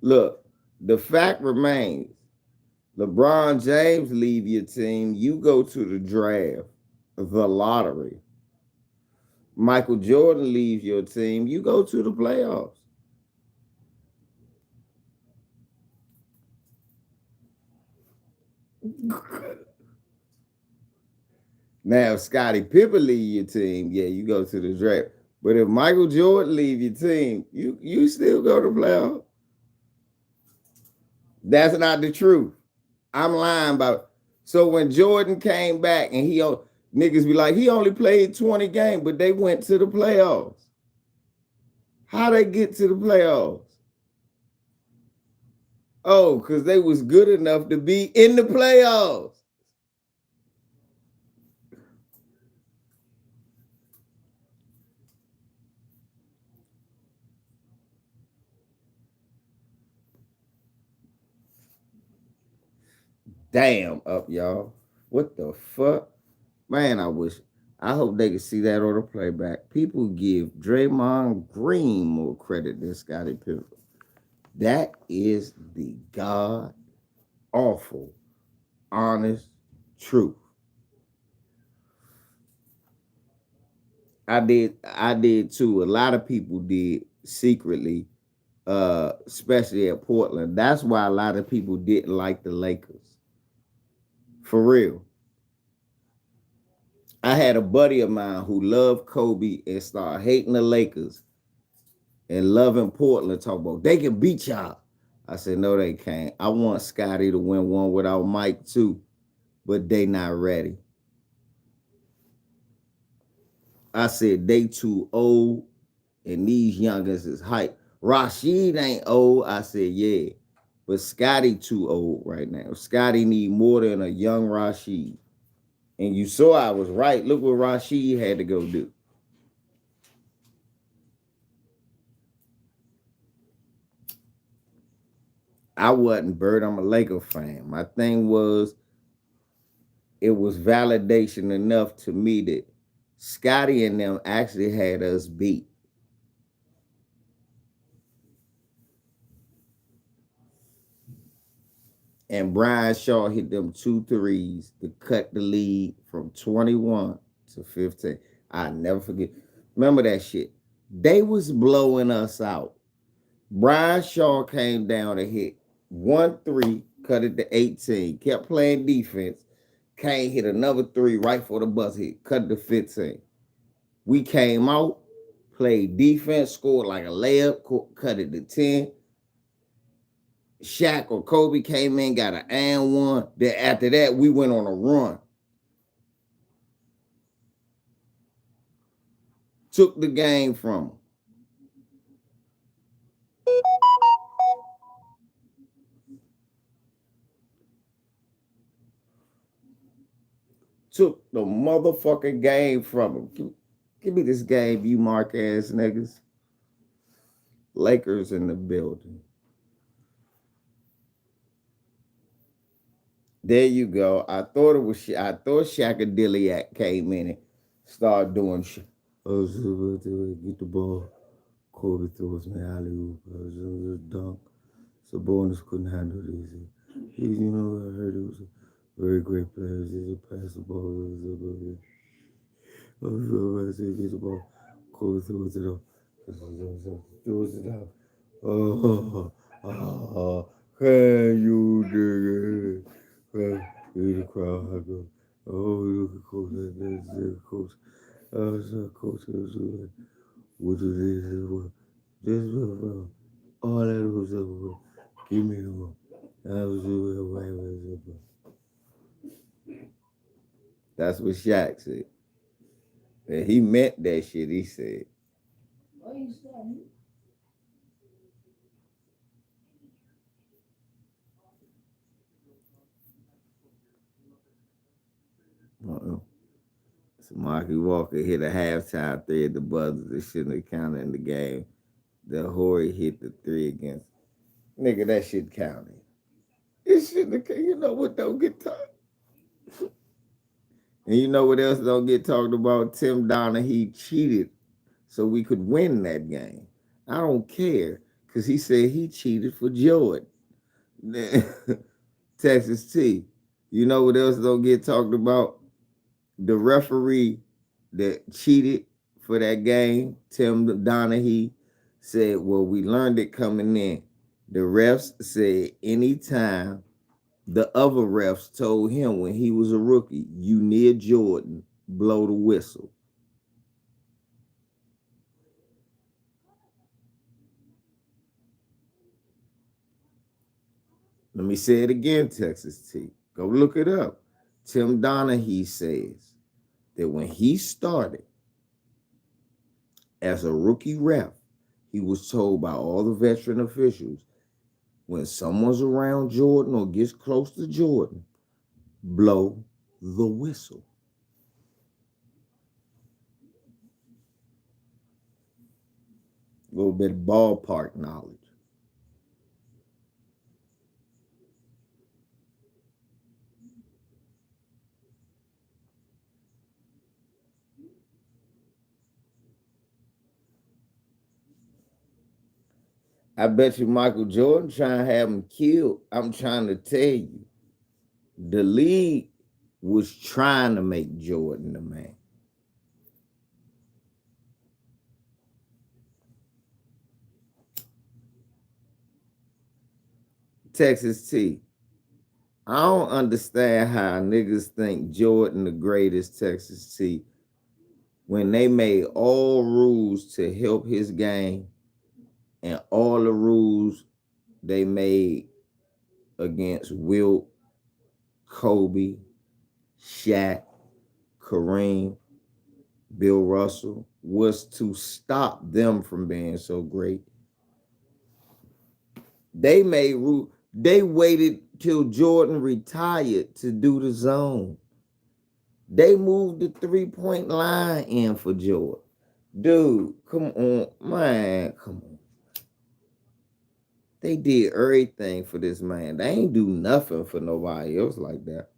Look, the fact remains, LeBron James leave your team, you go to the draft, the lottery. Michael Jordan leaves your team, you go to the playoffs. Now, if Scottie Pippen leave your team, yeah, you go to the draft. But if Michael Jordan leave your team, you still go to the playoffs. That's not the truth. I'm lying about it. So when Jordan came back and niggas be like, he only played 20 games, but they went to the playoffs. How they get to the playoffs? Oh, because they was good enough to be in the playoffs. Damn up, y'all. What the fuck? Man, I hope they can see that on the playback. People give Draymond Green more credit than Scottie Pippen. That is the god awful, honest truth. I did too. A lot of people did secretly, especially at Portland. That's why a lot of people didn't like the Lakers. For real. I had a buddy of mine who loved Kobe and started hating the Lakers and loving Portland, talk about they can beat y'all. I said, no, they can't. I want Scottie to win one without Mike too. but they not ready. I said they too old, and these youngins is hype. Rashid ain't old. I said, yeah, but Scotty too old right now. Scotty need more than a young Rashid. And you saw I was right. Look what Rashid had to go do. I wasn't Bird. I'm a Laker fan. My thing was, it was validation enough to me that Scotty and them actually had us beat. And Brian Shaw hit them 2 threes to cut the lead from 21 to 15. I never forget. Remember that shit. They was blowing us out. Brian Shaw came down and hit 1 3, cut it to 18. Kept playing defense. Kane hit another 3 right for the buzz hit, cut it to 15. We came out, played defense, scored like a layup, cut it to 10. Shaq or Kobe came in, got an and one. Then after that, we went on a run. Took the game from them. Took the motherfucking game from them. Give me this game, you mark ass niggas. Lakers in the building. There you go. I thought Shaqadilliac came in and started doing shit. Get the ball. Kobe throws me alley-oop. Dunk. Sabonis couldn't handle this. I heard it was a very great player. He's a pass the ball. Get the ball. Kobe throws it up. Throws it out. Can you dig it? The crowd, I go, look at coach, that's coach. Coach, what do this? All that was give me the one. I was That's what Shaq said. And he meant that shit, he said. What you said? So Marky Walker hit a halftime 3 at the buzzer that shouldn't have counted in the game. The Horry hit the 3 against. Nigga, that shit counted. It shouldn't have counted. You know what don't get talked? And you know what else don't get talked about? Tim Donaghy cheated so we could win that game. I don't care, because he said he cheated for Jordan. Texas T. You know what else don't get talked about? The referee that cheated for that game, Tim Donaghy, said, well, we learned it coming in. The refs said anytime the other refs told him when he was a rookie, you near Jordan, blow the whistle. Let me say it again, Texas T. Go look it up. Tim Donaghy says that when he started as a rookie ref, he was told by all the veteran officials, when someone's around Jordan or gets close to Jordan, blow the whistle. A little bit of ballpark knowledge. I bet you Michael Jordan trying to have him killed. I'm trying to tell you, the league was trying to make Jordan the man. Texas T. I don't understand how niggas think Jordan the greatest, Texas T, when they made all rules to help his game and all the rules they made against Wilt, Kobe, Shaq, Kareem, Bill Russell, was to stop them from being so great. They waited till Jordan retired to do the zone. They moved the 3-point line in for Jordan. Dude, come on, man, come on. They did everything for this man. They ain't do nothing for nobody else like that.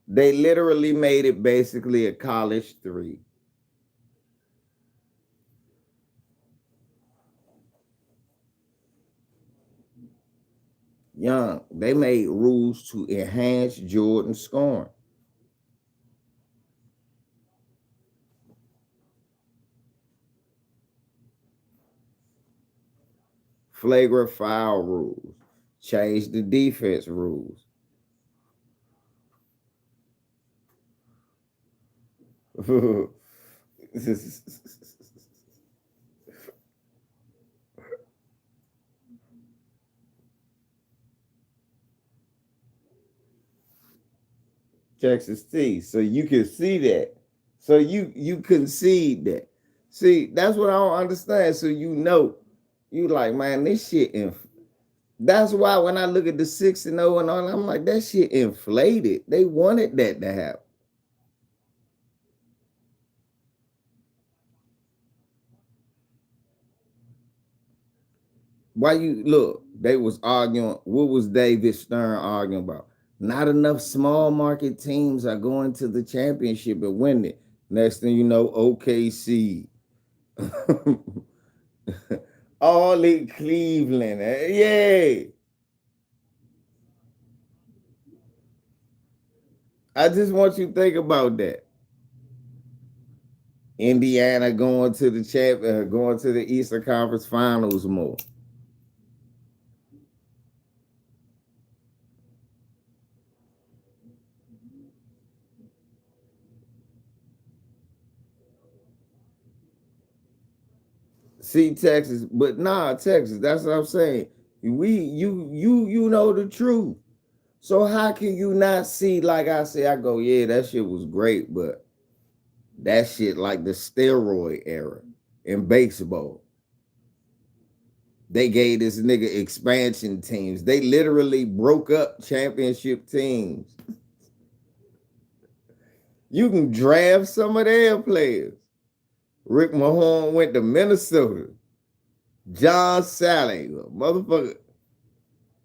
They literally made it basically a college 3. Young, they made rules to enhance Jordan's scoring. Flagrant foul rules. Changed the defense rules. Texas T. So you can see that. So you concede that. See, that's what I don't understand. So you know, you like, man, this shit. That's why when I look at the 6-0 and all, I'm like, that shit inflated. They wanted that to happen. Why you look? They was arguing. What was David Stern arguing about? Not enough small market teams are going to the championship and winning it. Next thing you know, OKC. All in Cleveland. Yay. I just want you to think about that. Indiana going to the going to the Eastern Conference Finals more. See, Texas, but nah, Texas, that's what I'm saying. You know the truth. So how can you not see, like I say, I go, yeah, that shit was great, but that shit like the steroid era in baseball. They gave this nigga expansion teams. They literally broke up championship teams. You can draft some of their players. Rick Mahorn went to Minnesota. John Salinger, motherfucker.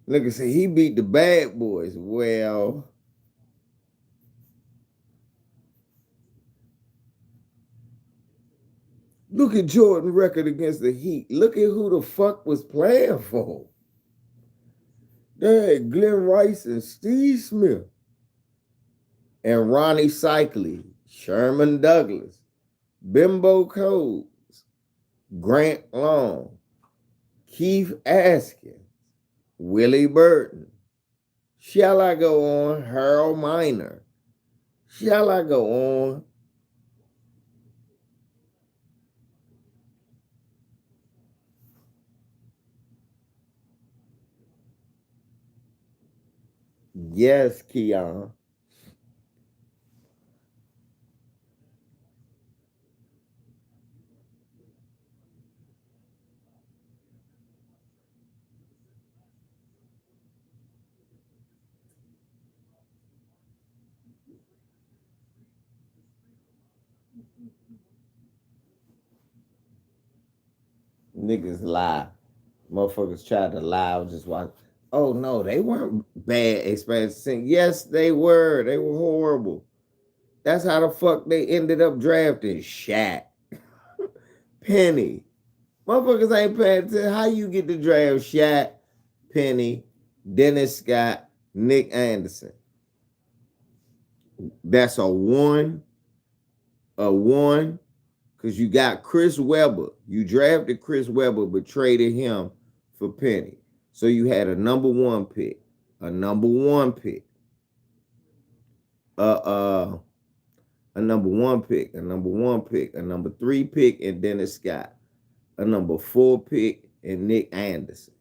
Nigga say he beat the bad boys. Well, look at Jordan's record against the Heat. Look at who the fuck was playing for. They had Glenn Rice and Steve Smith and Ronnie Cycli, Sherman Douglas, Bimbo Coles, Grant Long, Keith Askins, Willie Burton. Shall I go on? Harold Miner. Shall I go on? Yes, Keon. Niggas lie. Motherfuckers tried to lie. I was just watching. Oh no, they weren't bad expansion. Yes, they were. They were horrible. That's how the fuck they ended up drafting Shaq, Penny. Motherfuckers ain't paying attention. How you get to draft Shaq, Penny, Dennis Scott, Nick Anderson? That's a one, because you got Chris Webber. You drafted Chris Webber, but traded him for Penny. So you had a number 1 pick, a number 1 pick, a number 1 pick, a number 3 pick, and Dennis Scott, a number 4 pick, and Nick Anderson.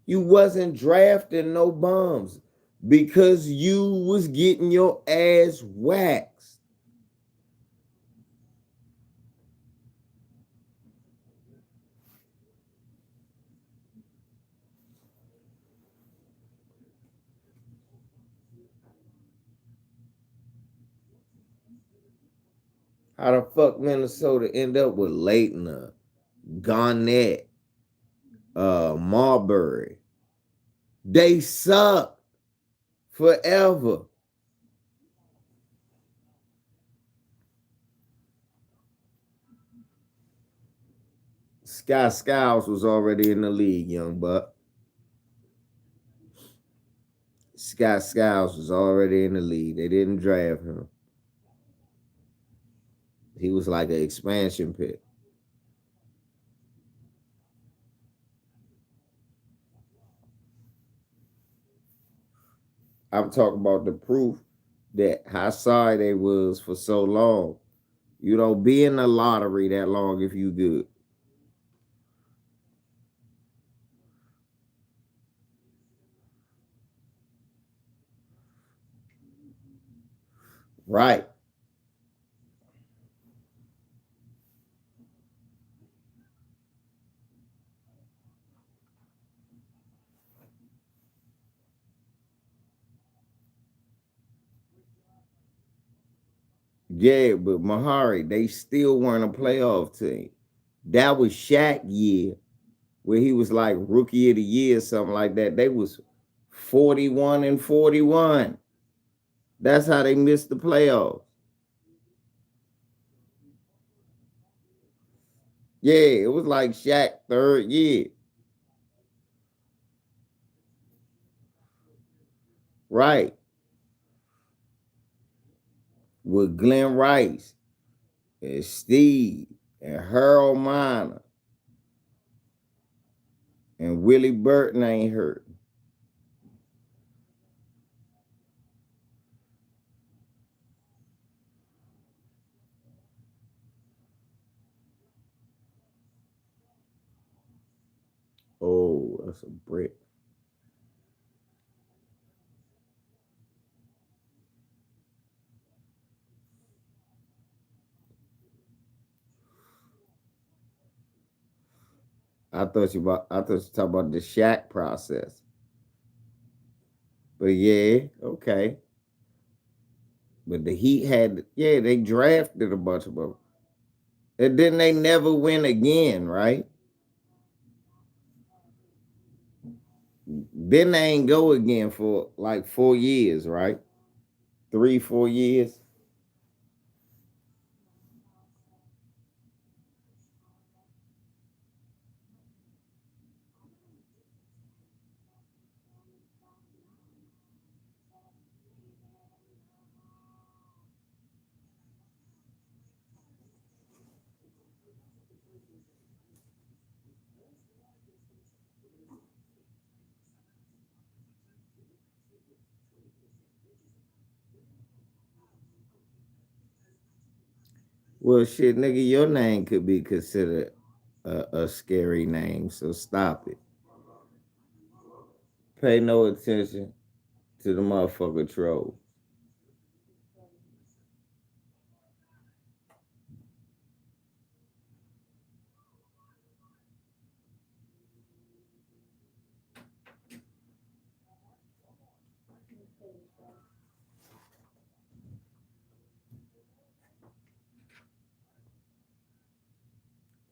You wasn't drafting no bums because you was getting your ass waxed. How the fuck Minnesota end up with Leitner, Garnett, Marbury? They suck forever. Scott Skiles was already in the league, young buck. Scott Skiles was already in the league. They didn't draft him. He was like an expansion pick. I'm talking about the proof that how sorry they was for so long. You don't be in the lottery that long if you good. Right. Yeah, but Mahari, they still weren't a playoff team. That was Shaq year where he was like rookie of the year or something like that. They was 41-41. That's how they missed the playoffs. Yeah, it was like Shaq third year. Right. With Glenn Rice and Steve and Harold Miner and Willie Burton ain't hurt. Oh, that's a brick. I thought you talking about the Shaq process. But yeah, okay. But the Heat they drafted a bunch of them. And then they never win again, right? Then they ain't go again for like 4 years, right? 3-4 years. Well, shit, nigga, your name could be considered a scary name, so stop it. Pay no attention to the motherfucker troll.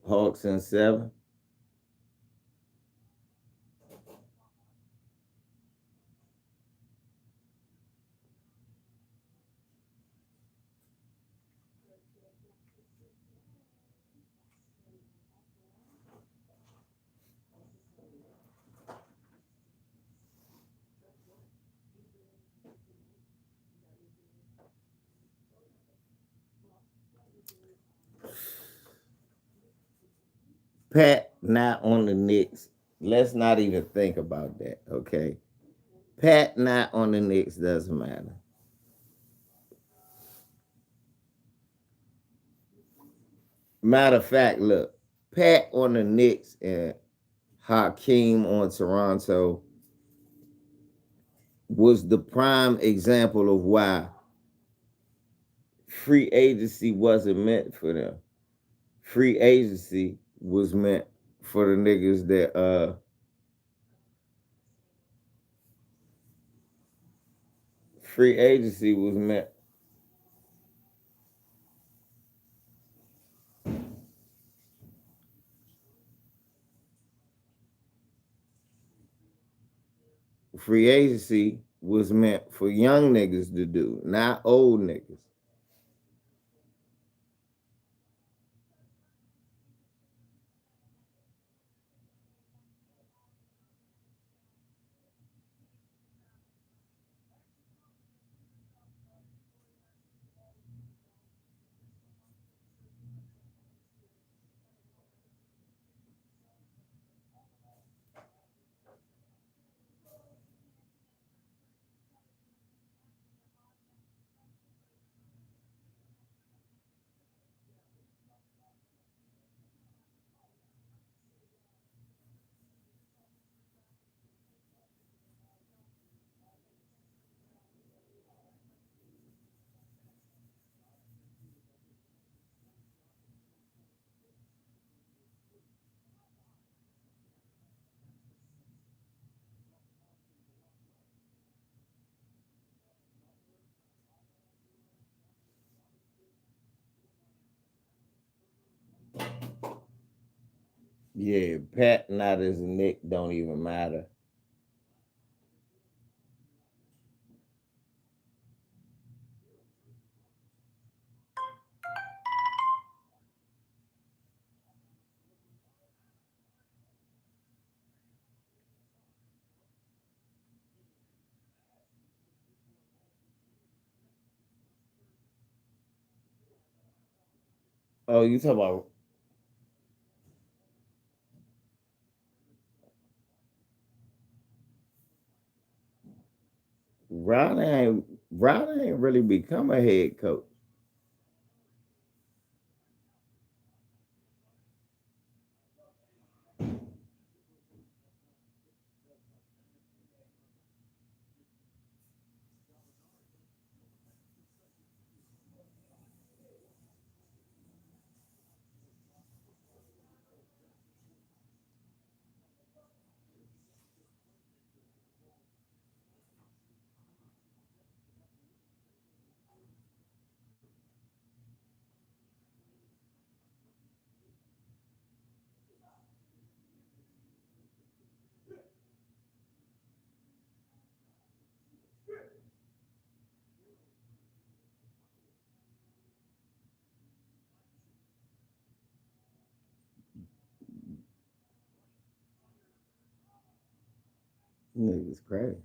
Hawks in 7. Pat not on the Knicks. Let's not even think about that, okay? Pat not on the Knicks doesn't matter. Matter of fact, look, Pat on the Knicks and Hakeem on Toronto was the prime example of why free agency wasn't meant for them. Free agency was meant for the niggas that free agency was meant. Free agency was meant for young niggas to do, not old niggas. Yeah, Pat not as a Nick don't even matter. Oh, you talking about Riley ain't really become a head coach. Niggas crazy.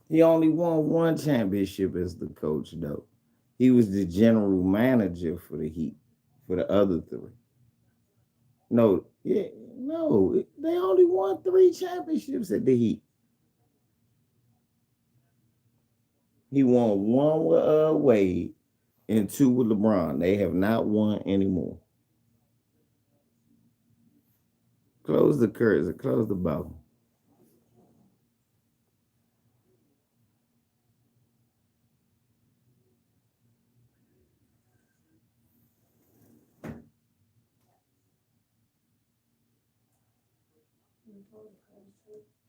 He only won one championship as the coach, though. He was the general manager for the Heat, for the other three. No, yeah, no, they only won 3 championships at the Heat. He won 1 with Wade and 2 with LeBron. They have not won anymore. Close the curtains, close the bubble.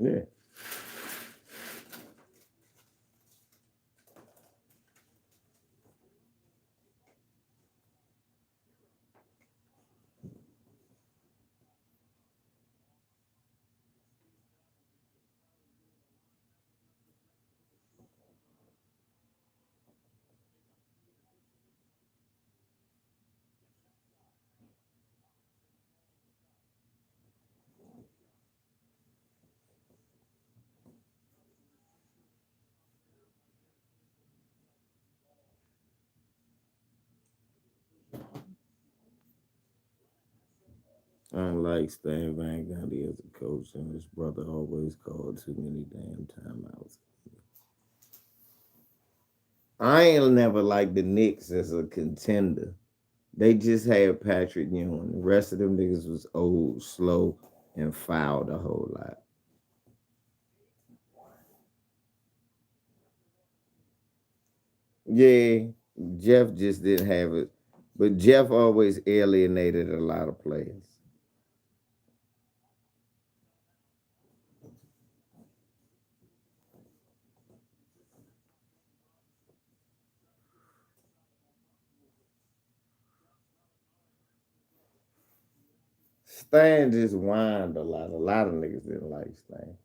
Yeah. I don't like Stan Van Gundy as a coach, and his brother always called too many damn timeouts. I ain't never liked the Knicks as a contender. They just had Patrick Ewing. The rest of them niggas was old, slow, and fouled a whole lot. Yeah, Jeff just didn't have it. But Jeff always alienated a lot of players. Stan just whined a lot. A lot of niggas didn't like Stan.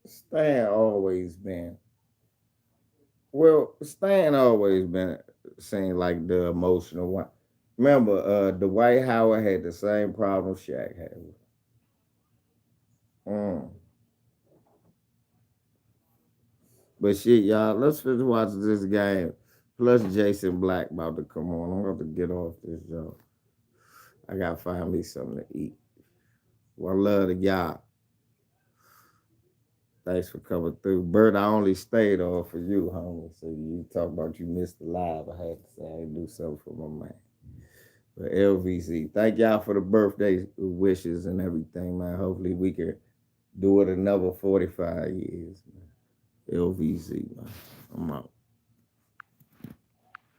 Stan always been seemed like the emotional one. Remember, Dwight Howard had the same problem Shaq had. But shit, y'all, let's finish watching this game. Plus Jason Black about to come on. I'm about to get off this job. I gotta find me something to eat. One love to y'all. Thanks for coming through. Bert, I only stayed on for you, homie. So you talk about you missed the live. I had to say I do something for my man. But LVC, thank y'all for the birthday wishes and everything, man. Hopefully we can do it another 45 years, man. LVC, man. I'm out.